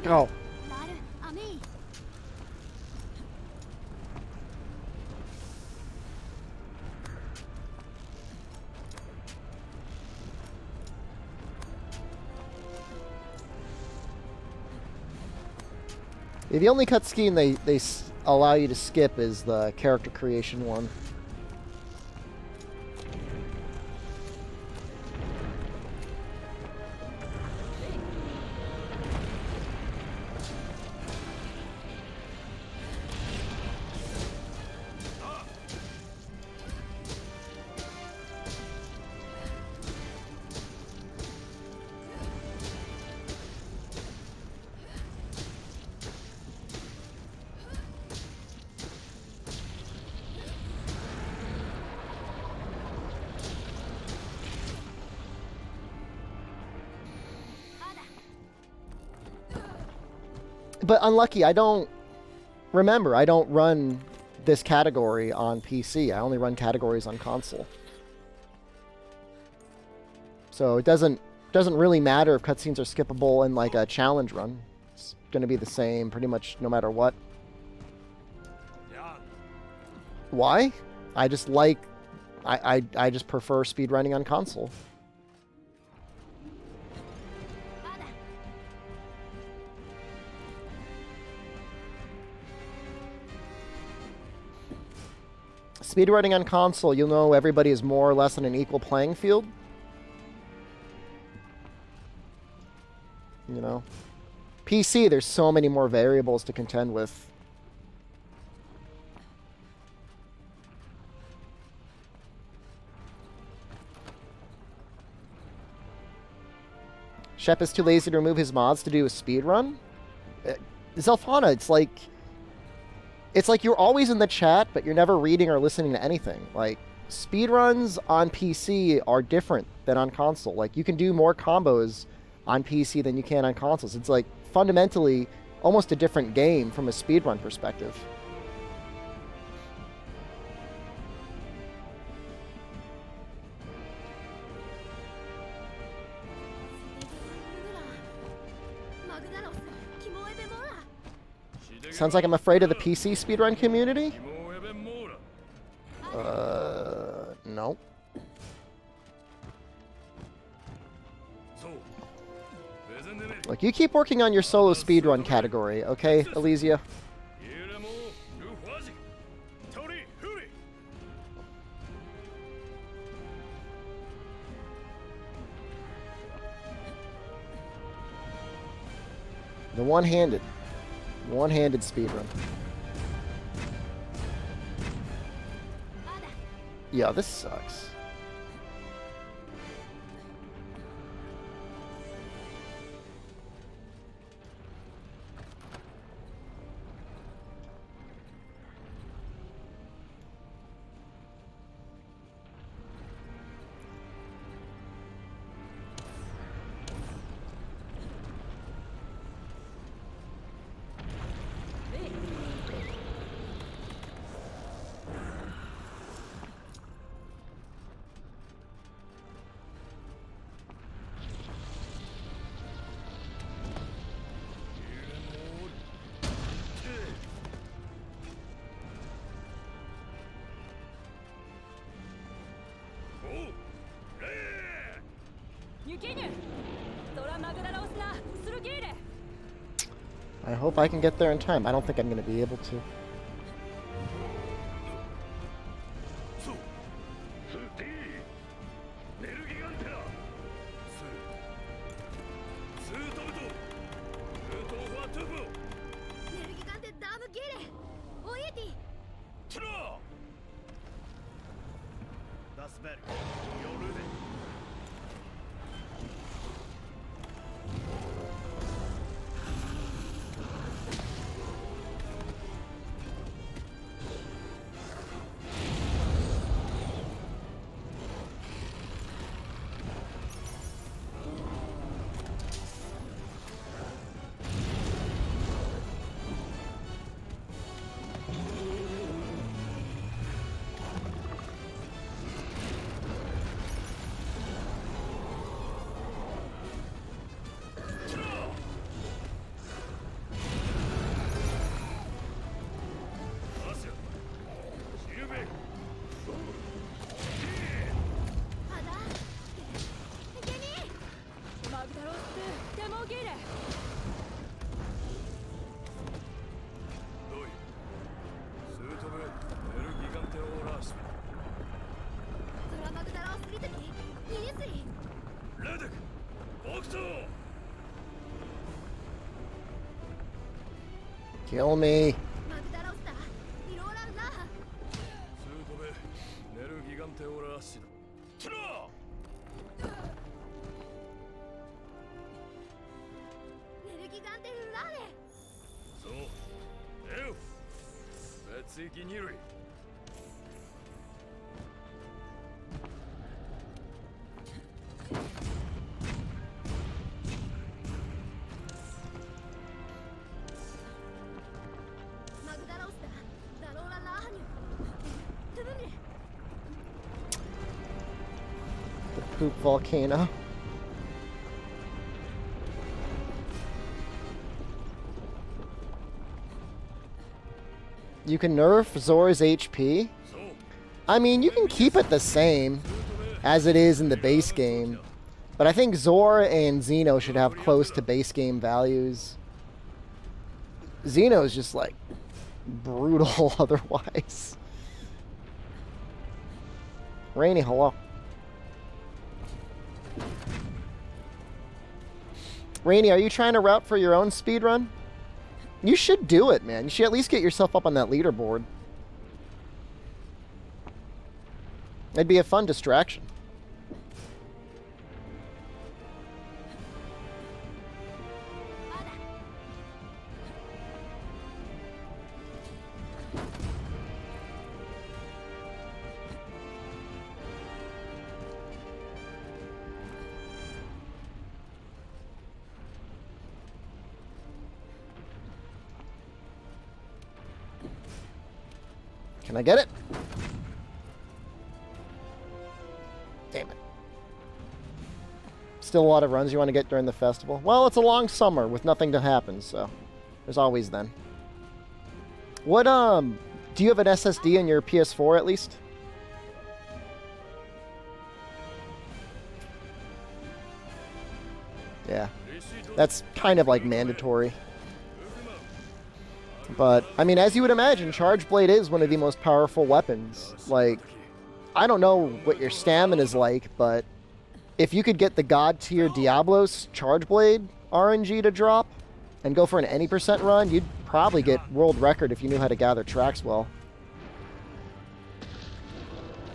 Speaker 1: Go. The only cut scheme they allow you to skip is the character creation one. But unlucky, I don't run this category on PC. I only run categories on console. So it doesn't really matter if cutscenes are skippable in like a challenge run. It's going to be the same pretty much no matter what. Why? I just like I just prefer speedrunning on console. Speedrunning on console, you'll know everybody is more or less on an equal playing field. You know? PC, there's so many more variables to contend with. Shep is too lazy to remove his mods to do a speedrun? Zelfana, it's like you're always in the chat, but you're never reading or listening to anything. Like, speedruns on PC are different than on console. Like, you can do more combos on PC than you can on consoles. It's like fundamentally almost a different game from a speedrun perspective. Sounds like I'm afraid of the PC speedrun community? No. Look, you keep working on your solo speedrun category, okay, Elysia? The one-handed speedrun. Yeah, this sucks. I hope I can get there in time. I don't think I'm going to be able to.
Speaker 6: そうスティーネルギガンテラスートブトルートファトゥブ
Speaker 4: ネルギガンテダムゲレオイエティ
Speaker 6: トラダスベルヨルデ
Speaker 1: Kill me.
Speaker 4: マグダラオスタリローランラーハ
Speaker 6: スートベネルギガンテオラアシドトラ
Speaker 4: ネルギガンテルラーレ
Speaker 6: そうエウ別域二類
Speaker 4: マグダラオスタダローランラーハニュトゥルミレ
Speaker 1: The poop volcano. You can nerf Zora's HP? I mean, you can keep it the same as it is in the base game. But I think Zora and Xeno should have close to base game values. Xeno's just like brutal otherwise. Rainy, hello. Rainy, are you trying to route for your own speedrun? You should do it, man. You should at least get yourself up on that leaderboard. It'd be a fun distraction. Can I get it? Damn it. Still a lot of runs you want to get during the festival? Well, it's a long summer with nothing to happen, so there's always then. What, do you have an SSD in your PS4 at least? Yeah. That's kind of like mandatory. But, I mean, as you would imagine, Charge Blade is one of the most powerful weapons. Like, I don't know what your stamina is like, but if you could get the God tier Diablos Charge Blade RNG to drop and go for an any percent run, you'd probably get world record if you knew how to gather tracks well.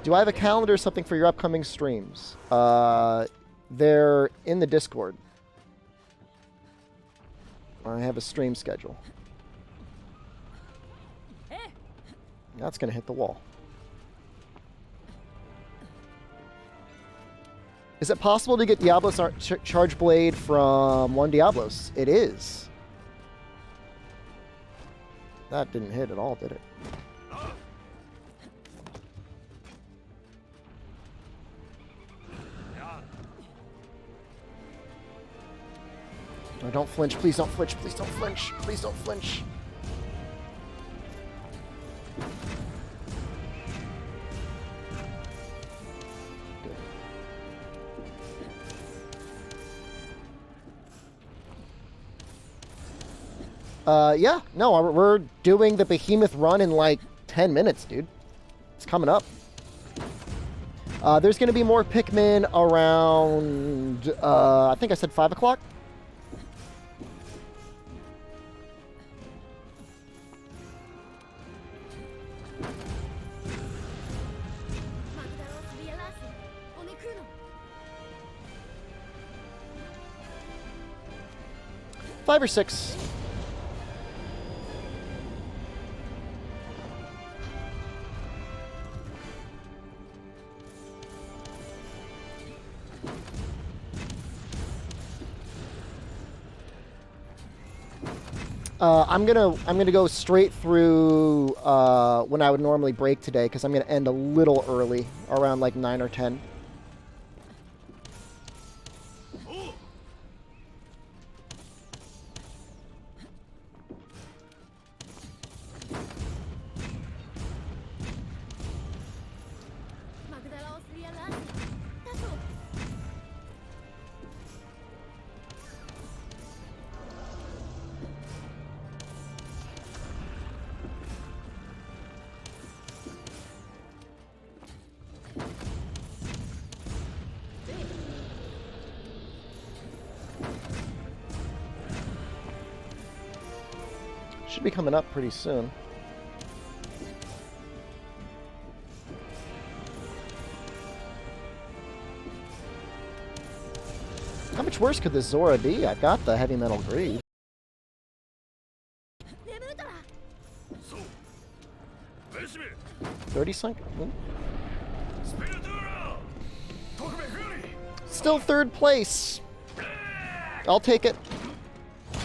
Speaker 1: Do I have a calendar or something for your upcoming streams? They're in the Discord. I have a stream schedule. That's going to hit the wall. Is it possible to get Diablos Charge Blade from one Diablos? It is. That didn't hit at all, did it? No, don't flinch. Please don't flinch. Please don't flinch. Please don't flinch. Yeah, no, we're doing the behemoth run in like 10 minutes, dude. It's coming up. There's going to be more Pikmin around, I think I said 5 o'clock. Five or six. I'm gonna go straight through when I would normally break today because I'm gonna end a little early, around like 9 or 10. Should be coming up pretty soon. How much worse could this Zora be? I got the heavy metal greed.
Speaker 6: そうベシメ
Speaker 1: 30 sunk?
Speaker 6: スペルトゥーラ特命フューリー
Speaker 1: Still third place. I'll take it.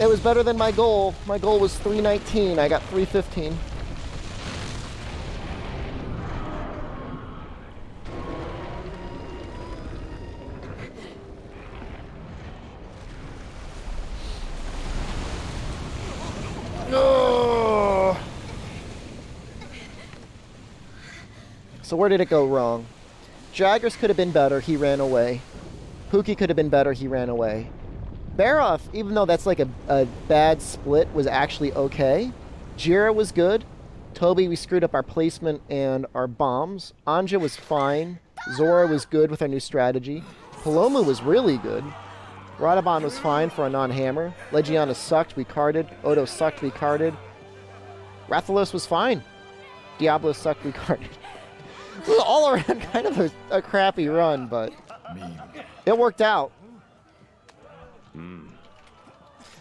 Speaker 1: It was better than my goal. My goal was 319. I got 315. No. So where did it go wrong? Jaggers could have been better. He ran away. Pookie could have been better. He ran away. Baroff, even though that's like a bad split, was actually okay. Jira was good. Toby, we screwed up our placement and our bombs. Anja was fine. Zora was good with our new strategy. Paloma was really good. Radabon was fine for a non-hammer. Legiana sucked, we carded. Odo sucked, we carded. Rathalos was fine. Diablo sucked, we carded. It was all around kind of a crappy run, but it worked out.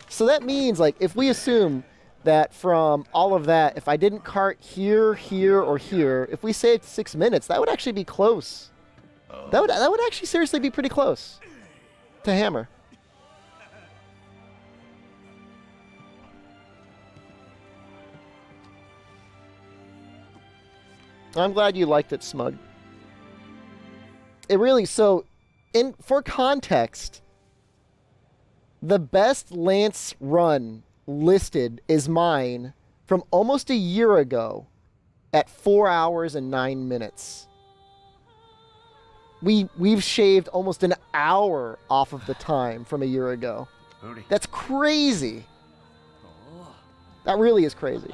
Speaker 1: So that means, like, if we assume that from all of that, if I didn't cart here, here, or here, if we saved 6 minutes, that would actually be close. That would actually seriously be pretty close to hammer. I'm glad you liked it, Smug. It really, so, for context, the best Lance run listed is mine from almost a year ago at 4 hours and 9 minutes. We've shaved almost an hour off of the time from a year ago. That's crazy. That really is crazy.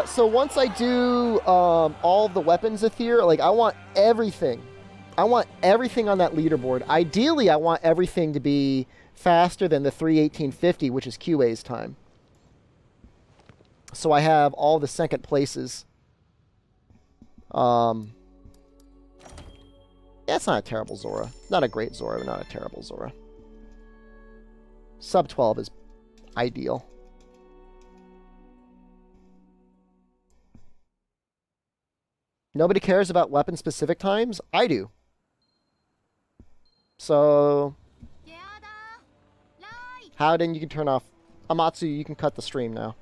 Speaker 1: So once I do all the weapons Aether, like I want everything. I want everything on that leaderboard. Ideally, I want everything to be faster than the 3:18:50, which is QA's time. So I have all the second places. Yeah, it's not a terrible Zora. Not a great Zora, but not a terrible Zora. Sub 12 is ideal. Nobody cares about weapon-specific times? I do. So, Howden, you can turn off. Amatsu, you can cut the stream now.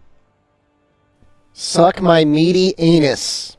Speaker 1: Suck my meaty anus.